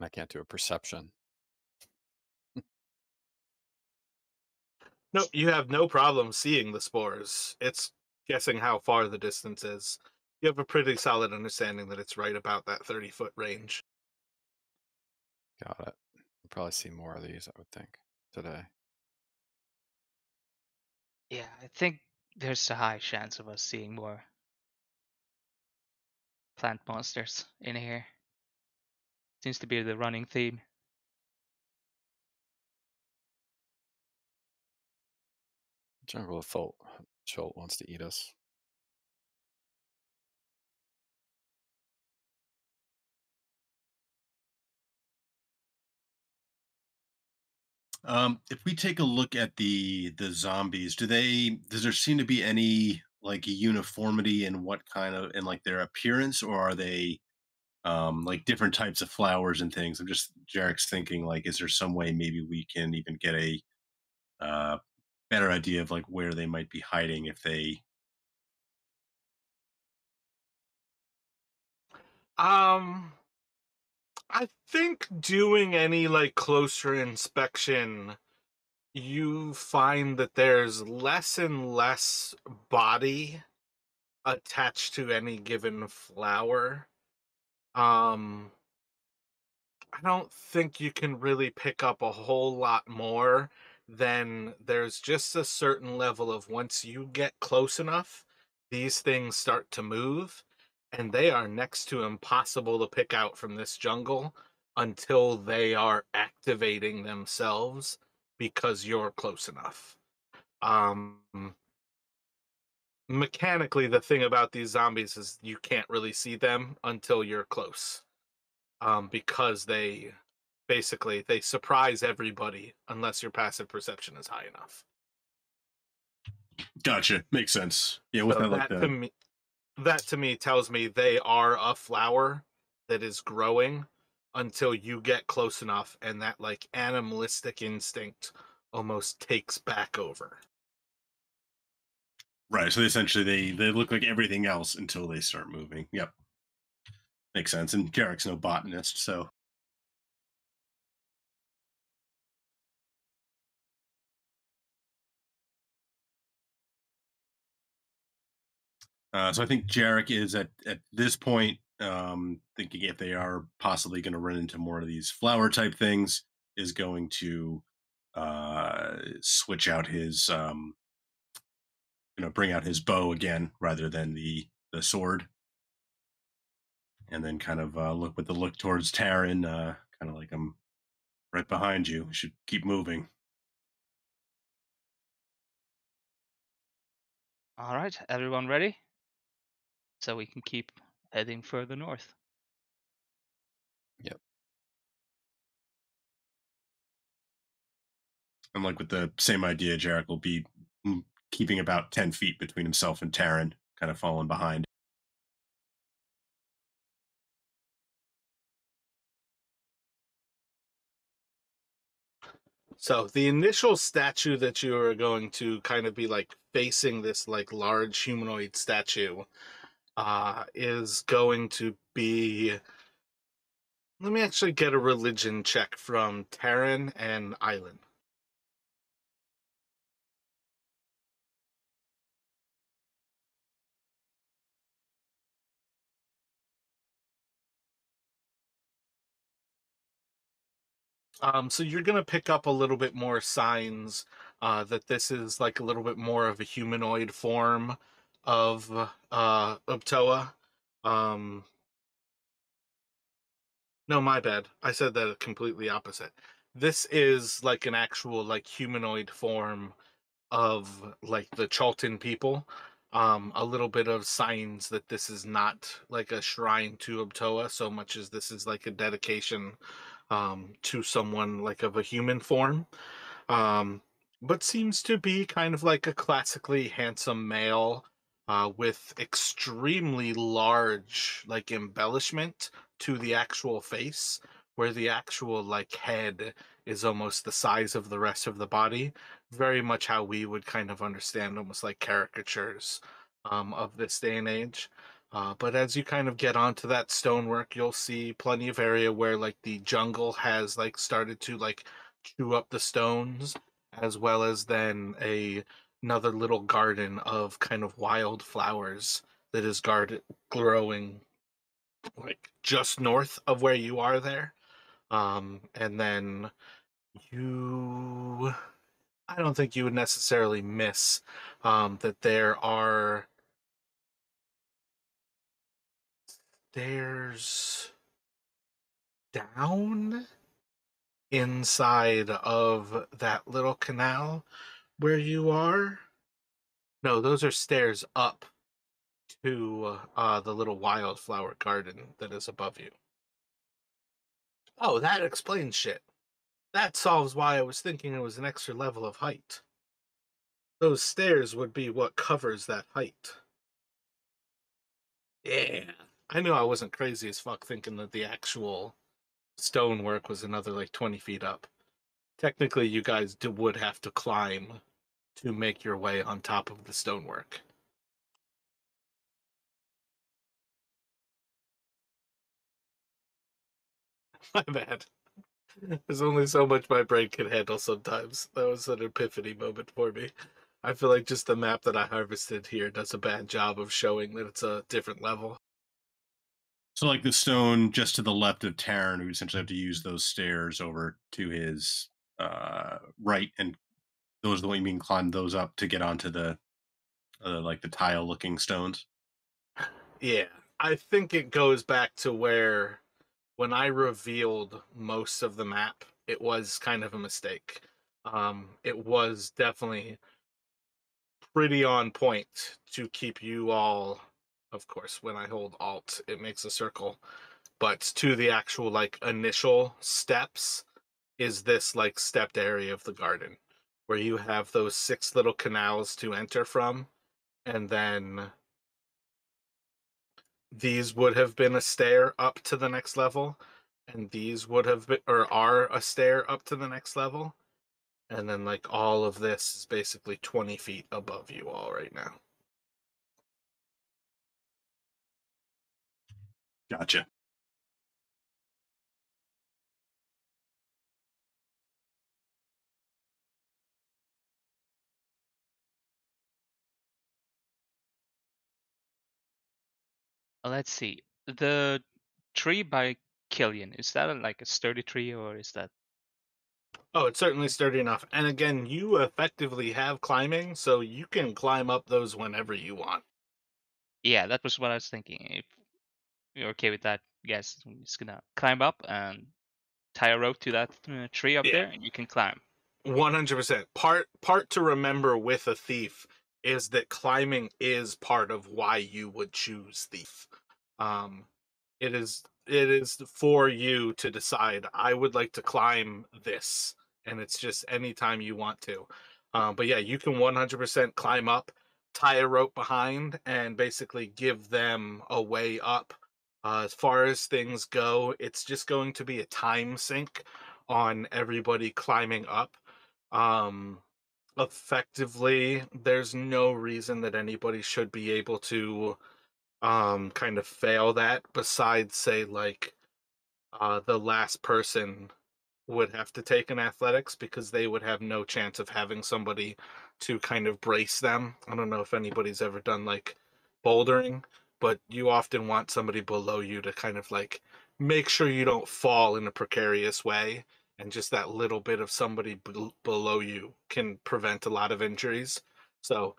Speaker 3: I can't do a perception.
Speaker 1: No, you have no problem seeing the spores. It's guessing how far the distance is. You have a pretty solid understanding that it's right about that 30-foot range.
Speaker 3: Got it. We'll probably see more of these, I would think, today.
Speaker 4: Yeah, I think there's a high chance of us seeing more plant monsters in here. Seems to be the running theme.
Speaker 3: Jungle of Chult wants to eat us.
Speaker 2: If we take a look at the zombies, does there seem to be any like uniformity in what kind of in like their appearance, or are they like different types of flowers and things? I'm just Jarek's thinking like, is there some way maybe we can even get a uh, better idea of like where they might be hiding if they.
Speaker 1: Um, I think doing any like closer inspection, you find that there's less and less body attached to any given flower. Um, I don't think you can really pick up a whole lot more than there's just a certain level of once you get close enough, these things start to move, and they are next to impossible to pick out from this jungle until they are activating themselves because you're close enough. Um, Mechanically, the thing about these zombies is you can't really see them until you're close, because they basically they surprise everybody unless your passive perception is high enough.
Speaker 2: Gotcha, makes sense. Yeah, with
Speaker 1: So
Speaker 2: that like the.
Speaker 1: that to me tells me they are a flower that is growing until you get close enough and that like animalistic instinct almost takes back over.
Speaker 2: Right, so essentially they look like everything else until they start moving. Yep, makes sense. And Jarek's no botanist, so. So I think Jarek is at this point thinking if they are possibly going to run into more of these flower type things, is going to switch out his bring out his bow again rather than the sword, and then kind of look with the look towards Taryn, kind of like I'm right behind you. We should keep moving.
Speaker 4: All right, everyone ready? So we can keep heading further north.
Speaker 3: Yep.
Speaker 2: And like with the same idea, Jarek will be keeping about 10 feet between himself and Taryn, kind of falling behind.
Speaker 1: So the initial statue that you are going to kind of be like facing this like large humanoid statue is going to be. Let me actually get a religion check from Taryn and Island. So you're gonna pick up a little bit more signs that this is like a little bit more of a humanoid form of Uptoa. Um, no, my bad. I said that completely opposite. This is like an actual like humanoid form of like the Chultan people. A little bit of signs that this is not like a shrine to Uptoa so much as this is like a dedication to someone like of a human form. um, but seems to be kind of like a classically handsome male with extremely large like embellishment to the actual face, where the actual like head is almost the size of the rest of the body. Very much how we would kind of understand almost like caricatures of this day and age. But as you kind of get onto that stonework, you'll see plenty of area where like the jungle has like started to like chew up the stones, as well as then another little garden of kind of wild flowers that is guarded growing like just north of where you are there. And then you I don't think you would necessarily miss that there's down inside of that little canal where you are. No, those are stairs up to the little wildflower garden that is above you. Oh, that explains shit. That solves why I was thinking it was an extra level of height. Those stairs would be what covers that height. Yeah. I knew I wasn't crazy as fuck thinking that the actual stonework was another like 20 feet up. Technically, you guys would have to climb to make your way on top of the stonework. My bad. There's only so much my brain can handle sometimes. That was an epiphany moment for me. I feel like just the map that I harvested here does a bad job of showing that it's a different level.
Speaker 2: So, like the stone just to the left of Taryn, who essentially have to use those stairs over to his right, and those are the way you can climb those up to get onto the like the tile-looking stones.
Speaker 1: Yeah, I think it goes back to where when I revealed most of the map, it was kind of a mistake. It was definitely pretty on point to keep you all. Of course, when I hold Alt, it makes a circle. But to the actual like initial steps is this like stepped area of the garden where you have those 6 little canals to enter from, and then these would have been a stair up to the next level, and these would have been or are a stair up to the next level, and then like all of this is basically 20 feet above you all right now.
Speaker 2: Gotcha.
Speaker 4: Let's see. The tree by Killian, is that like a sturdy tree or is that?
Speaker 1: Oh, it's certainly sturdy enough. And again, you effectively have climbing, so you can climb up those whenever you want.
Speaker 4: Yeah, that was what I was thinking. If you're okay with that, yes, I'm just gonna climb up and tie a rope to that tree up
Speaker 1: Yeah,
Speaker 4: there, and you can climb.
Speaker 1: 100%. Part to remember with a thief is that climbing is part of why you would choose thief. Um, it is for you to decide. I would like to climb this, and it's just anytime you want to. But yeah, you can 100% climb up, tie a rope behind, and basically give them a way up. As far as things go, it's just going to be a time sink on everybody climbing up. Um, Effectively, there's no reason that anybody should be able to kind of fail that besides say like the last person would have to take an athletics because they would have no chance of having somebody to kind of brace them. I don't know if anybody's ever done like bouldering, but you often want somebody below you to kind of like make sure you don't fall in a precarious way, and just that little bit of somebody below you can prevent a lot of injuries. So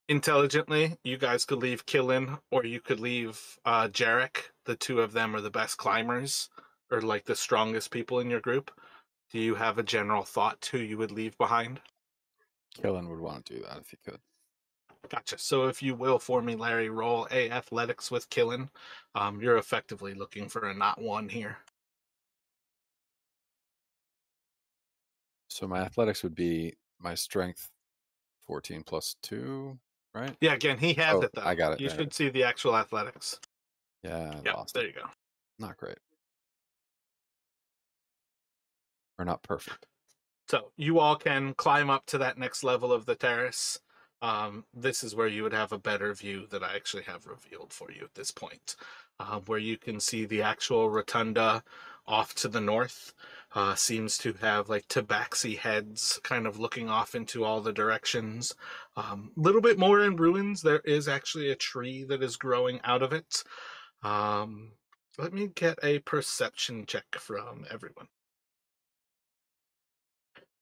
Speaker 1: intelligently, you guys could leave Killin or you could leave Jarek. The two of them are the best climbers, or like the strongest people in your group. Do you have a general thought who you would leave behind?
Speaker 3: Killen would want to do that if he could.
Speaker 1: Gotcha. So if you will, for me, Larry, roll a athletics with Killin. You're effectively looking for a not one here.
Speaker 3: So my athletics would be my strength 14 plus 2, right?
Speaker 1: Yeah, again, he has
Speaker 3: Oh,
Speaker 1: it though.
Speaker 3: I got it.
Speaker 1: You
Speaker 3: There it
Speaker 1: should
Speaker 3: is.
Speaker 1: see the actual athletics.
Speaker 3: Yeah, I
Speaker 1: Yep,
Speaker 3: lost
Speaker 1: there
Speaker 3: it.
Speaker 1: you go.
Speaker 3: Not great. Or not perfect.
Speaker 1: So you all can climb up to that next level of the terrace. This is where you would have a better view that I actually have revealed for you at this point, where you can see the actual rotunda off to the north. Seems to have like tabaxi heads kind of looking off into all the directions. A little bit more in ruins. There is actually a tree that is growing out of it. Um, Let me get a perception check from everyone.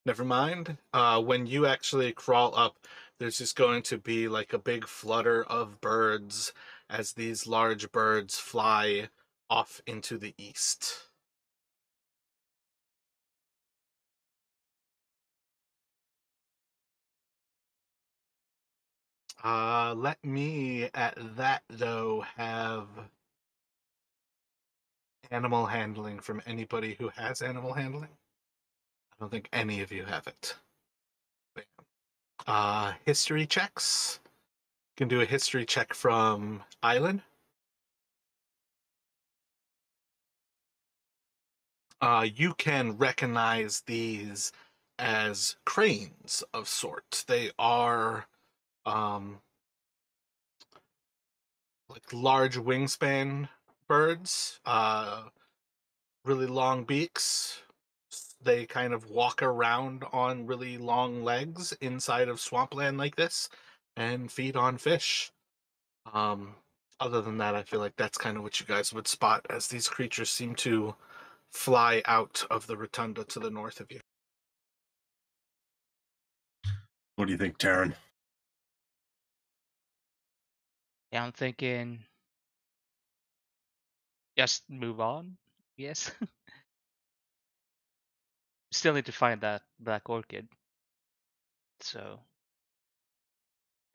Speaker 1: Never mind. When you actually crawl up, there's just going to be like a big flutter of birds as these large birds fly off into the east. Let me at that though have animal handling from anybody who has animal handling. I don't think any of you have it. History checks. You can do a history check from Island. You can recognize these as cranes of sorts. They are um, like large wingspan birds, really long beaks. They kind of walk around on really long legs inside of swampland like this and feed on fish. Um, Other than that, I feel like that's kind of what you guys would spot as these creatures seem to fly out of the rotunda to the north of you.
Speaker 2: What do you think, Taryn?
Speaker 4: Yeah, I'm thinking just move on. Yes. Still need to find that black orchid. So,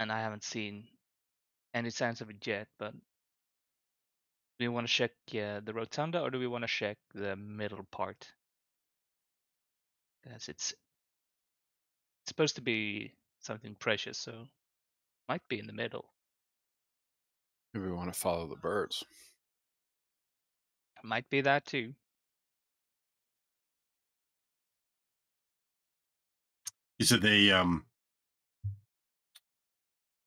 Speaker 4: and I haven't seen any signs of it yet, but do we want to check the rotunda or do we want to check the middle part? Because it's supposed to be something precious, so might be in the middle.
Speaker 3: Maybe we want to follow the birds.
Speaker 4: Might be that too.
Speaker 2: You said they're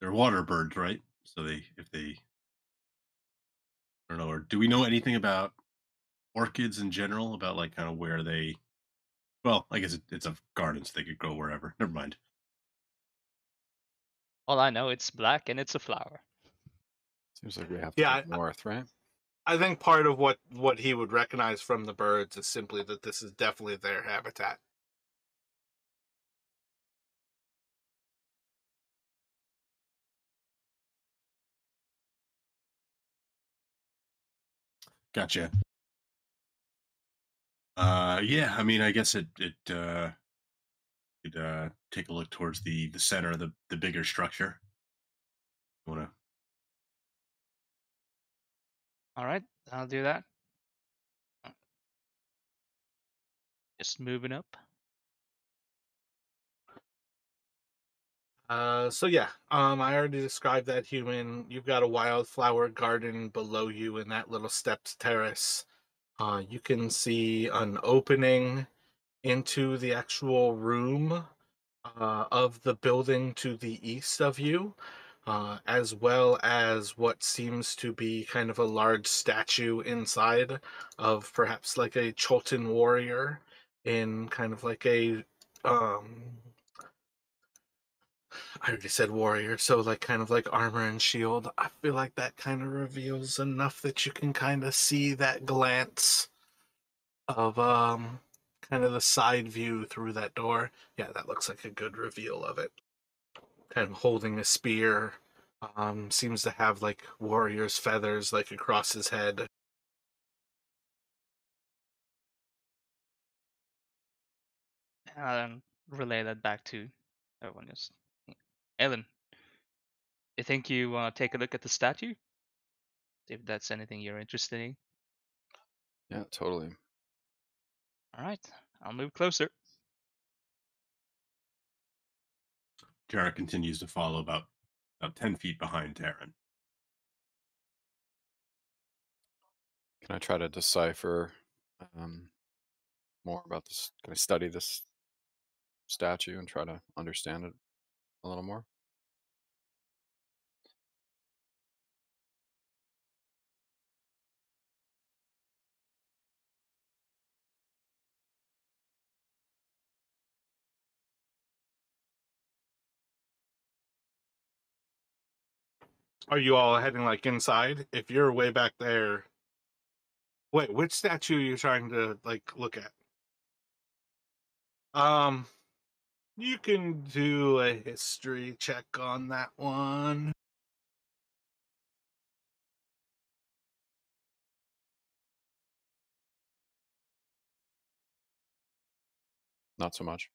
Speaker 2: water birds, right? So if they I don't know, or do we know anything about orchids in general? About like kind of where they? Well, I guess it's a garden, so they could go wherever. Never mind.
Speaker 4: All I know, it's black and it's a flower.
Speaker 3: Seems like we have to
Speaker 1: Yeah,
Speaker 3: go north, right?
Speaker 1: I think part of what he would recognize from the birds is simply that this is definitely their habitat.
Speaker 2: Gotcha. Yeah. I mean, I guess it could take a look towards the center, the bigger structure. Want to?
Speaker 4: All right, I'll do that. Just moving up.
Speaker 1: So yeah, I already described that human. You've got a wildflower garden below you in that little stepped terrace. You can see an opening into the actual room of the building to the east of you, as well as what seems to be kind of a large statue inside of perhaps like a Chultan warrior in kind of like a I already said warrior, so like kind of like armor and shield. I feel like that kind of reveals enough that you can kind of see that glance of kind of the side view through that door. Yeah, that looks like a good reveal of it. Kind of holding a spear. Seems to have like warrior's feathers like across his head.
Speaker 4: And relay that back to everyone else. Ellen, you think you want to take a look at the statue? If that's anything you're interested in.
Speaker 3: Yeah, totally.
Speaker 4: All right, I'll move closer.
Speaker 2: Tara continues to follow about 10 feet behind Taryn.
Speaker 3: Can I try to decipher um, more about this? Can I study this statue and try to understand it a little more?
Speaker 1: Are you all heading like inside? If you're way back there, wait, which statue are you trying to like look at? Um, you can do a history check on that one.
Speaker 3: Not so much.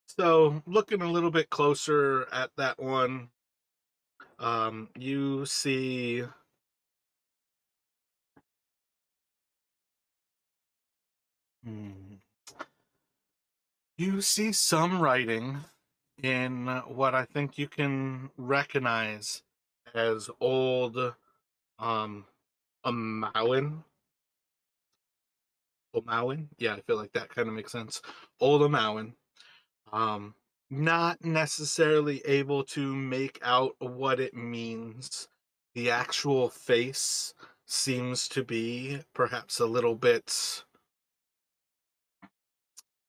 Speaker 1: So looking a little bit closer at that one, you see hmm, you see some writing in what I think you can recognize as old Amauan. Omauan? Yeah, I feel like that kind of makes sense. Old Amauan. Um, Not necessarily able to make out what it means. The actual face seems to be perhaps a little bit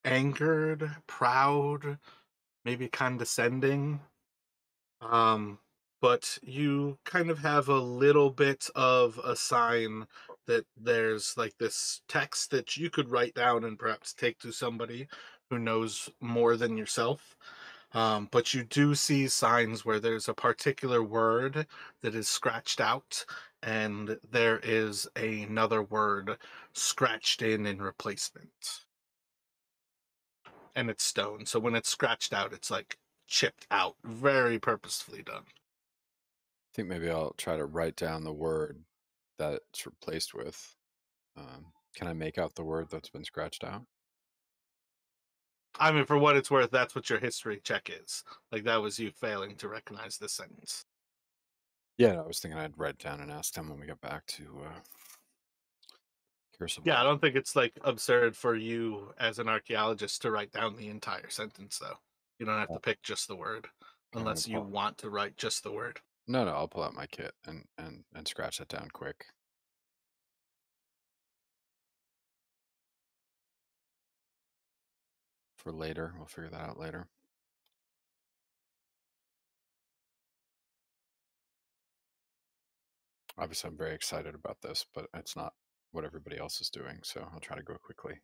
Speaker 1: angered, proud, maybe condescending. Um, but you kind of have a little bit of a sign that there's like this text that you could write down and perhaps take to somebody who knows more than yourself. But you do see signs where there's a particular word that is scratched out, and there is another word scratched in replacement. And it's stone. So when it's scratched out, it's like chipped out, very purposefully done.
Speaker 3: I think maybe I'll try to write down the word that it's replaced with. Can I make out the word that's been scratched out?
Speaker 1: I mean, for what it's worth, that's what your history check is. Like, that was you failing to recognize this sentence.
Speaker 3: Yeah, I was thinking I'd write down and ask them when we get back to
Speaker 1: Yeah, I
Speaker 3: Crucible.
Speaker 1: don't think it's like absurd for you as an archaeologist to write down the entire sentence, though. You don't have to pick just the word
Speaker 3: Okay, I'm
Speaker 1: unless
Speaker 3: gonna
Speaker 1: you want to write just the word.
Speaker 3: No, I'll pull out my kit and scratch that down quick. For later, we'll figure that out later. Obviously, I'm very excited about this, but it's not what everybody else is doing, so I'll try to go quickly.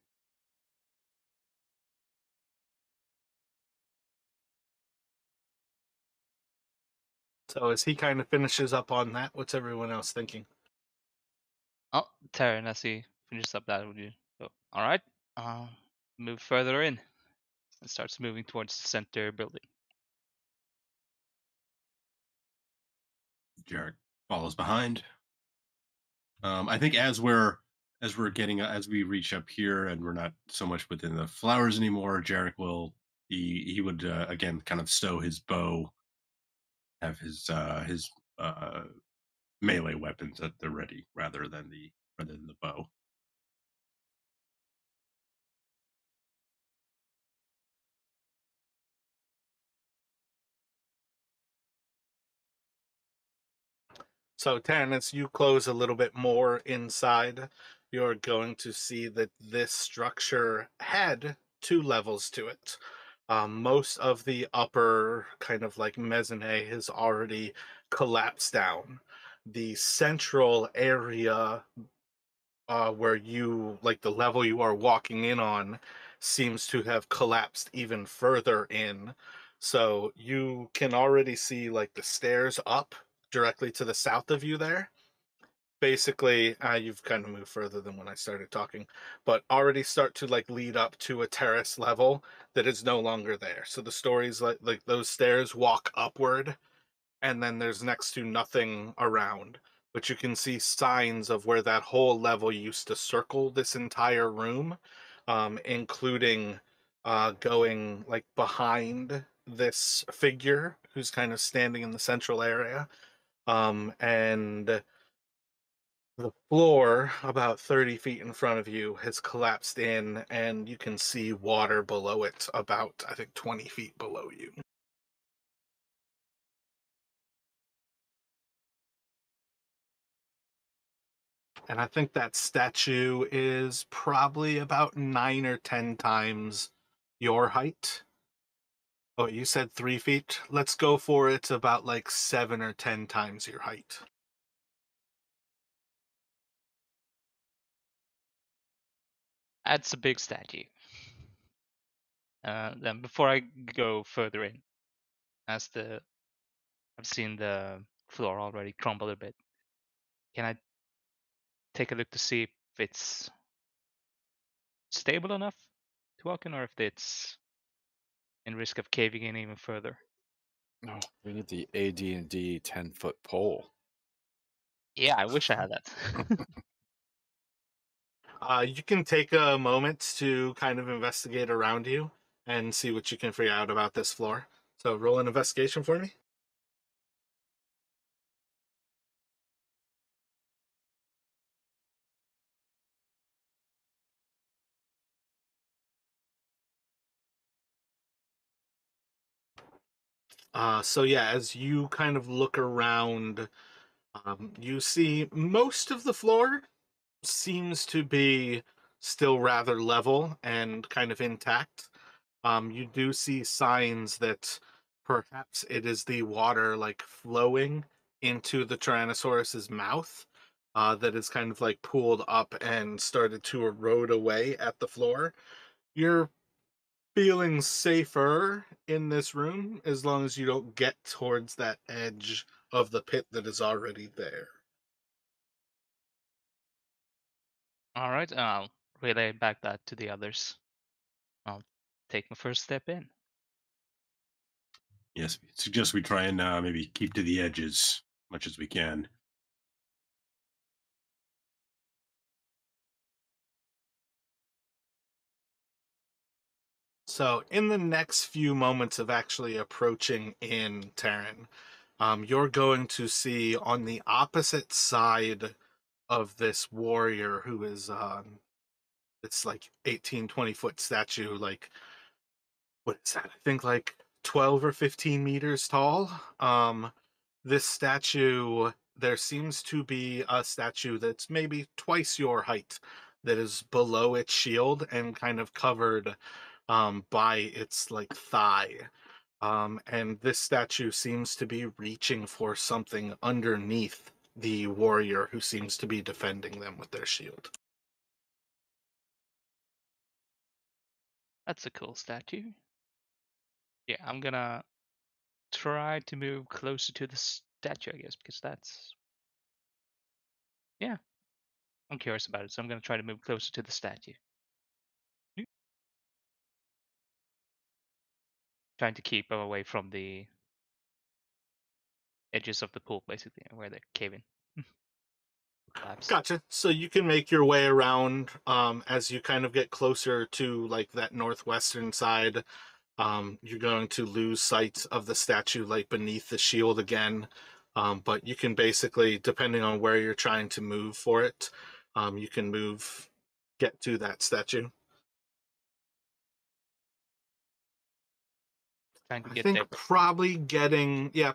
Speaker 1: So as he kind of finishes up on that, what's everyone else thinking?
Speaker 4: Oh, Terran, as he finishes up that, would you go, all right, move further in and starts moving towards the center building.
Speaker 2: Jarek follows behind. I think as we're getting as we reach up here and we're not so much within the flowers anymore, Jarek will he would again kind of stow his bow, have his uh melee weapons at the ready rather than the bow.
Speaker 1: So, Taryn, as you close a little bit more inside, you're going to see that this structure had two levels to it. Most of the upper kind of like mezzanine has already collapsed down. The central area where you, like the level you are walking in on, seems to have collapsed even further in. So you can already see like the stairs up directly to the south of you there. Basically, you've kind of moved further than when I started talking, but already start to like lead up to a terrace level that is no longer there. So the stories like those stairs walk upward, and then there's next to nothing around. But you can see signs of where that whole level used to circle this entire room, including going like behind this figure who's kind of standing in the central area. And the floor, about 30 feet in front of you, has collapsed in, and you can see water below it, about, I think, 20 feet below you. And I think that statue is probably about 9 or 10 times your height. Oh, you said 3 feet? Let's go for it about like 7 or 10 times your height.
Speaker 4: That's a big statue. Then before I go further in, as I've seen the floor already crumble a bit, can I take a look to see if it's stable enough to walk in, or if it's and risk of caving in even further.
Speaker 3: Oh, we need the AD&D 10-foot pole.
Speaker 4: Yeah, I wish I had that.
Speaker 1: You can take a moment to kind of investigate around you and see what you can figure out about this floor. So roll an investigation for me. So yeah, as you kind of look around, you see most of the floor seems to be still rather level and kind of intact. You do see signs that perhaps it is the water like flowing into the Tyrannosaurus's mouth that is kind of like pooled up and started to erode away at the floor. You're feeling safer in this room as long as you don't get towards that edge of the pit that is already there.
Speaker 4: All right, I'll relay back that to the others. I'll take my first step in.
Speaker 2: Yes, suggest we try and maybe keep to the edges much as we can.
Speaker 1: So, in the next few moments of actually approaching in Terran, you're going to see on the opposite side of this warrior who is it's like 18-20 foot statue, like what is that? I think like 12 or 15 meters tall. This statue, there seems to be a statue that's maybe twice your height that is below its shield and kind of covered by its like thigh. And this statue seems to be reaching for something underneath the warrior who seems to be defending them with their shield.
Speaker 4: That's a cool statue. Yeah, I'm gonna try to move closer to the statue, I guess, because that's, yeah, I'm curious about it, so I'm gonna try to move closer to the statue. Trying to keep away from the edges of the pool, basically, where they're caving. Collapse.
Speaker 1: Gotcha. So you can make your way around as you kind of get closer to like that northwestern side. You're going to lose sight of the statue like beneath the shield again. But you can basically, depending on where you're trying to move for it, you can get to that statue.
Speaker 4: Trying to
Speaker 1: I
Speaker 4: get
Speaker 1: think
Speaker 4: there.
Speaker 1: probably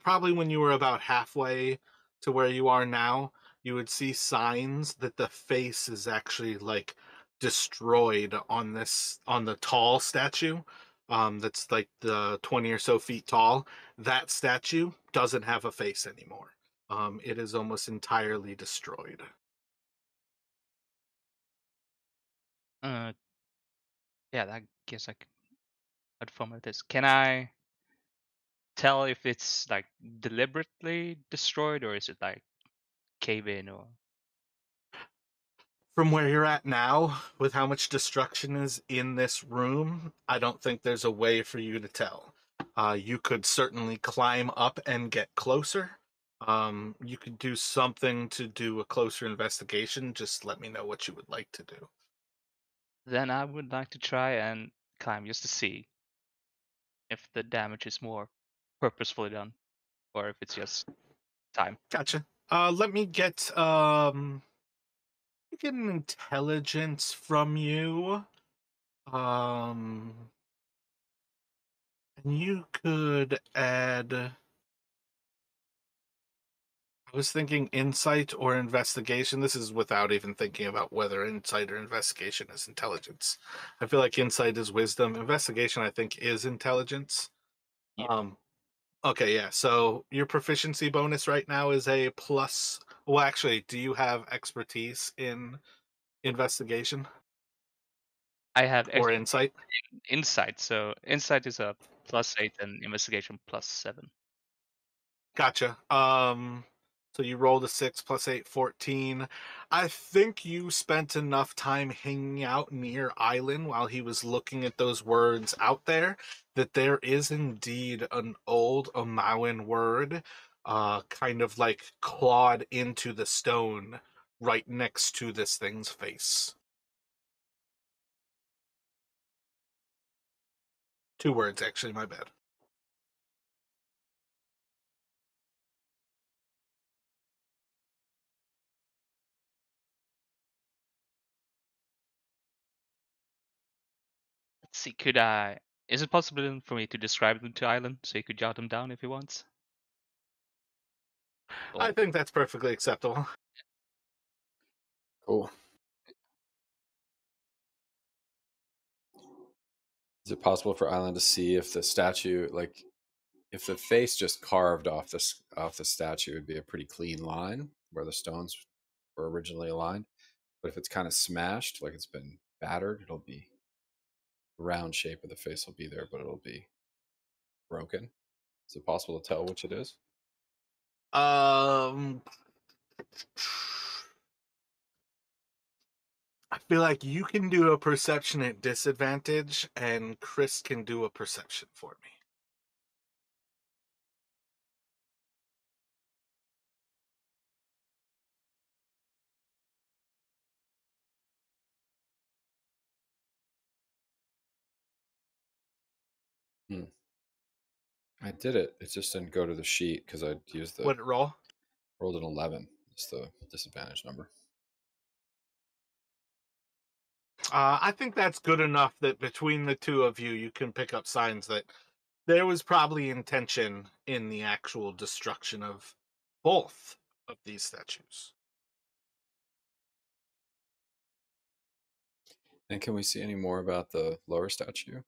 Speaker 1: probably when you were about halfway to where you are now, you would see signs that the face is actually like destroyed on the tall statue. That's like the 20 or so feet tall. That statue doesn't have a face anymore. It is almost entirely destroyed.
Speaker 4: Uh, yeah, I guess I'd format this. Can I tell if it's like deliberately destroyed or is it like cave in or?
Speaker 1: From where you're at now, with how much destruction is in this room, I don't think there's a way for you to tell. You could certainly climb up and get closer. You could do something to do a closer investigation. Just let me know what you would like to do.
Speaker 4: Then I would like to try and climb just to see if the damage is more purposefully done or if it's just time.
Speaker 1: Gotcha. Let me get an intelligence from you. Um, and you could add. I was thinking insight or investigation. This is without even thinking about whether insight or investigation is intelligence. I feel like insight is wisdom. Investigation, I think, is intelligence.
Speaker 4: Yeah.
Speaker 1: Okay, yeah. So your proficiency bonus right now is a plus. Well, actually, do you have expertise in investigation
Speaker 4: I have
Speaker 1: or insight?
Speaker 4: insight, so insight is a +8 and investigation +7.
Speaker 1: Gotcha. So you rolled a 6 plus 8, 14. I think you spent enough time hanging out near Island while he was looking at those words out there that there is indeed an old Omawan word, kind of like clawed into the stone right next to this thing's face. 2 words, actually, my bad.
Speaker 4: Let's see, could I? Is it possible for me to describe them to Island so he could jot them down if he wants?
Speaker 1: I
Speaker 4: Oh,
Speaker 1: think that's perfectly acceptable.
Speaker 3: Cool. Is it possible for Island to see if the statue, like, if the face just carved off the statue, would be a pretty clean line where the stones were originally aligned? But if it's kind of smashed, like it's been battered, it'll be the round shape of the face will be there, but it'll be broken. Is it possible to tell which it is?
Speaker 1: Um, I feel like you can do a perception at disadvantage, and Chris can do a perception for me.
Speaker 3: I did it. It just didn't go to the sheet because I used
Speaker 1: What roll?
Speaker 3: rolled an 11. It's the disadvantage number.
Speaker 1: I think that's good enough that between the two of you, you can pick up signs that there was probably intention in the actual destruction of both of these statues.
Speaker 3: And can we see any more about the lower statue?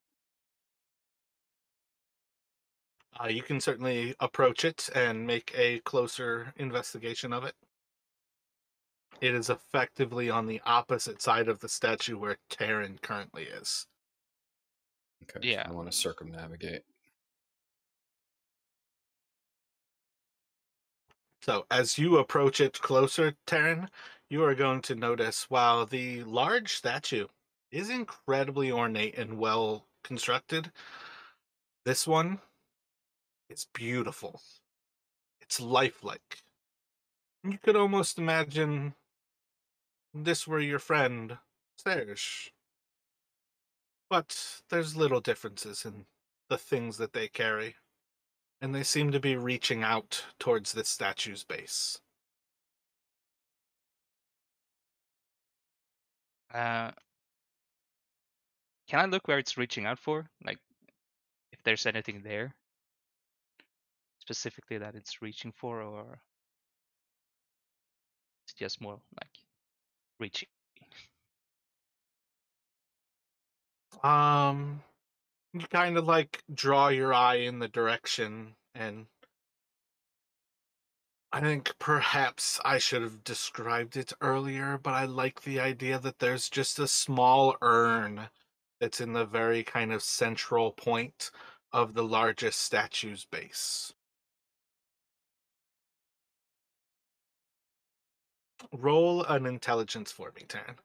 Speaker 1: You can certainly approach it and make a closer investigation of it. It is effectively on the opposite side of the statue where Terran currently is.
Speaker 3: Okay,
Speaker 4: yeah.
Speaker 3: I want to circumnavigate.
Speaker 1: So, as you approach it closer, Terran, you are going to notice while the large statue is incredibly ornate and well constructed, this one is beautiful. It's lifelike. You could almost imagine this were your friend, Serge. But there's little differences in the things that they carry, and they seem to be reaching out towards this statue's base.
Speaker 4: Uh, can I look where it's reaching out for? Like, if there's anything there specifically that it's reaching for, or it's just more like reaching.
Speaker 1: You kind of like draw your eye in the direction, and I think perhaps I should have described it earlier, but I like the idea that there's just a small urn that's in the very kind of central point of the largest statue's base. Roll an intelligence for me, Taryn.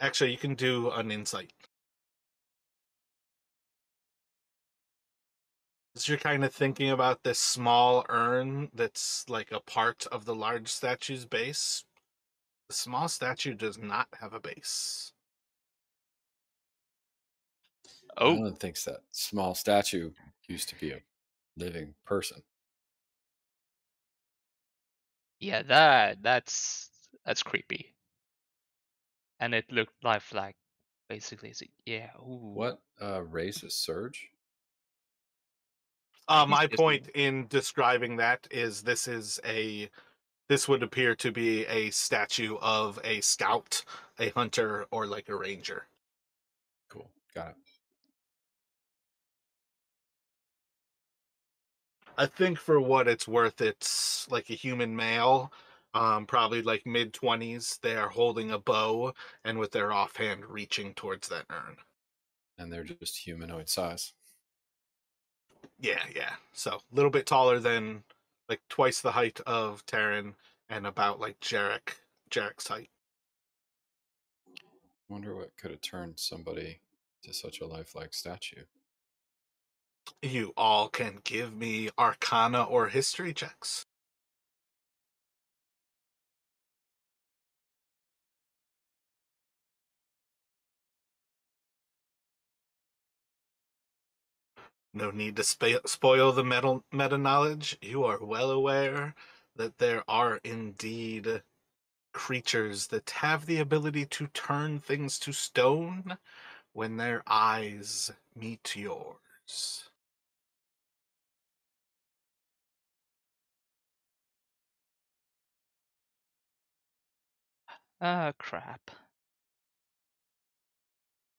Speaker 1: Actually, you can do an insight. As you're kind of thinking about this small urn that's like a part of the large statue's base, the small statue does not have a base.
Speaker 4: Oh,
Speaker 3: Alan thinks that small statue used to be a living person.
Speaker 4: yeah, that's creepy. And it looked lifelike, basically. So, yeah. Ooh.
Speaker 3: What race is Surge?
Speaker 4: He's
Speaker 1: My
Speaker 4: just
Speaker 1: point in describing that is this would appear to be a statue of a scout, a hunter, or like a ranger.
Speaker 3: Cool, got it.
Speaker 1: I think for what it's worth, it's like a human male, probably like mid-20s. They are holding a bow and with their offhand reaching towards that urn.
Speaker 3: And they're just humanoid size.
Speaker 1: Yeah, yeah. So a little bit taller than like twice the height of Terran and about like Jarek's height.
Speaker 3: Wonder what could have turned somebody to such a lifelike statue.
Speaker 1: You all can give me Arcana or History checks. No need to spoil the meta knowledge. You are well aware that there are indeed creatures that have the ability to turn things to stone when their eyes meet yours.
Speaker 4: Ah, crap.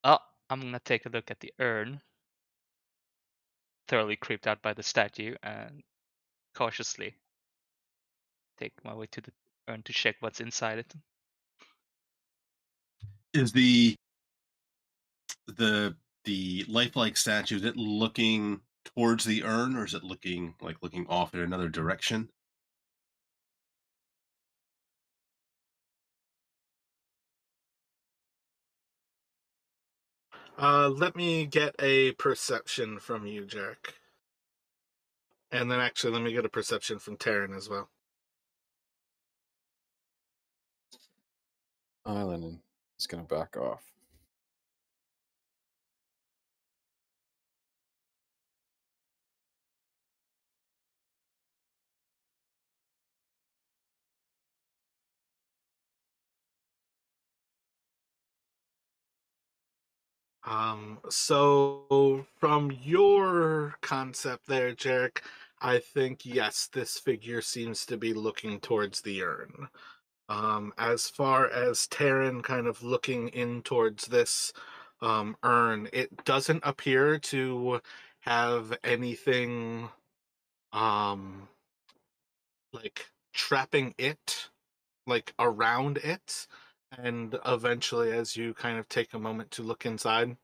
Speaker 4: Oh, I'm gonna take a look at the urn. Thoroughly creeped out by the statue, and cautiously take my way to the urn to check what's inside it.
Speaker 2: Is the lifelike statue, is it looking towards the urn, or is it looking off in another direction?
Speaker 1: Let me get a perception from you, Jarek. And then actually, let me get a perception from Taryn as well.
Speaker 3: Island is going to back off.
Speaker 1: So from your concept there, Jarek, I think yes, this figure seems to be looking towards the urn. As far as Taryn kind of looking in towards this urn, it doesn't appear to have anything um like trapping it like around it. And eventually, as you kind of take a moment to look inside,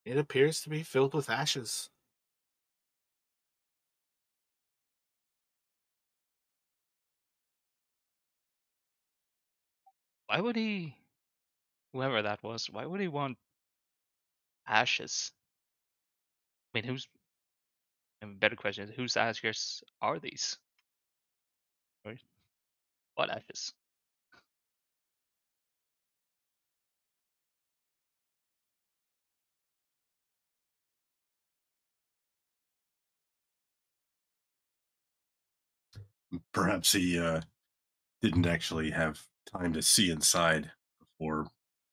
Speaker 1: it appears to be filled with ashes.
Speaker 4: Why would he, whoever that was, why would he want ashes? I mean, a better question is, whose ashes are these? Or what ashes?
Speaker 2: Perhaps he didn't actually have time to see inside before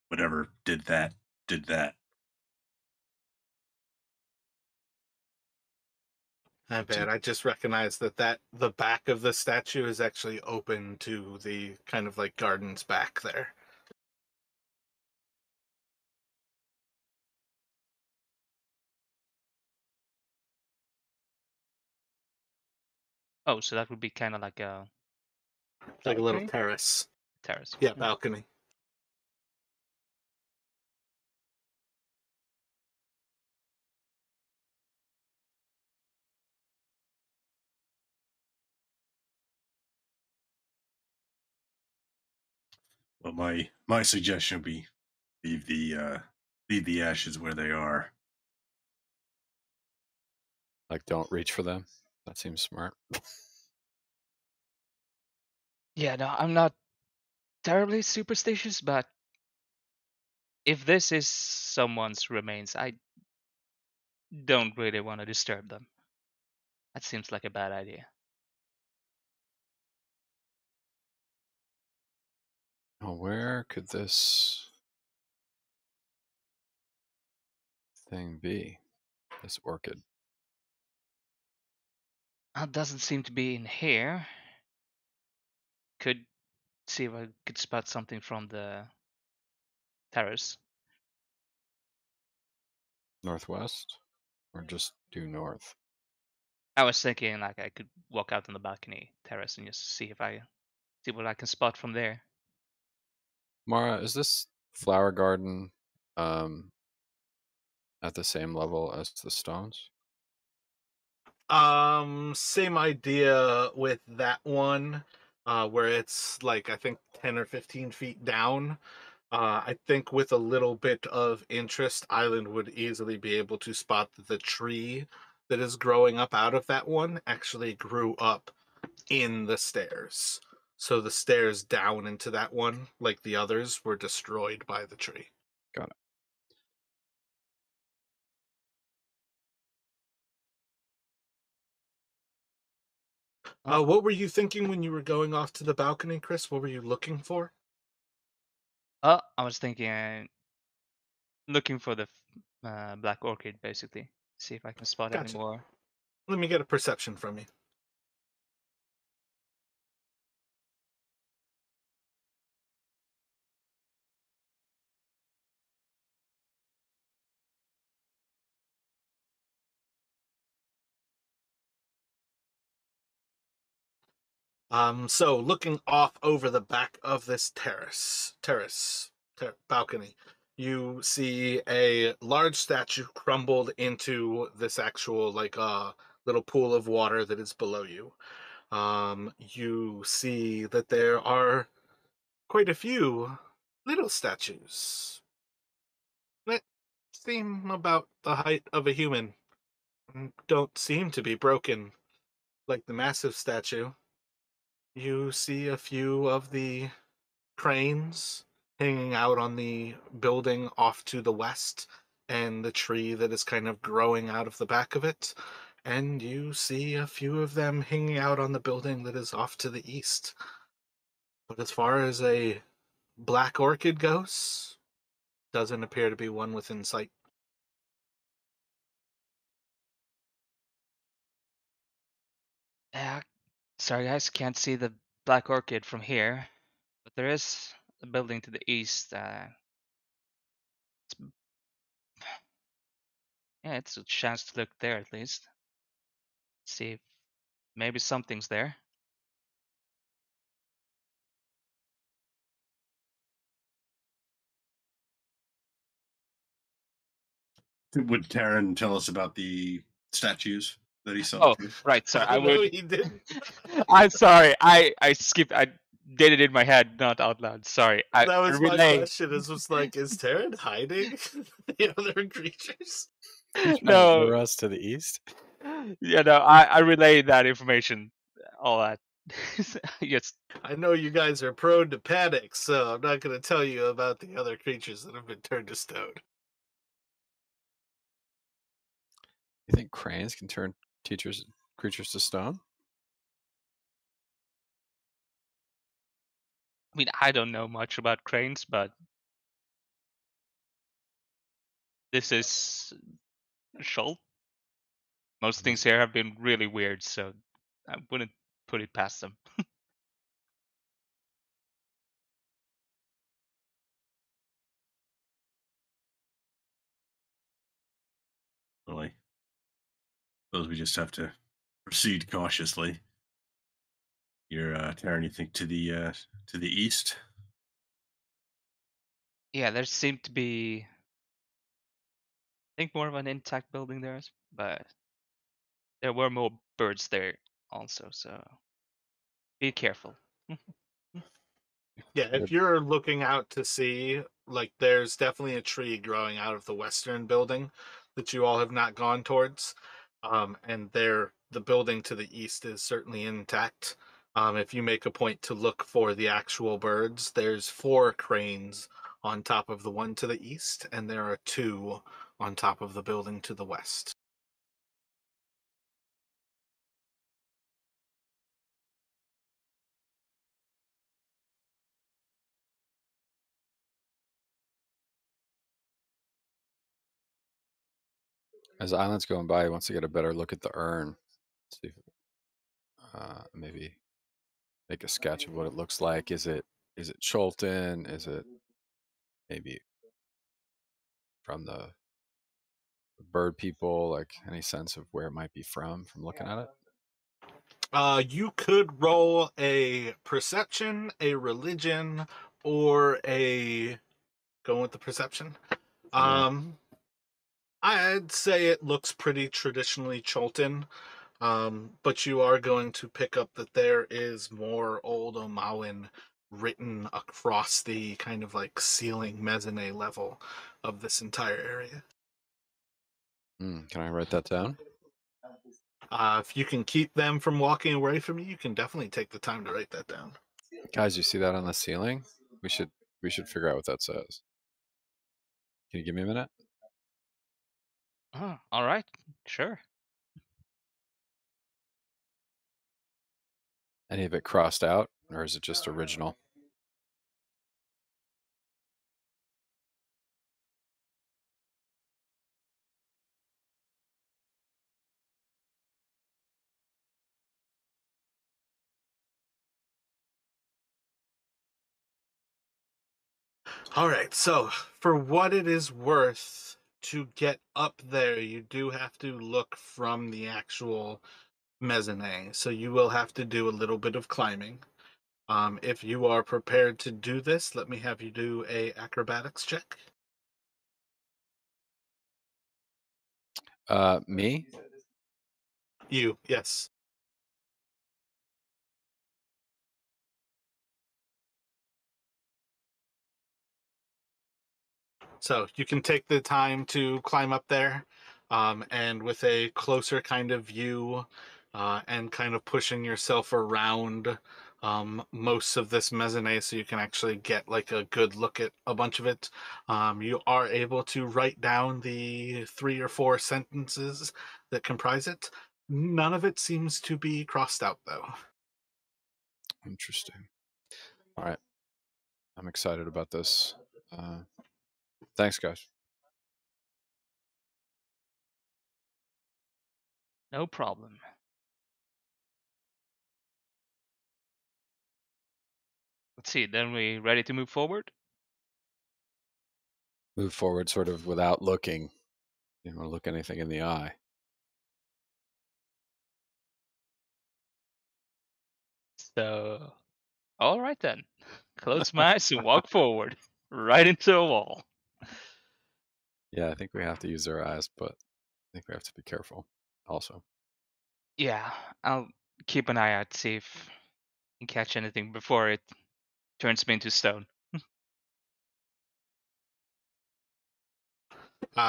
Speaker 2: whatever did that.
Speaker 1: I bet. I just recognized that the back of the statue is actually open to the kind of like gardens back there.
Speaker 4: Oh, so that would be kind of like a
Speaker 1: Like a little
Speaker 4: balcony?
Speaker 1: terrace.
Speaker 4: Terrace.
Speaker 1: Yeah,
Speaker 4: Yeah.
Speaker 1: balcony.
Speaker 2: Well, my suggestion would be leave the uh, leave the ashes where they are.
Speaker 3: Like, don't reach for them. That seems smart.
Speaker 4: Yeah, no, I'm not terribly superstitious, but if this is someone's remains, I don't really want to disturb them. That seems like a bad idea.
Speaker 3: Oh, where could this thing be? This orchid.
Speaker 4: Doesn't seem to be in here. Could see if I could spot something from the terrace.
Speaker 3: Northwest? Or just due north?
Speaker 4: I was thinking like I could walk out on the balcony terrace and just see what I can spot from there.
Speaker 3: Mara, is this flower garden um, at the same level as the stones?
Speaker 1: Same idea with that one, where it's like I think 10 or 15 feet down. I think with a little bit of interest, Island would easily be able to spot that the tree that is growing up out of that one actually grew up in the stairs. So the stairs down into that one, like the others, were destroyed by the tree.
Speaker 3: Got it.
Speaker 1: What were you thinking when you were going off to the balcony, Chris? What were you looking for?
Speaker 4: I was thinking, looking for the black orchid, basically. See if I can spot any
Speaker 1: Gotcha.
Speaker 4: more.
Speaker 1: Let me get a perception from you. So looking off over the back of this balcony, you see a large statue crumbled into this actual little pool of water that is below you. You see that there are quite a few little statues that seem about the height of a human and don't seem to be broken like the massive statue. You see a few of the cranes hanging out on the building off to the west, and the tree that is kind of growing out of the back of it. And you see a few of them hanging out on the building that is off to the east. But as far as a black orchid goes, doesn't appear to be one within sight.
Speaker 4: Yeah, sorry guys, can't see the black orchid from here, but there is a building to the east. Yeah, it's a chance to look there at least. See if maybe something's there.
Speaker 2: Would Taryn tell us about the statues that he saw
Speaker 4: Oh,
Speaker 2: too?
Speaker 4: right. Sorry, I
Speaker 1: No,
Speaker 4: would.
Speaker 1: he didn't.
Speaker 4: I'm sorry. I skipped. I did it in my head, not out loud. Sorry.
Speaker 1: That
Speaker 4: I
Speaker 1: was my
Speaker 4: relay.
Speaker 1: question. Is like, is Taryn hiding the other creatures?
Speaker 3: Trying to
Speaker 4: No.
Speaker 3: lure us to the east.
Speaker 4: Yeah, no. I relayed that information. All that. Yes.
Speaker 1: I know you guys are prone to panic, so I'm not going to tell you about the other creatures that have been turned to stone.
Speaker 3: You think cranes can turn creatures to stone?
Speaker 4: I mean, I don't know much about cranes, but this is Chult. Most things here have been really weird, so I wouldn't put it past them.
Speaker 2: Really? Suppose we just have to proceed cautiously. You're Taryn, you think to the east?
Speaker 4: Yeah, there seemed to be, I think, more of an intact building there, but there were more birds there also, so be careful.
Speaker 1: Yeah, if you're looking out to sea, like there's definitely a tree growing out of the western building that you all have not gone towards. And there, the building to the east is certainly intact. If you make a point to look for the actual birds, there's 4 cranes on top of the one to the east, and there are 2 on top of the building to the west.
Speaker 3: As the island's going by, he wants to get a better look at the urn. See if, maybe make a sketch of what it looks like. Is it Chulton? Is it maybe from the bird people? Like any sense of where it might be from looking at it?
Speaker 1: You could roll a perception, a religion, or a going with the perception.
Speaker 3: Yeah.
Speaker 1: I'd say it looks pretty traditionally Chultan. But you are going to pick up that there is more Old Omawan written across the kind of like ceiling mezzanine level of this entire area.
Speaker 3: Can I write that down?
Speaker 1: If you can keep them from walking away from you, you can definitely take the time to write that down.
Speaker 3: Guys, you see that on the ceiling? We should figure out what that says. Can you give me a minute?
Speaker 4: Oh, all right, sure.
Speaker 3: Any of it crossed out, or is it just original?
Speaker 1: All right, so for what it is worth, to get up there, you do have to look from the actual mezzanine. So you will have to do a little bit of climbing. If you are prepared to do this, let me have you do a acrobatics check.
Speaker 3: Me?
Speaker 1: You, yes. So you can take the time to climb up there, and with a closer kind of view, and kind of pushing yourself around most of this mezzanine so you can actually get like a good look at a bunch of it. You are able to write down the 3 or 4 sentences that comprise it. None of it seems to be crossed out, though.
Speaker 3: Interesting. All right. I'm excited about this. Thanks, guys.
Speaker 4: No problem. Let's see. Then we ready to move forward?
Speaker 3: Move forward sort of without looking. You know, look anything in the eye.
Speaker 4: So, all right then. Close my eyes and walk forward, right into a wall.
Speaker 3: Yeah, I think we have to use our eyes, but I think we have to be careful also.
Speaker 4: Yeah, I'll keep an eye out, see if I can catch anything before it turns me into stone.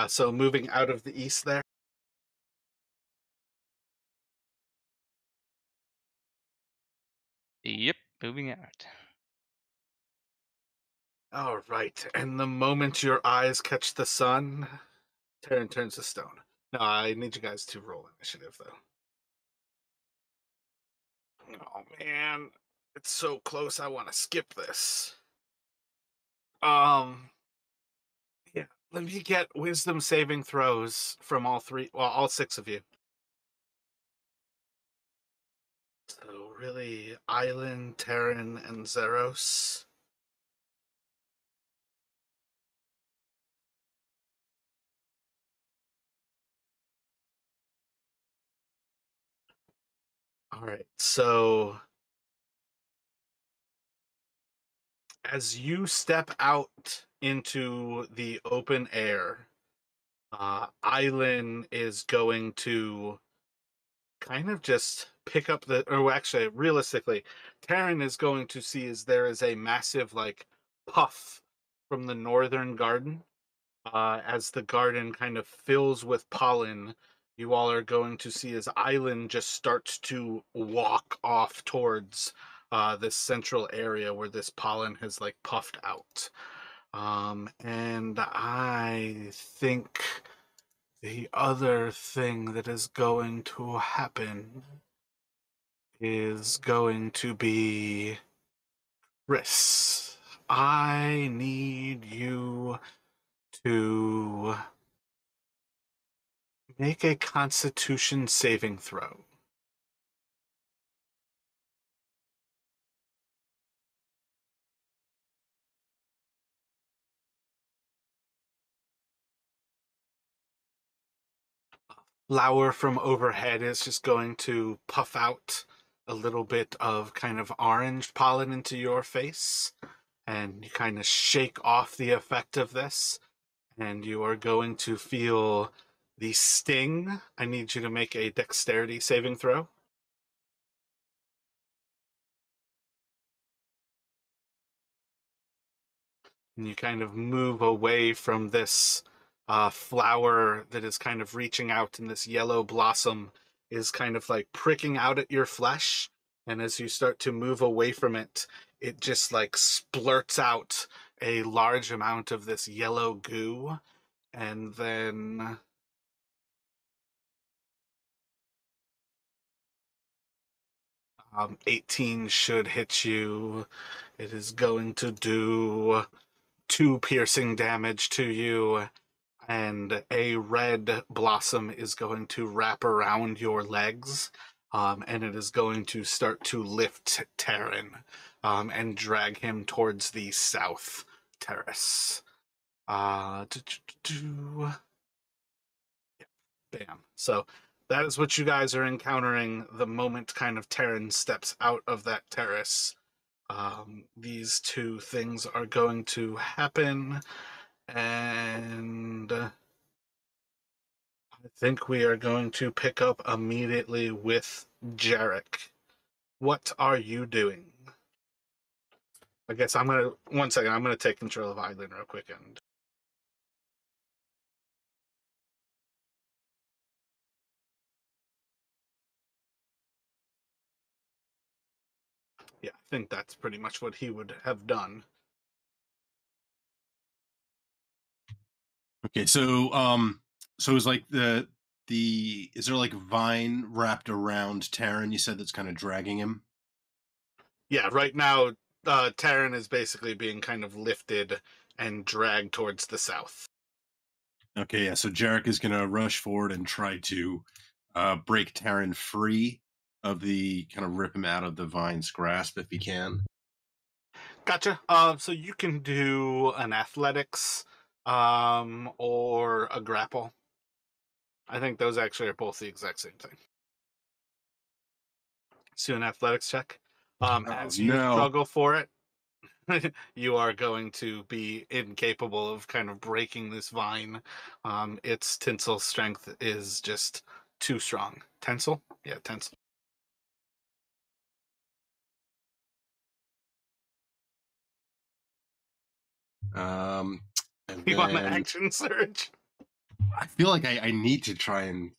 Speaker 1: So moving out of the east there.
Speaker 4: Yep, moving out.
Speaker 1: All right, and the moment your eyes catch the sun, Terran turns to stone. No, I need you guys to roll initiative, though. Oh man, it's so close. I want to skip this. Yeah. Let me get wisdom saving throws from all 6 of you. So really, Island, Terran, and Zeros. All right, so as you step out into the open air, Island is going to kind of just pick up or actually, realistically, Terran is going to see as there is a massive, like, puff from the northern garden. As the garden kind of fills with pollen, you all are going to see as Island just starts to walk off towards this central area where this pollen has like puffed out. And I think the other thing that is going to happen is going to be Chris. I need you to make a Constitution saving throw. Flower from overhead is just going to puff out a little bit of kind of orange pollen into your face, and you kind of shake off the effect of this, and you are going to feel The sting, I need you to make a dexterity saving throw. And you kind of move away from this flower that is kind of reaching out, and this yellow blossom is kind of like pricking out at your flesh. And as you start to move away from it, it just like splurts out a large amount of this yellow goo. And then 18 should hit you. It is going to do 2 piercing damage to you, and a red blossom is going to wrap around your legs, and it is going to start to lift Terran and drag him towards the south terrace. Uh, do, do, do. Bam. So that is what you guys are encountering the moment kind of Terran steps out of that terrace. These two things are going to happen, and I think we are going to pick up immediately with Jarek. What are you doing? I guess I'm gonna, one second, I'm gonna take control of Island real quick. And yeah, I think that's pretty much what he would have done.
Speaker 2: Okay, so is like the is there like a vine wrapped around Terran? You said that's kind of dragging him.
Speaker 1: Yeah, right now, Terran is basically being kind of lifted and dragged towards the south.
Speaker 2: Okay, yeah. So Jarek is gonna rush forward and try to break Terran free of the kind of rip him out of the vine's grasp if he can.
Speaker 1: Gotcha. So you can do an athletics, or a grapple. I think those actually are both the exact same thing. Let's do an athletics check. As you
Speaker 2: No.
Speaker 1: struggle for it, you are going to be incapable of kind of breaking this vine. Its tensile strength is just too strong. Tensile? Yeah, tensile.
Speaker 2: Um, and
Speaker 1: You want an
Speaker 2: then
Speaker 1: action surge?
Speaker 2: I feel like I need to try and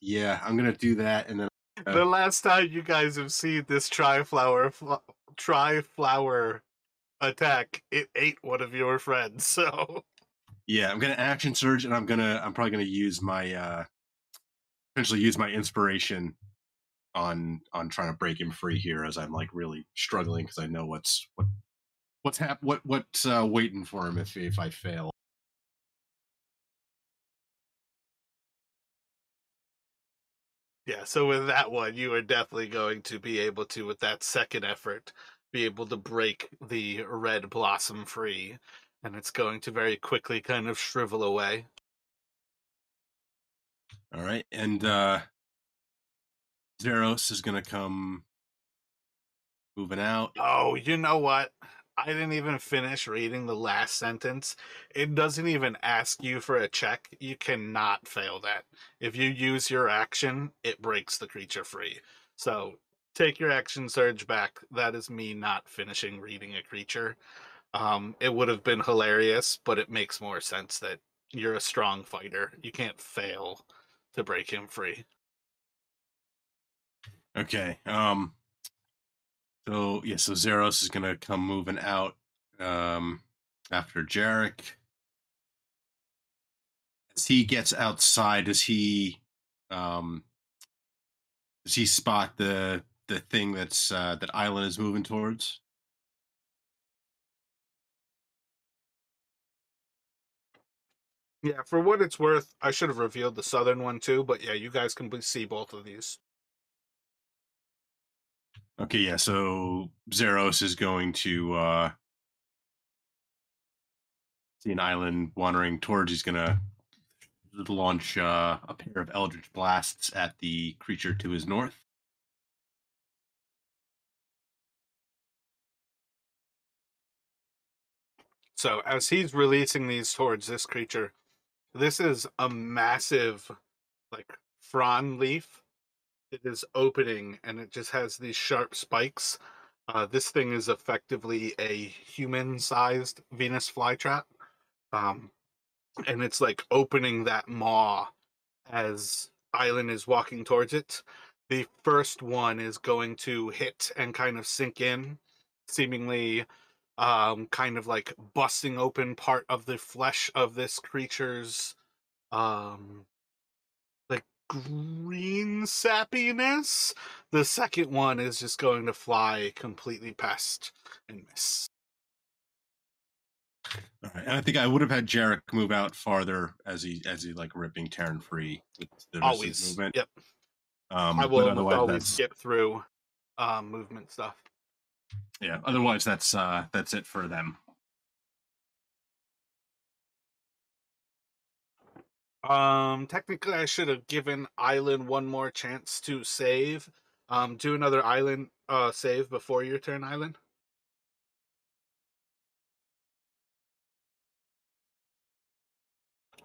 Speaker 2: I'm gonna do that, and then
Speaker 1: The last time you guys have seen this tri-flower attack, it ate one of your friends. So
Speaker 2: I'm gonna action surge, and I'm probably gonna use my potentially use my inspiration on trying to break him free here, as I'm like really struggling because I know what's waiting for him if I fail.
Speaker 1: yeah, so with that one, you are definitely going to be able to, with that second effort, be able to break the red blossom free, and it's going to very quickly kind of shrivel away.
Speaker 2: All right, and Zeros is gonna come moving out.
Speaker 1: Oh, you know what? I didn't even finish reading the last sentence. It doesn't even ask you for a check. You cannot fail that. If you use your action, it breaks the creature free. So take your action surge back. That is me not finishing reading a creature. It would have been hilarious, but it makes more sense that you're a strong fighter. You can't fail to break him free.
Speaker 2: Okay. So Zeros is gonna come moving out after Jarek. As he gets outside, um does he spot the thing that Island is moving towards?
Speaker 1: Yeah, for what it's worth, I should have revealed the southern one too, but yeah, you guys can see both of these.
Speaker 2: Okay, yeah, so Zeros is going to see an island wandering towards. He's gonna launch a pair of Eldritch Blasts at the creature to his north.
Speaker 1: So as he's releasing these towards this creature, this is a massive, like frond leaf. It is opening, and it just has these sharp spikes. This thing is effectively a human-sized Venus flytrap, um, and it's like opening that maw as Island is walking towards it. The first one is going to hit and kind of sink in, seemingly kind of like busting open part of the flesh of this creature's um, like green sappiness. The second one is just going to fly completely past and miss.
Speaker 2: All right. And I think I would have had Jarek move out farther as he like ripping Terran free with the rest of his
Speaker 1: Always.
Speaker 2: movement.
Speaker 1: Yep. I
Speaker 2: But
Speaker 1: will almost
Speaker 2: otherwise
Speaker 1: always
Speaker 2: that's
Speaker 1: skip through movement stuff.
Speaker 2: yeah. Otherwise that's it for them.
Speaker 1: Technically I should have given Island one more chance to save. Do another Island save before your turn, Island.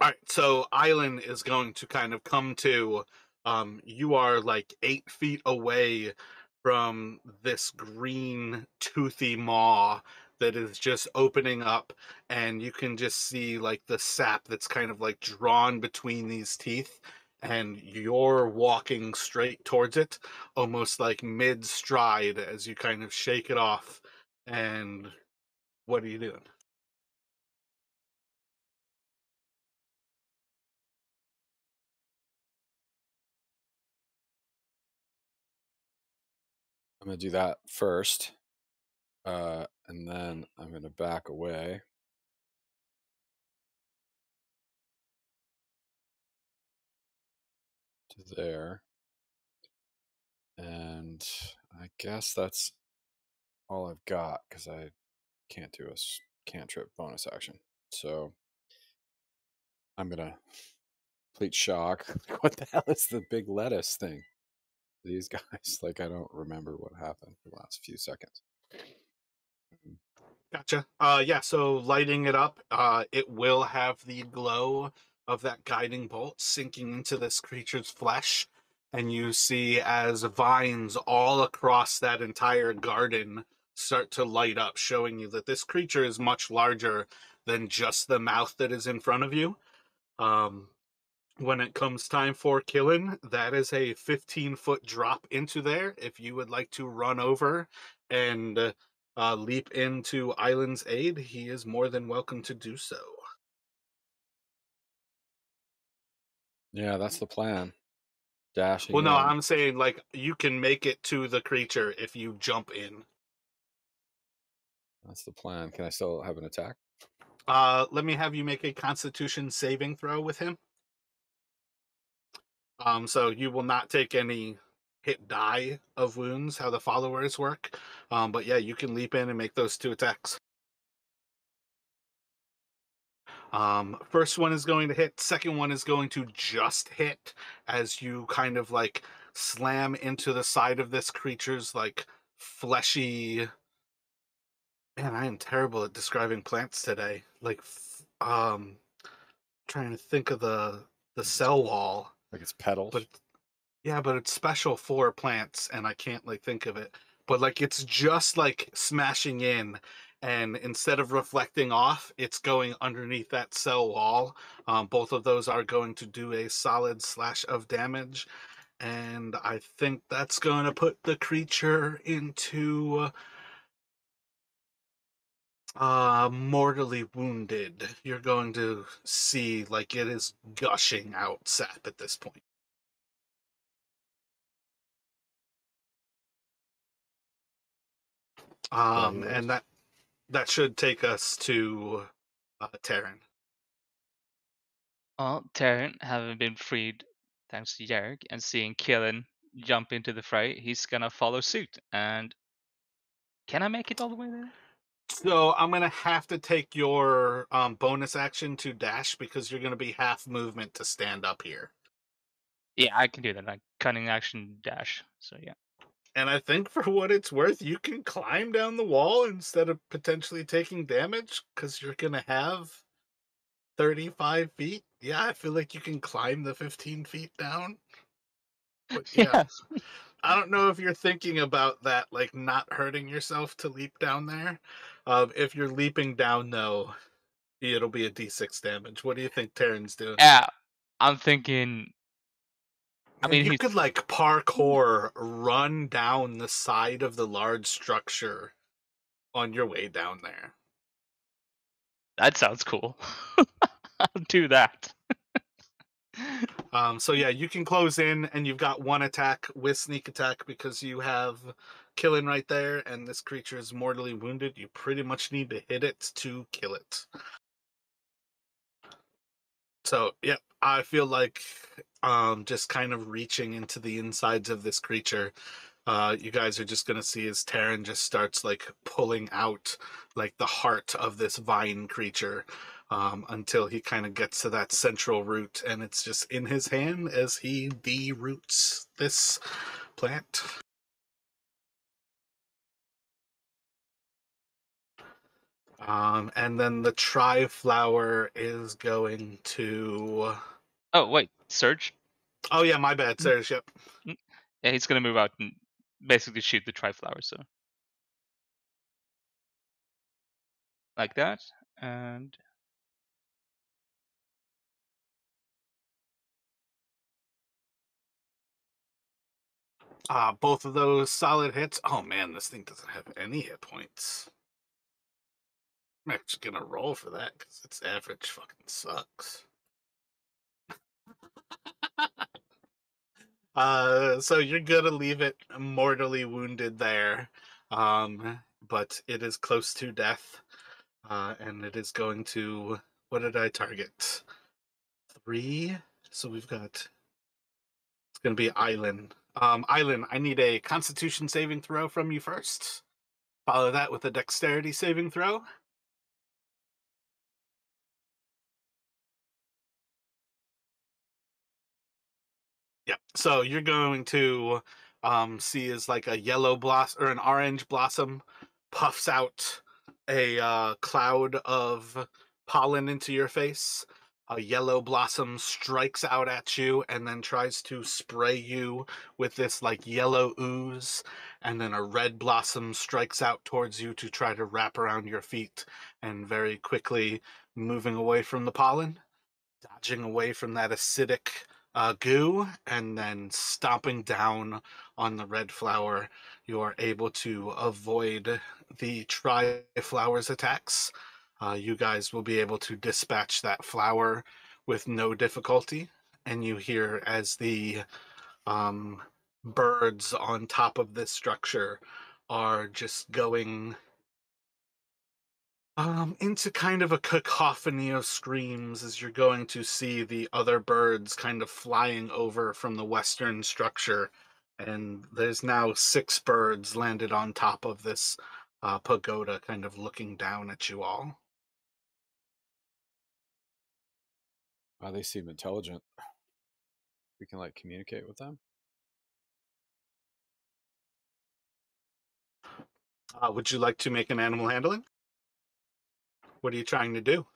Speaker 1: All right, so Island is going to kind of come to. You are like 8 feet away from this green toothy maw that is just opening up, and you can just see like the sap that's kind of like drawn between these teeth, and you're walking straight towards it, almost like mid stride as you kind of shake it off. And what are you doing?
Speaker 3: I'm going to do that first. And then I'm going to back away. To there. And I guess that's all I've got because I can't do a cantrip bonus action. So I'm going to complete shock. What the hell is the big lettuce thing? These guys, like, I don't remember what happened the last few seconds.
Speaker 1: Gotcha. Yeah, so lighting it up, it will have the glow of that guiding bolt sinking into this creature's flesh. And you see as vines all across that entire garden start to light up, showing you that this creature is much larger than just the mouth that is in front of you. When it comes time for killing, that is a 15-foot drop into there. If you would like to run over and leap into Island's aid, he is more than welcome to do so.
Speaker 3: Yeah, that's the plan. Dashing
Speaker 1: Well, no,
Speaker 3: in.
Speaker 1: I'm saying like you can make it to the creature if you jump in.
Speaker 3: That's the plan. Can I still have an attack?
Speaker 1: Let me have you make a Constitution saving throw with him. So you will not take any hit die of wounds, how the followers work. But yeah, you can leap in and make those 2 attacks. First one is going to hit. Second one is going to just hit as you kind of like slam into the side of this creature's like fleshy. Man, I am terrible at describing plants today. Like, trying to think of the cell wall.
Speaker 3: Like it's petals?
Speaker 1: But yeah, but it's special for plants, and I can't like think of it. But like it's just like smashing in, and instead of reflecting off, it's going underneath that cell wall. Both of those are going to do a solid slash of damage, and I think that's going to put the creature into mortally wounded. You're going to see like it is gushing out sap at this point. And that should take us to Terran.
Speaker 4: Well, Terran, having been freed thanks to Jarek, and seeing Killen jump into the fray, he's gonna follow suit. And can I make it all the way there?
Speaker 1: So I'm gonna have to take your bonus action to dash because you're gonna be half movement to stand up here.
Speaker 4: Yeah, I can do that. Like cunning action dash. So yeah.
Speaker 1: And I think for what it's worth, you can climb down the wall instead of potentially taking damage because you're gonna have 35 feet. Yeah, I feel like you can climb the 15 feet down. But yeah,
Speaker 4: Yeah.
Speaker 1: I don't know if you're thinking about that, like not hurting yourself to leap down there. If you're leaping down, though, it'll be a d6 damage. What do you think Terran's doing?
Speaker 4: Yeah. I'm thinking. I
Speaker 1: And
Speaker 4: mean,
Speaker 1: you
Speaker 4: he's.
Speaker 1: could like parkour, run down the side of the large structure on your way down there.
Speaker 4: That sounds cool. I'll do that.
Speaker 1: So yeah, you can close in, and you've got one attack with sneak attack because you have killing right there, and this creature is mortally wounded. You pretty much need to hit it to kill it. So yep, I feel like just kind of reaching into the insides of this creature. You guys are just gonna see as Terran just starts like pulling out like the heart of this vine creature until he kind of gets to that central root, and it's just in his hand as he de-roots this plant. And then the tri-flower is going to.
Speaker 4: Oh wait, Surge.
Speaker 1: Oh yeah, my bad, Sarah. Yep.
Speaker 4: Yeah, he's gonna move out and basically shoot the tri-flower. So like that, and
Speaker 1: Both of those solid hits. Oh man, this thing doesn't have any hit points. I'm actually gonna roll for that because its average fucking sucks. So you're gonna leave it mortally wounded there, but it is close to death, and it is going to. What did I target? 3. So we've got. It's gonna be Island. Island, I need a Constitution saving throw from you first. Follow that with a Dexterity saving throw. Yep. So you're going to see as like a yellow blossom or an orange blossom puffs out a cloud of pollen into your face. A yellow blossom strikes out at you and then tries to spray you with this like yellow ooze. And then a red blossom strikes out towards you to try to wrap around your feet and very quickly moving away from the pollen, dodging away from that acidic goo, and then stomping down on the red flower. You are able to avoid the tri-flower's attacks. You guys will be able to dispatch that flower with no difficulty. And you hear as the birds on top of this structure are just going into kind of a cacophony of screams as you're going to see the other birds kind of flying over from the western structure. And there's now 6 birds landed on top of this pagoda, kind of looking down at you all.
Speaker 3: They seem intelligent. We can like communicate with them.
Speaker 1: Would you like to make an animal handling? What are you trying to do?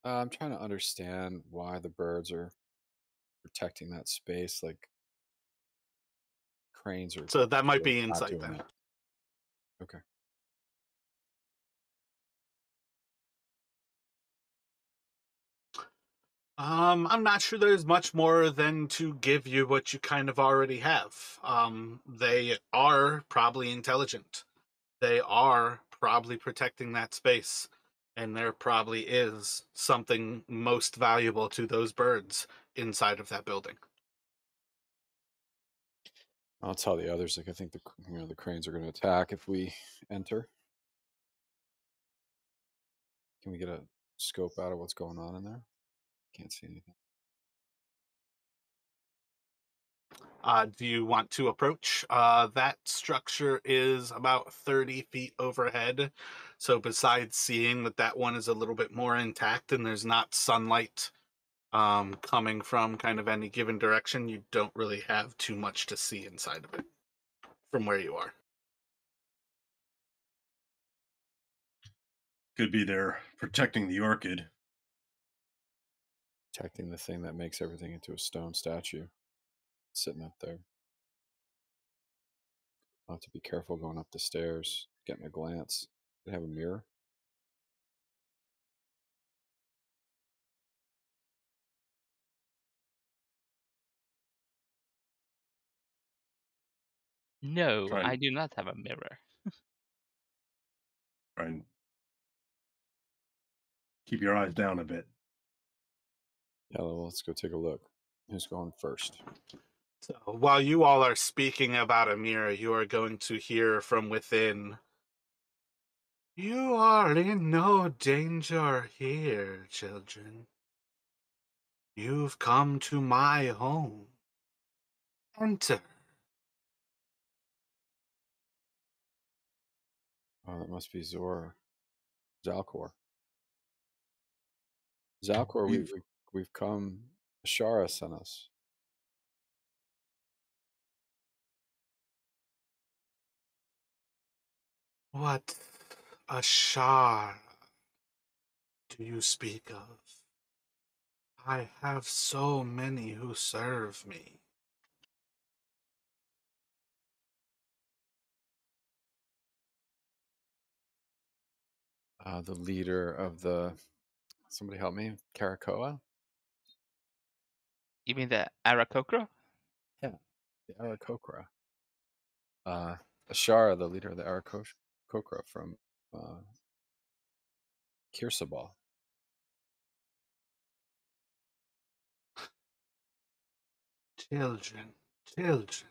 Speaker 3: I'm trying to understand why the birds are protecting that space. Like cranes are
Speaker 1: So that might
Speaker 3: clearly
Speaker 1: be
Speaker 3: not
Speaker 1: insight
Speaker 3: doing
Speaker 1: then.
Speaker 3: that. Okay.
Speaker 1: I'm not sure there's much more than to give you what you kind of already have. They are probably intelligent. They are probably protecting that space, and there probably is something most valuable to those birds inside of that building.
Speaker 3: I'll tell the others. Like I think the cranes are going to attack if we enter. Can we get a scope out of what's going on in there? Can't see anything.
Speaker 1: Do you want to approach? That structure is about 30 feet overhead. So besides seeing that that one is a little bit more intact and there's not sunlight coming from kind of any given direction, you don't really have too much to see inside of it from where you are.
Speaker 2: Could be there protecting the orchid.
Speaker 3: detecting the thing that makes everything into a stone statue sitting up there. I'll have to be careful going up the stairs, getting a glance. They have a mirror.
Speaker 4: No,
Speaker 2: Try
Speaker 4: I
Speaker 2: and
Speaker 4: do not have a mirror.
Speaker 2: try and keep your eyes down a bit.
Speaker 3: Yeah, well, let's go take a look. Who's going first?
Speaker 1: So while you all are speaking about a mirror, you are going to hear from within. You are in no danger here, children. You've come to my home. Enter.
Speaker 3: Oh, that must be Zora. Zalkore. Zalkore,
Speaker 2: We've
Speaker 3: we've come. Ashara sent us.
Speaker 1: What ashar do you speak of? I have so many who serve me.
Speaker 3: The leader of the. Somebody help me. Karakoa?
Speaker 4: You mean the Arakokra?
Speaker 3: Yeah, the Arakokra. Ashara, the leader of the Arakokra from Kirsabal.
Speaker 1: Children, children.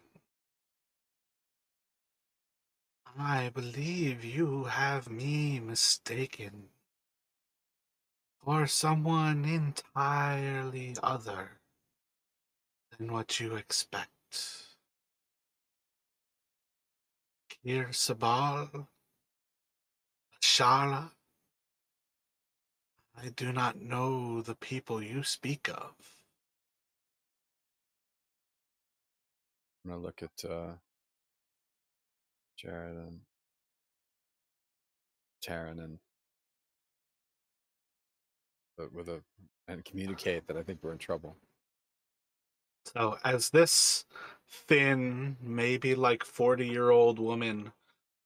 Speaker 1: I believe you have me mistaken for someone entirely other than what you expect. Kir Sabal, Shala, I do not know the people you speak of.
Speaker 3: I'm gonna look at Jared and Taryn and and communicate that I think we're in trouble.
Speaker 1: So as this thin, maybe like 40-year-old woman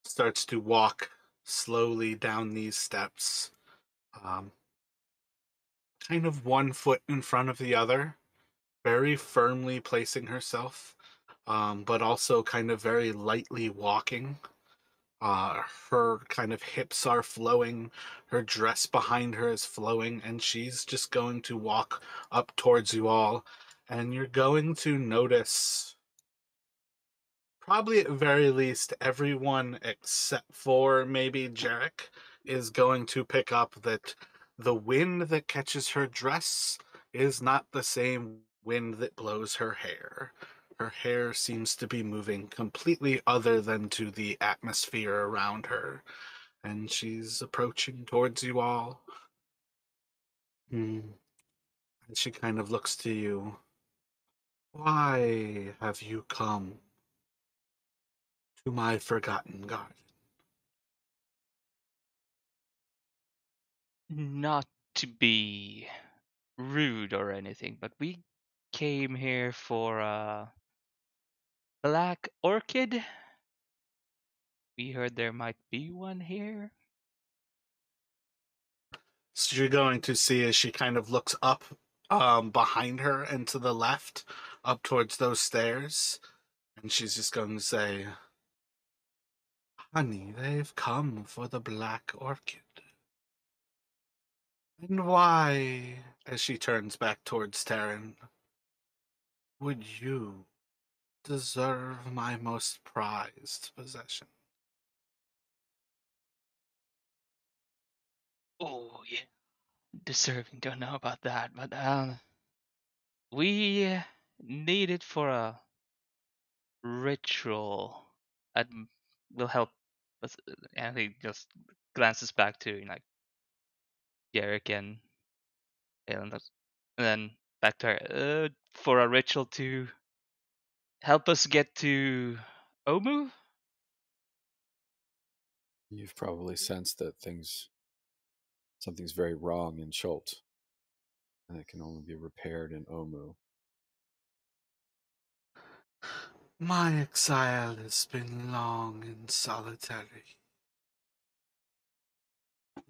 Speaker 1: starts to walk slowly down these steps, um, kind of one foot in front of the other, very firmly placing herself, but also kind of very lightly walking. Her kind of hips are flowing, her dress behind her is flowing, and she's just going to walk up towards you all. And you're going to notice, probably at very least, everyone except for maybe Jarek is going to pick up that the wind that catches her dress is not the same wind that blows her hair. Her hair seems to be moving completely other than to the atmosphere around her. And she's approaching towards you all. And she kind of looks to you. Why have you come to my forgotten garden?
Speaker 4: Not to be rude or anything, but we came here for a black orchid. We heard there might be one here.
Speaker 1: So you're going to see as she kind of looks up behind her and to the left, up towards those stairs, and she's just going to say, Honey, they've come for the black orchid. And why, as she turns back towards Taryn, would you deserve my most prized possession?
Speaker 4: Oh, yeah. Deserving, don't know about that, but we need it for a ritual that will help us. And he just glances back to like Derek and Alan, and then back to her. For a ritual to help us get to Omu.
Speaker 3: You've probably sensed that something's very wrong in Chult. and it can only be repaired in Omu.
Speaker 1: My exile has been long and solitary.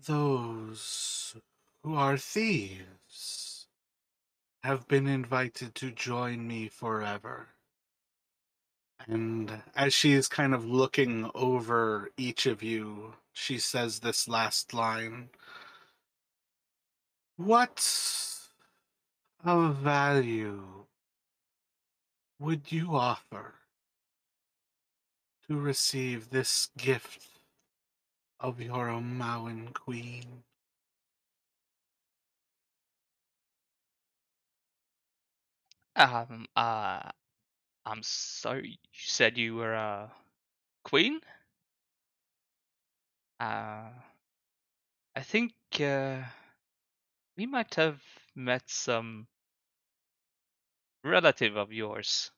Speaker 1: Those who are thieves have been invited to join me forever. And as she is kind of looking over each of you, she says this last line. What of value would you offer to receive this gift of your Omawan queen?
Speaker 4: Um, uh, I'm sorry. You said you were a queen? Uh, I think we might have met some relative of yours,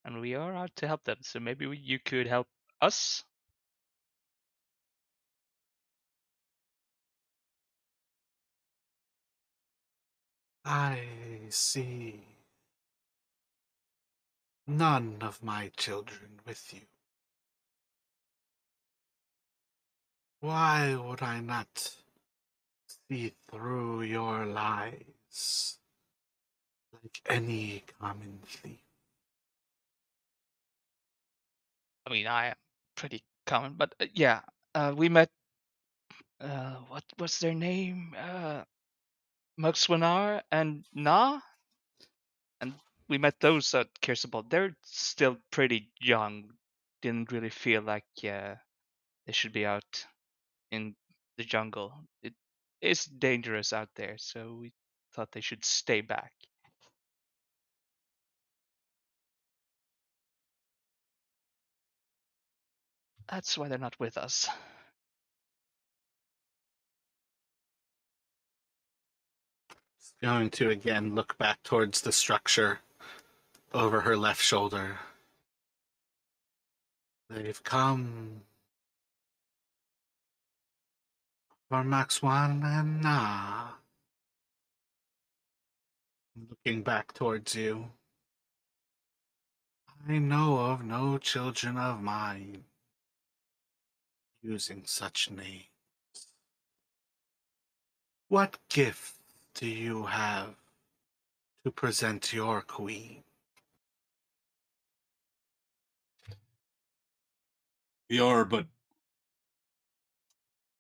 Speaker 4: and we are out to help them. So maybe you could help us.
Speaker 1: I see none of my children with you. Why would I not see through your lies like any common thief?
Speaker 4: I mean, I am pretty common, but yeah, we met. What was their name? Muxwanar and Na, and we met those at Kirsabal. They're still pretty young. Didn't really feel like they should be out in the jungle. It is dangerous out there, so we thought they should stay back. That's why they're not with us.
Speaker 1: Going to again look back towards the structure over her left shoulder. They've come for Maxwan and Na. Looking back towards you. I know of no children of mine using such names. What gift do you have to present your queen?
Speaker 2: We are but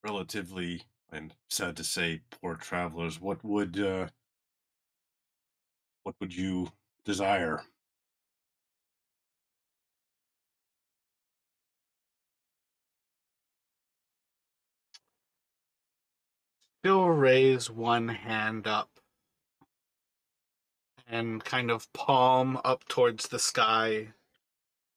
Speaker 2: relatively, I'm sad to say, poor travelers. What would you desire?
Speaker 1: She'll raise one hand up and kind of palm up towards the sky.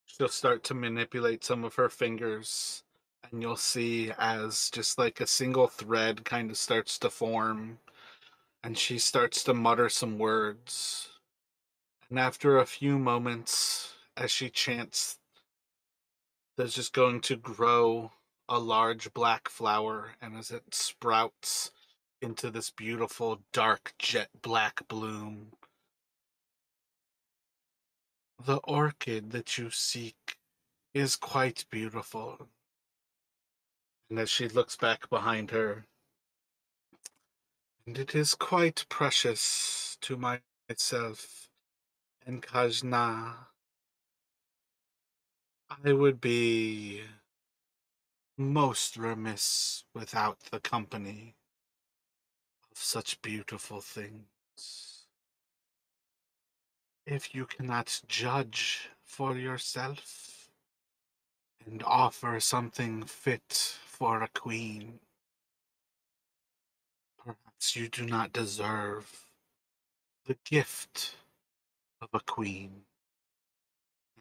Speaker 1: She'll start to manipulate some of her fingers, and you'll see as just like a single thread kind of starts to form, and she starts to mutter some words. And after a few moments, as she chants, there's just going to grow a large black flower, and as it sprouts into this beautiful dark jet black bloom, the orchid that you seek is quite beautiful. And as she looks back behind her, and it is quite precious to myself and Kajna. I would be most remiss without the company of such beautiful things. If you cannot judge for yourself and offer something fit for a queen, perhaps you do not deserve the gift of a queen.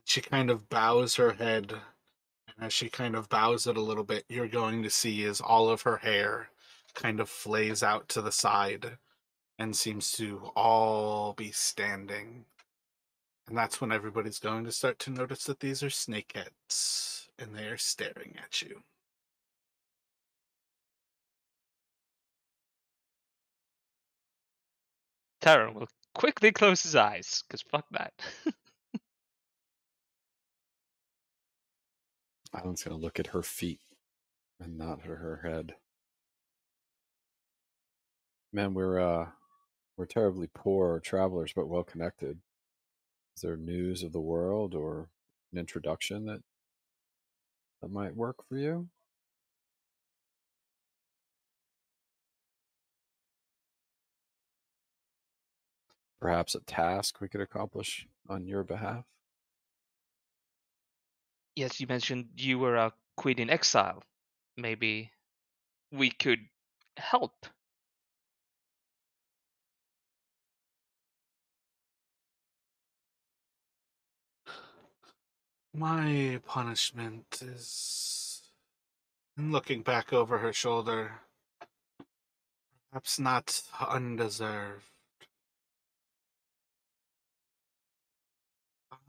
Speaker 1: She kind of bows her head, and as she kind of bows it a little bit, you're going to see is all of her hair kind of flays out to the side and seems to all be standing. And that's when everybody's going to start to notice that these are snakeheads, and they are staring at you.
Speaker 4: Taran will quickly close his eyes, because fuck that.
Speaker 3: Island's gonna look at her feet and not at her head. Man, we're terribly poor travelers, but well connected. Is there news of the world or an introduction that might work for you? Perhaps a task we could accomplish on your behalf?
Speaker 4: Yes, you mentioned you were a queen in exile. Maybe we could help.
Speaker 1: My punishment is, and looking back over her shoulder, perhaps not undeserved.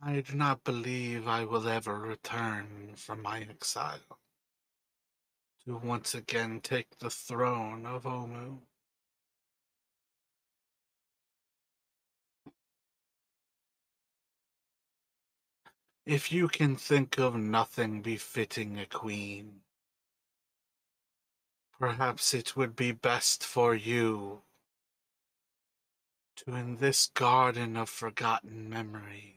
Speaker 1: I do not believe I will ever return from my exile to once again take the throne of Omu. If you can think of nothing befitting a queen, perhaps it would be best for you to, in this garden of forgotten memories,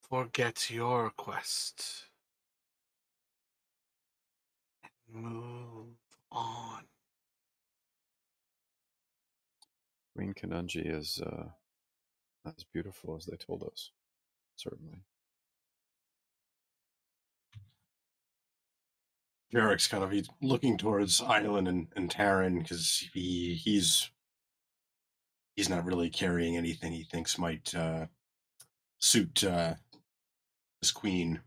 Speaker 1: forget your quest and move on.
Speaker 3: Queen Kanunji is as beautiful as they told us, certainly.
Speaker 2: Jarek's kind of he's looking towards Island and Taryn because he's not really carrying anything he thinks might suit his queen.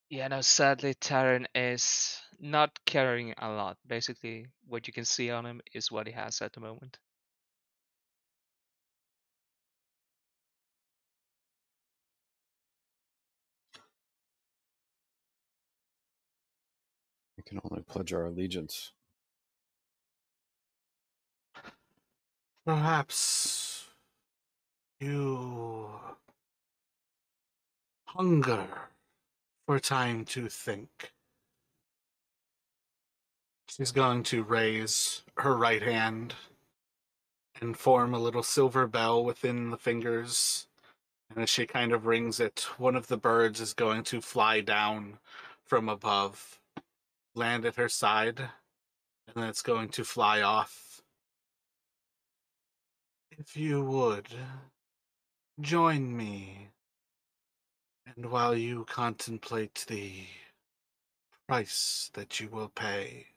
Speaker 4: Yeah, no, sadly, Taran is not carrying a lot. Basically, what you can see on him is what he has at the moment.
Speaker 3: We can only pledge our allegiance.
Speaker 1: Perhaps you hunger for time to think. She's going to raise her right hand and form a little silver bell within the fingers. And as she kind of rings it, one of the birds is going to fly down from above, land at her side, and then it's going to fly off. If you would, join me, and while you contemplate the price that you will pay,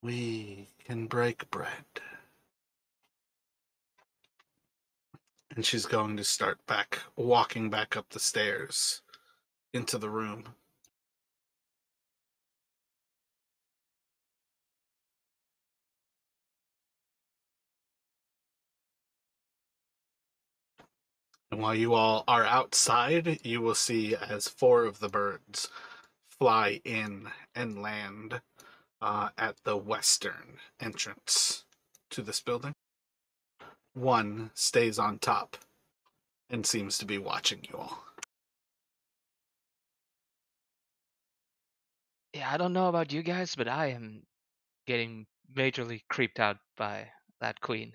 Speaker 1: we can break bread. And she's going to start walking back up the stairs into the room. And while you all are outside, you will see as four of the birds fly in and land at the western entrance to this building. One stays on top and seems to be watching you all.
Speaker 4: Yeah, I don't know about you guys, but I am getting majorly creeped out by that queen.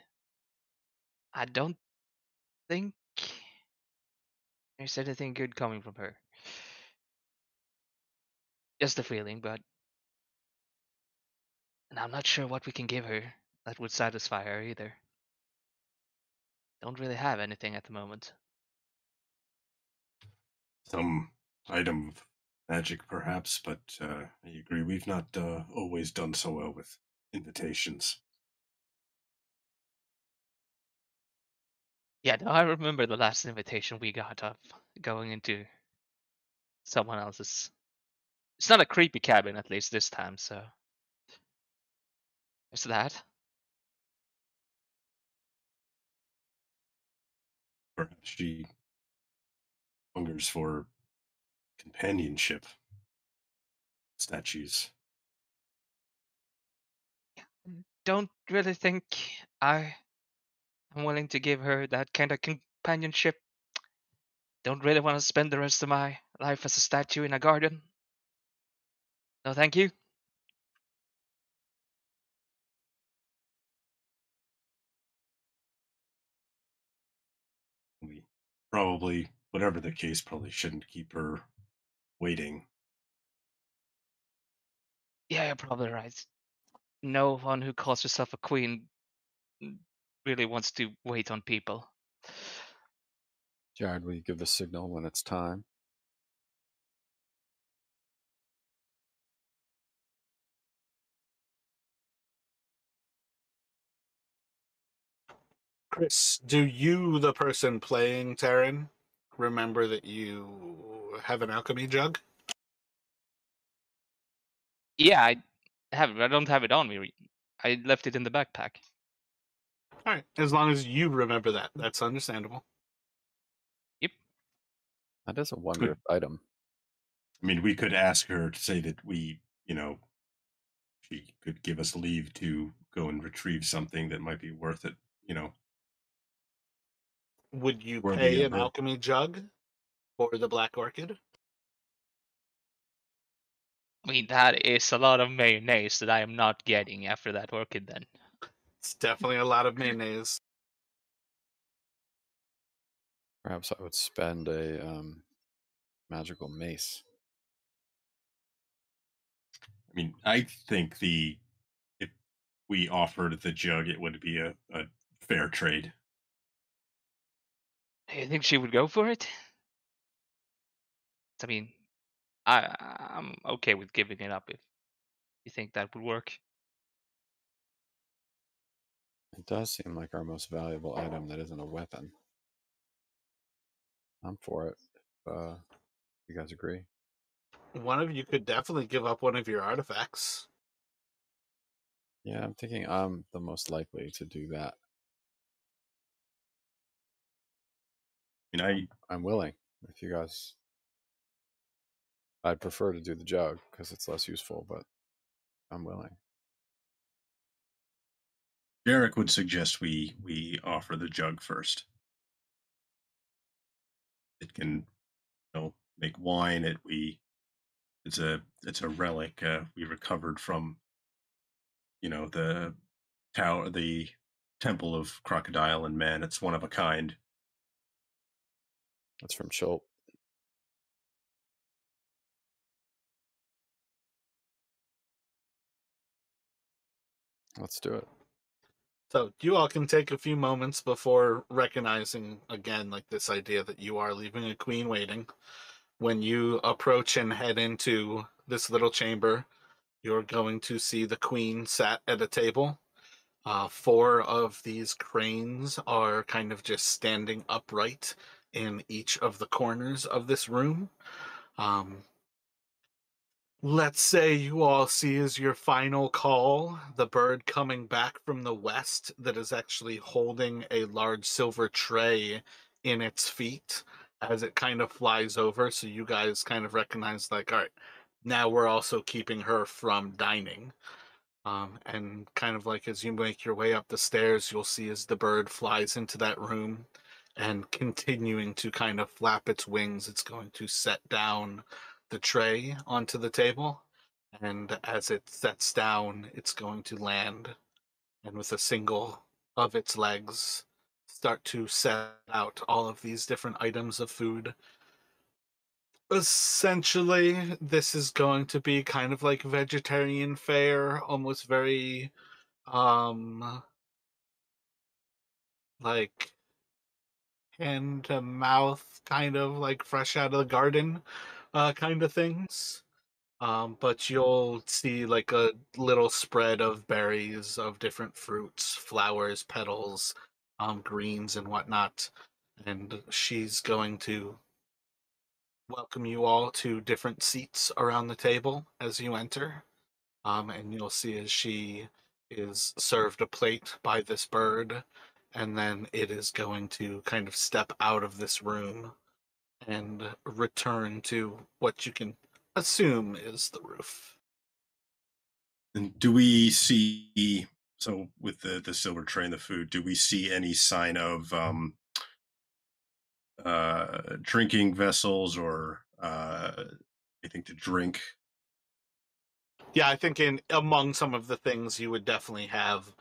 Speaker 4: I don't think there's anything good coming from her. Just a feeling, but and I'm not sure what we can give her that would satisfy her either. Don't really have anything at the moment.
Speaker 2: Some item of magic, perhaps, but I agree we've not always done so well with invitations.
Speaker 4: Yeah, no, I remember the last invitation we got of going into someone else's. It's not a creepy cabin, at least this time, so there's that.
Speaker 2: Perhaps she hungers for companionship. Statues.
Speaker 4: don't really think I am willing to give her that kind of companionship. Don't really want to spend the rest of my life as a statue in a garden. No, thank you.
Speaker 2: We probably, whatever the case, probably shouldn't keep her waiting.
Speaker 4: Yeah, you're probably right. No one who calls herself a queen really wants to wait on people.
Speaker 3: Jared, will you give the signal when it's time?
Speaker 1: Chris, do you, the person playing Terran, remember that you have an alchemy jug?
Speaker 4: Yeah, I have it. I don't have it on me. I left it in the backpack.
Speaker 1: All right, as long as you remember that, that's understandable.
Speaker 4: Yep.
Speaker 3: That is a
Speaker 2: Good.
Speaker 3: wondrous item.
Speaker 2: I mean, we could ask her to say that we, she could give us leave to go and retrieve something that might be worth it,
Speaker 1: Would you
Speaker 2: worthy
Speaker 1: pay
Speaker 2: of
Speaker 1: an
Speaker 2: her.
Speaker 1: alchemy jug for the Black Orchid?
Speaker 4: I mean, that is a lot of mayonnaise that I am not getting after that orchid then.
Speaker 1: It's definitely a lot of mayonnaise.
Speaker 3: Perhaps I would spend a magical mace.
Speaker 2: I mean, I think if we offered the jug, it would be a fair trade.
Speaker 4: Do you think she would go for it? I mean, I'm okay with giving it up if you think that would work.
Speaker 3: It does seem like our most valuable item that isn't a weapon. I'm for it. You guys agree?
Speaker 1: One of you could definitely give up one of your artifacts.
Speaker 3: Yeah, I'm thinking I'm the most likely to do that.
Speaker 2: I mean,
Speaker 3: I'm willing. If you guys, I'd prefer to do the jug because it's less useful, but I'm willing.
Speaker 2: Derek would suggest we offer the jug first. It can, make wine. It's a relic we recovered from, the tower, the temple of crocodile and man. It's one of a kind.
Speaker 3: That's from Chult. Let's do it.
Speaker 1: So you all can take a few moments before recognizing again, like this idea that you are leaving a queen waiting. When you approach and head into this little chamber, you're going to see the queen sat at a table. Four of these cranes are kind of just standing upright in each of the corners of this room. Let's say you all see as your final call the bird coming back from the west that is actually holding a large silver tray in its feet as it kind of flies over. So you guys kind of recognize, like, all right, now we're also keeping her from dining. And kind of like as you make your way up the stairs, you'll see as the bird flies into that room and continuing to kind of flap its wings, it's going to set down the tray onto the table. And as it sets down, it's going to land and with a single of its legs start to set out all of these different items of food. Essentially, this is going to be kind of like vegetarian fare, almost very um like hand to mouth, kind of like fresh out of the garden kind of things. But you'll see like a little spread of berries, of different fruits, flowers, petals, greens and whatnot. And she's going to welcome you all to different seats around the table as you enter. And you'll see as she is served a plate by this bird, and then it is going to kind of step out of this room and return to what you can assume is the roof.
Speaker 2: And do we see So with the silver tray and the food, do we see any sign of drinking vessels or anything to drink?
Speaker 1: Yeah, I think in among some of the things you would definitely have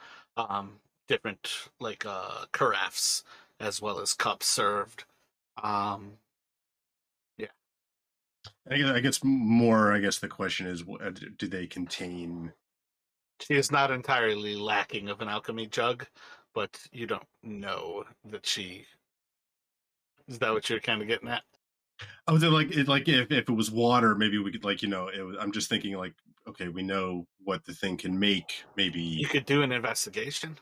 Speaker 1: different like carafes as well as cups served. Um, yeah,
Speaker 2: I guess more. I guess the question is, do they contain?
Speaker 1: she is not entirely lacking of an alchemy jug, but you don't know that she. Is that what you're kind of getting at?
Speaker 2: Oh, was it like if it was water, maybe we could I'm just thinking like, okay, we know what the thing can make.
Speaker 1: You
Speaker 2: Maybe
Speaker 1: could do an investigation.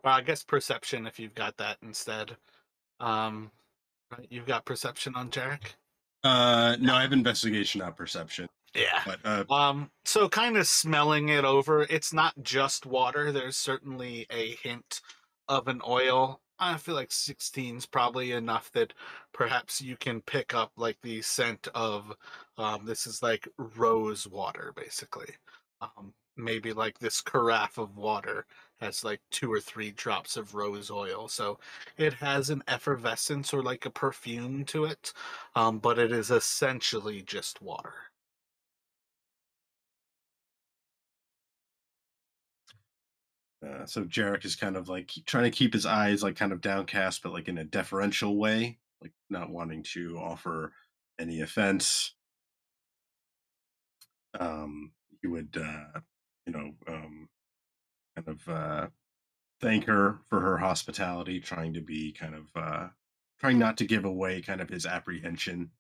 Speaker 1: Well, I guess perception if you've got that instead. Um, right, you've got perception on Jarek.
Speaker 2: no, I have investigation, not perception.
Speaker 1: Yeah.
Speaker 2: But
Speaker 1: So kind of smelling it over, it's not just water. There's certainly a hint of an oil. I feel like 16 is probably enough that perhaps you can pick up like the scent of this is like rose water, basically. Maybe like this carafe of water has like 2 or 3 drops of rose oil. So it has an effervescence or like a perfume to it, but it is essentially just water.
Speaker 2: so Jarek is kind of like trying to keep his eyes like kind of downcast, but like in a deferential way, like not wanting to offer any offense. He would, kind of thank her for her hospitality, trying to be kind of trying not to give away kind of his apprehension,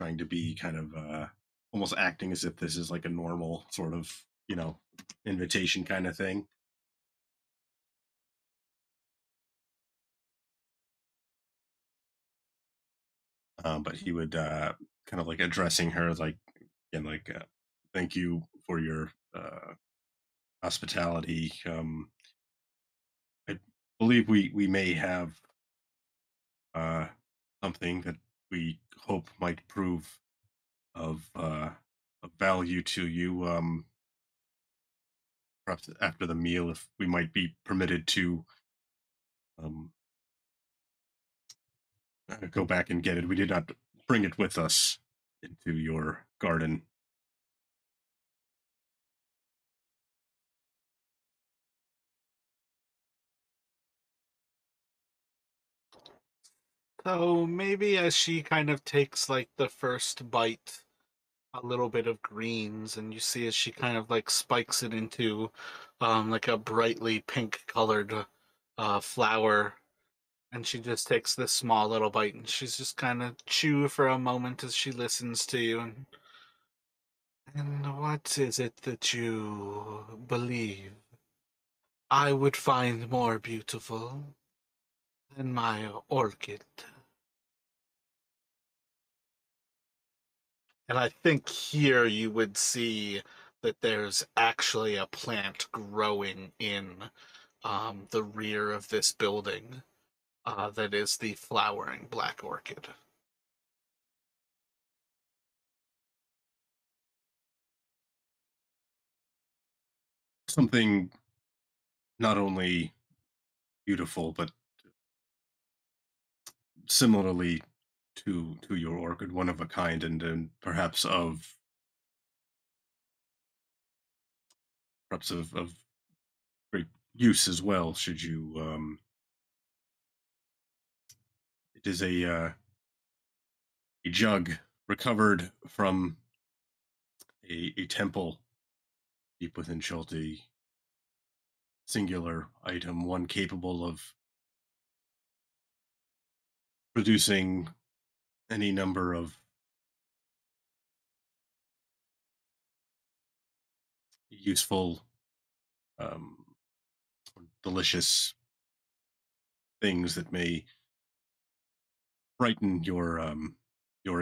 Speaker 2: trying to be kind of almost acting as if this is like a normal sort of invitation kind of thing. But he would kind of like addressing her like again like thank you for your hospitality. I believe we may have uh, something that we hope might prove of value to you. Perhaps after the meal, if we might be permitted to um, go back and get it. We did not bring it with us into your garden.
Speaker 1: So maybe as she kind of takes like the first bite, a little bit of greens, and you see as she kind of like spikes it into like a brightly pink colored flower, and she just takes this small little bite, and she's just kind of chew for a moment as she listens to you. And what is it that you believe I would find more beautiful than my orchid? And I think here you would see that there's actually a plant growing in the rear of this building that is the flowering black orchid.
Speaker 2: Something not only beautiful but similarly to your orchid, one of a kind, and perhaps of great use as well. Should you, it is a jug recovered from a temple deep within Chult, a singular item, one capable of producing any number of useful, um, delicious things that may brighten your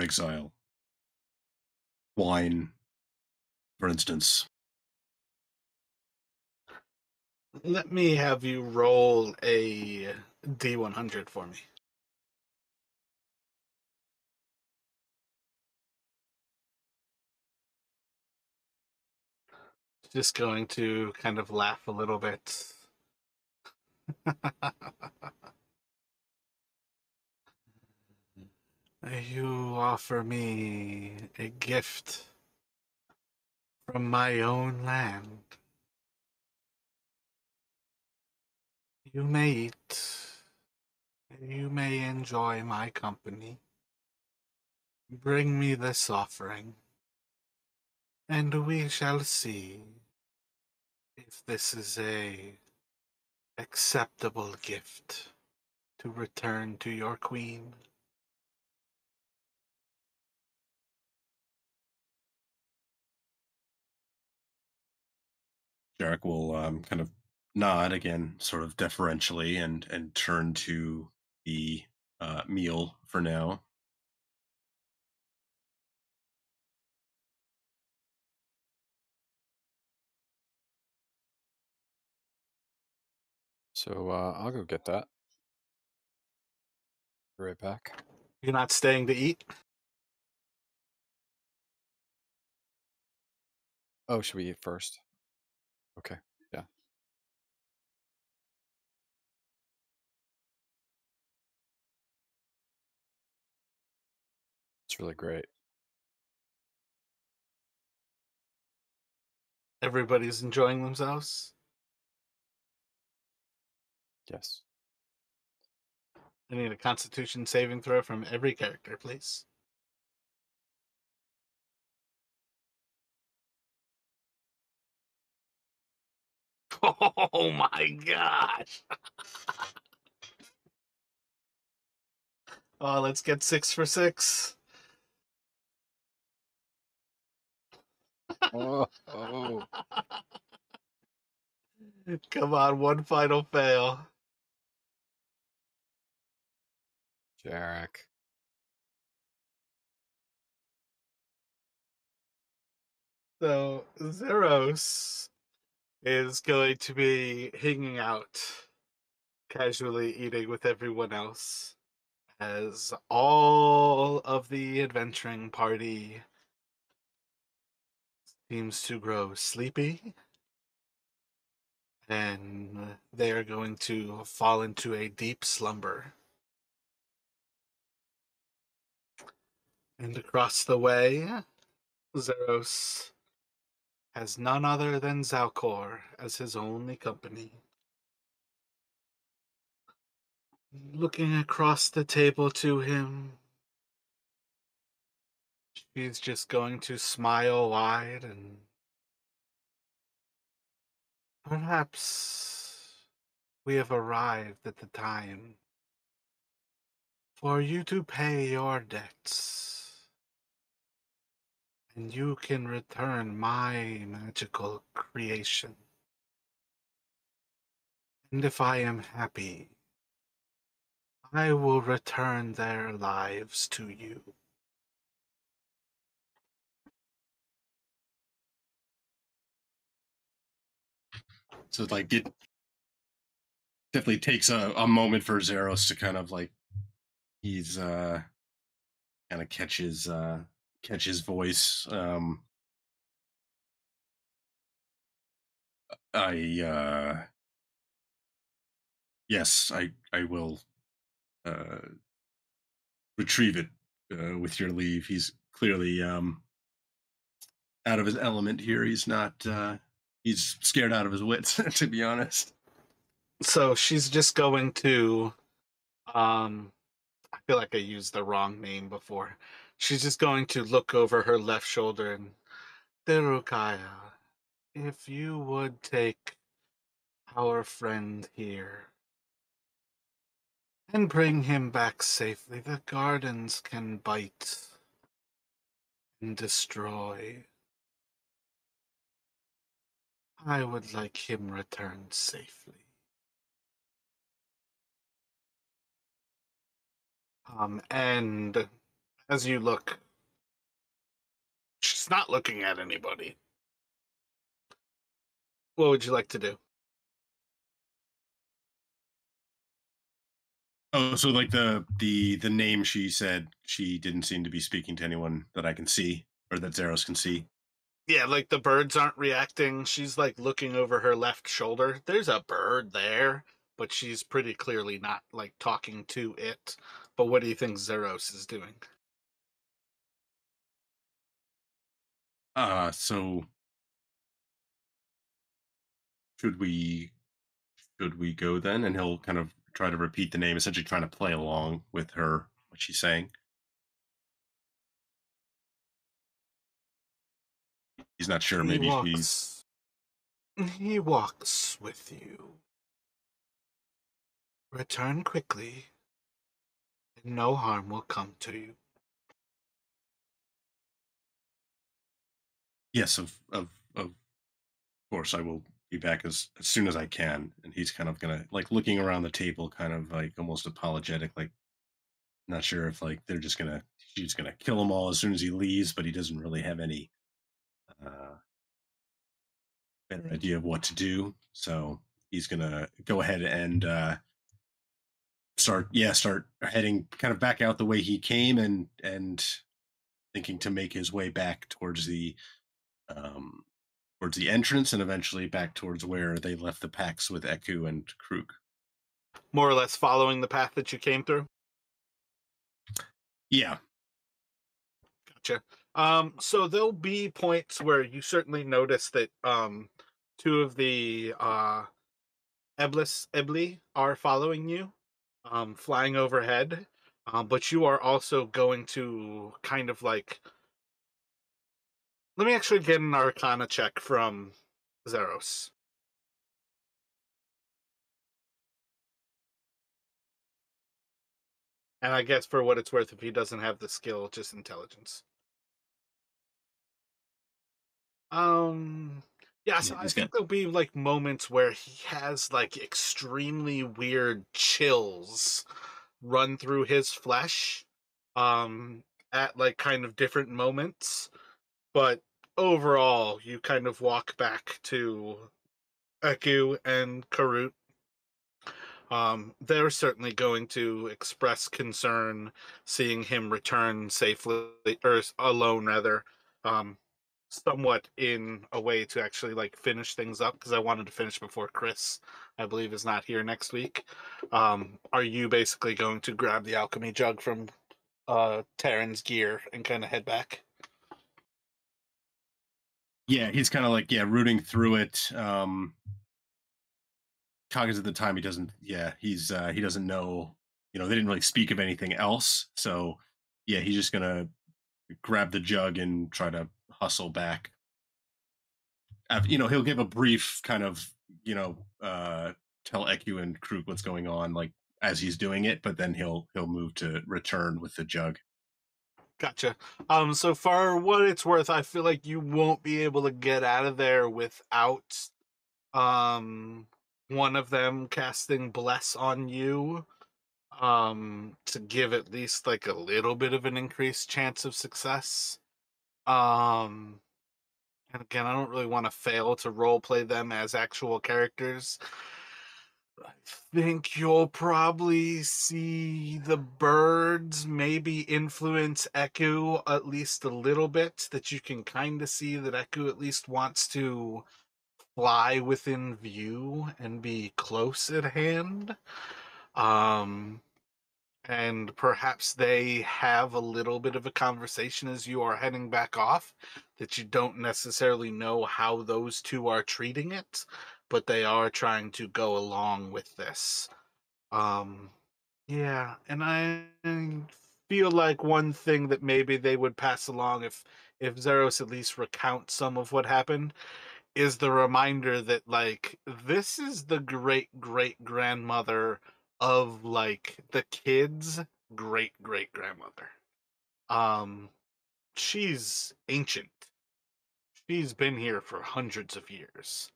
Speaker 2: exile. Wine, for instance.
Speaker 1: Let me have you roll a D100 for me. Just going to kind of laugh a little bit. You offer me a gift from my own land. You may eat. You may enjoy my company. Bring me this offering, and we shall see if this is a acceptable gift to return to your queen.
Speaker 2: Jarek will kind of nod again, sort of deferentially, and turn to the meal for now.
Speaker 3: So I'll go get that. Be right back.
Speaker 1: You're not staying to eat?
Speaker 3: Oh, should we eat first? Okay. Yeah. It's really great.
Speaker 1: Everybody's enjoying themselves?
Speaker 3: Yes.
Speaker 1: I need a constitution saving throw from every character, please. Oh my gosh! Oh, let's get 6 for 6.
Speaker 3: Oh.
Speaker 1: Come on, one final fail.
Speaker 3: Jarek.
Speaker 1: So, Zeros is going to be hanging out, casually eating with everyone else, as all of the adventuring party seems to grow sleepy, and they are going to fall into a deep slumber. And across the way, Zeros has none other than Zalkore as his only company. Looking across the table to him, she's just going to smile wide and perhaps we have arrived at the time for you to pay your debts, and you can return my magical creation. And if I am happy, I will return their lives to you.
Speaker 2: So like it definitely takes a moment for Zeros to kind of like he's kind of catch his voice. I yes, I will retrieve it with your leave. He's clearly out of his element here. He's not he's scared out of his wits to be honest.
Speaker 1: So she's just going to, I feel like I used the wrong name before. She's just going to look over her left shoulder and, Derukaya, if you would take our friend here and bring him back safely, the gardens can bite and destroy. I would like him returned safely. And as you look, she's not looking at anybody. What would you like to do?
Speaker 2: Oh, so like the name she said she didn't seem to be speaking to anyone that I can see or that Zeros can see.
Speaker 1: Yeah, like the birds aren't reacting. She's like looking over her left shoulder. There's a bird there, but she's pretty clearly not like talking to it. But what do you think Zeros is doing?
Speaker 2: So should we should we go then? And he'll kind of try to repeat the name, essentially trying to play along with her what she's saying. He's not sure.
Speaker 1: He
Speaker 2: Maybe he's
Speaker 1: walks. He walks with you. Return quickly, and no harm will come to you.
Speaker 2: yes, of course I will be back as soon as I can. And he's kind of gonna like looking around the table, kind of like almost apologetic, like not sure if like she's gonna kill him all as soon as he leaves, but he doesn't really have any uh better idea of what to do. So he's gonna go ahead and start heading kind of back out the way he came, and thinking to make his way back um towards the entrance, and eventually back towards where they left the packs with Eku and Krug.
Speaker 1: More or less following the path that you came through.
Speaker 2: Yeah.
Speaker 1: Gotcha. So there'll be points where you certainly notice that two of the Ebli are following you, flying overhead. But you are also going to kind of like. Let me actually get an Arcana check from Zeros. And I guess for what it's worth, if he doesn't have the skill, just intelligence. Um, yeah,
Speaker 2: Yeah,
Speaker 1: so I
Speaker 2: he's got
Speaker 1: think there'll be like moments where he has like extremely weird chills run through his flesh, um, at like kind of different moments. But overall, you kind of walk back to Eku and Karut. They're certainly going to express concern seeing him return safely, or alone rather, um, somewhat in a way to actually like finish things up because I wanted to finish before Chris, I believe, is not here next week. Are you basically going to grab the alchemy jug from Terran's gear and kind of head back?
Speaker 2: Yeah, he's kind of like rooting through it. Cognizant at the time, he doesn't. Yeah, he doesn't know. They didn't really speak of anything else. So yeah, he's just gonna grab the jug and try to hustle back. He'll give a brief kind of tell Eku and Krug what's going on, like as he's doing it, but then he'll move to return with the jug.
Speaker 1: Gotcha. So for what it's worth, I feel like you won't be able to get out of there without um one of them casting bless on you, to give at least like a little bit of an increased chance of success. Um and again, I don't really want to fail to role play them as actual characters. I think you'll probably see the birds maybe influence Eku at least a little bit, that you can kind of see that Eku at least wants to fly within view and be close at hand. Um, and perhaps they have a little bit of a conversation as you are heading back off that you don't necessarily know how those two are treating it, but they are trying to go along with this. Um, yeah, and I feel like one thing that maybe they would pass along if Zeros at least recounts some of what happened is the reminder that like this is the great great grandmother of like the kids' great great grandmother. Um, she's ancient. She's been here for hundreds of years.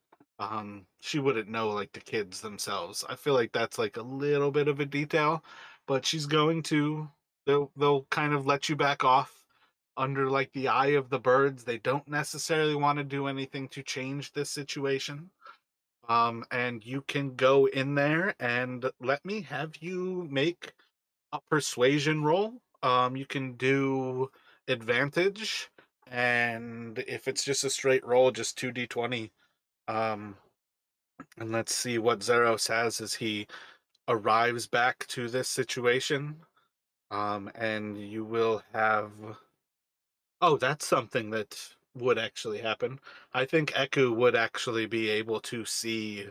Speaker 1: She wouldn't know like the kids themselves. I feel like that's like a little bit of a detail, but she's going to they'll kind of let you back off under like the eye of the birds. They don't necessarily want to do anything to change this situation. And you can go in there and let me have you make a persuasion roll. You can do advantage. And if it's just a straight roll, just 2d20. And let's see what Zeros has as he arrives back to this situation. And you will have. Oh, that's something that would actually happen. I think Eku would actually be able to see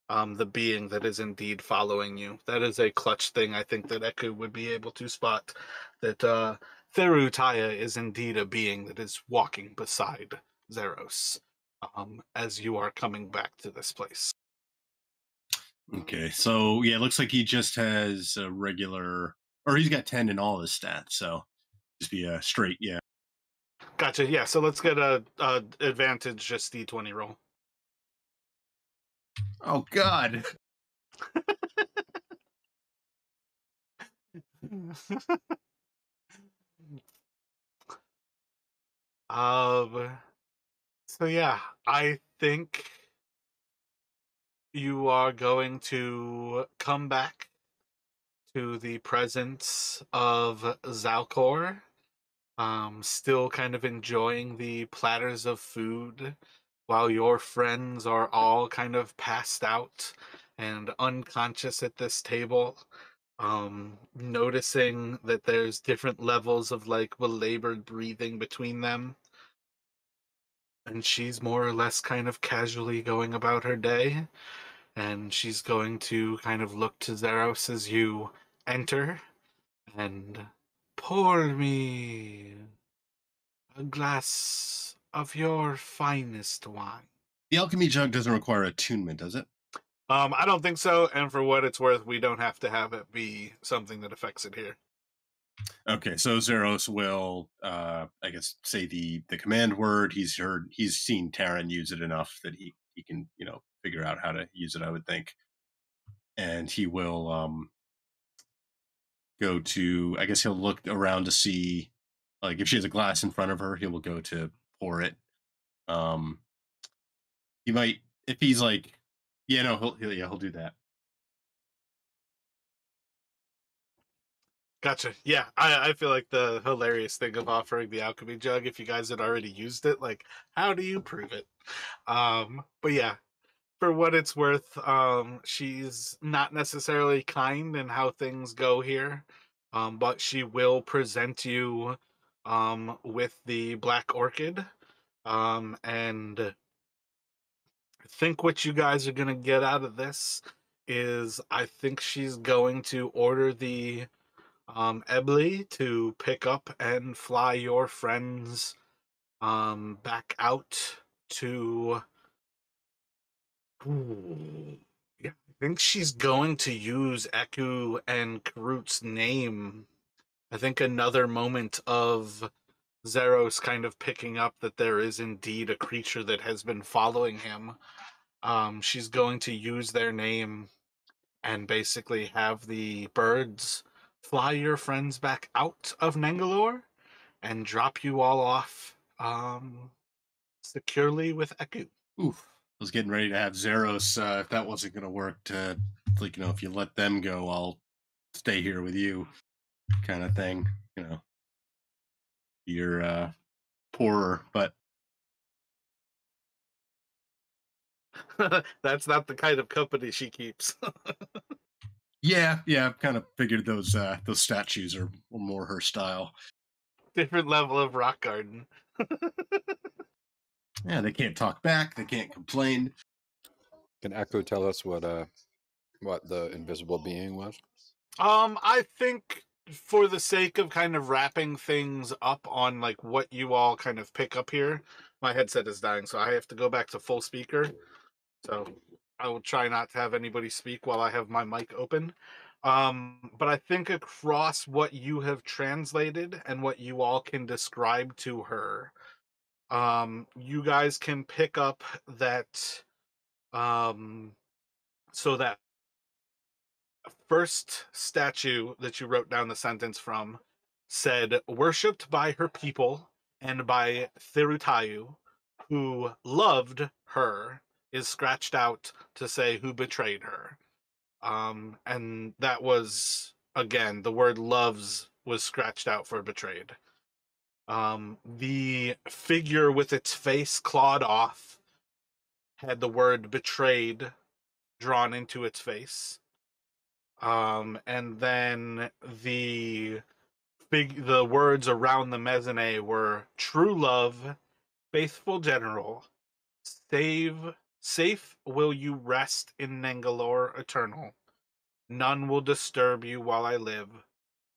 Speaker 1: the being that is indeed following you. That is a clutch thing I think that Eku would be able to spot. That Therutaya is indeed a being that is walking beside Zeros as you are coming back to this place.
Speaker 2: Okay, so yeah, it looks like he just has a regular, or he's got 10 in all his stats, so just be a straight, yeah.
Speaker 1: Gotcha. Yeah, so let's get a advantage just D20 roll.
Speaker 2: Oh God.
Speaker 1: um so yeah, I think you are going to come back to the presence of Zalkore, still kind of enjoying the platters of food while your friends are all kind of passed out and unconscious at this table. Noticing that there's different levels of like belabored breathing between them. And she's more or less kind of casually going about her day. And she's going to kind of look to Zeros as you enter and pour me a glass of your finest wine.
Speaker 2: The alchemy jug doesn't require attunement, does it?
Speaker 1: I don't think so, and for what it's worth, we don't have to have it be something that affects it here.
Speaker 2: Okay, so Zeros will, I guess, say the command word. He's seen Taryn use it enough that he can, figure out how to use it, I would think. And he will go to, I guess he'll look around to see, like, if she has a glass in front of her, he will go to pour it. He might, if he's like, yeah, no, he'll do that.
Speaker 1: Gotcha. Yeah, I feel like the hilarious thing of offering the alchemy jug, if you guys had already used it, like, how do you prove it? But yeah, for what it's worth, she's not necessarily kind in how things go here, but she will present you with the black orchid, and I think what you guys are gonna get out of this is I think she's going to order the Ebley to pick up and fly your friends back out to. Ooh, yeah, I think she's going to use Eku and Karut's name. I think another moment of Zeros kind of picking up that there is indeed a creature that has been following him. She's going to use their name and basically have the birds fly your friends back out of Nangalore and drop you all off securely with Eku.
Speaker 2: Oof. I was getting ready to have Zeros, if that wasn't going to work, to, like, if you let them go, I'll stay here with you, kind of thing. You're poorer, but
Speaker 1: That's not the kind of company she keeps.
Speaker 2: yeah, I've kind of figured those statues are more her style.
Speaker 1: Different level of rock garden.
Speaker 2: Yeah, they can't talk back, they can't complain.
Speaker 3: Can Echo tell us what the invisible being was?
Speaker 1: I think for the sake of kind of wrapping things up on like what you all kind of pick up here, my headset is dying, so I have to go back to full speaker. So I will try not to have anybody speak while I have my mic open. But I think across what you have translated and what you all can describe to her, you guys can pick up that so that first statue that you wrote down the sentence from said, worshipped by her people and by Thirutayu, who loved her, is scratched out to say who betrayed her. And that was, again, the word loves was scratched out for betrayed. The figure with its face clawed off had the word betrayed drawn into its face. And then the words around the mezzanine were true love, faithful general, safe will you rest in Nangalore eternal. None will disturb you while I live.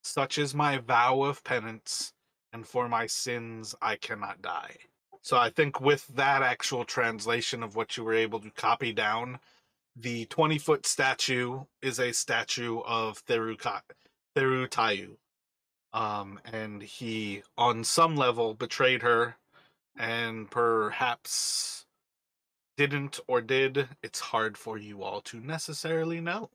Speaker 1: Such is my vow of penance, and for my sins I cannot die. So I think with that actual translation of what you were able to copy down, the 20-foot statue is a statue of Theru Tayu. And he, on some level, betrayed her, and perhaps didn't or did. It's hard for you all to necessarily know.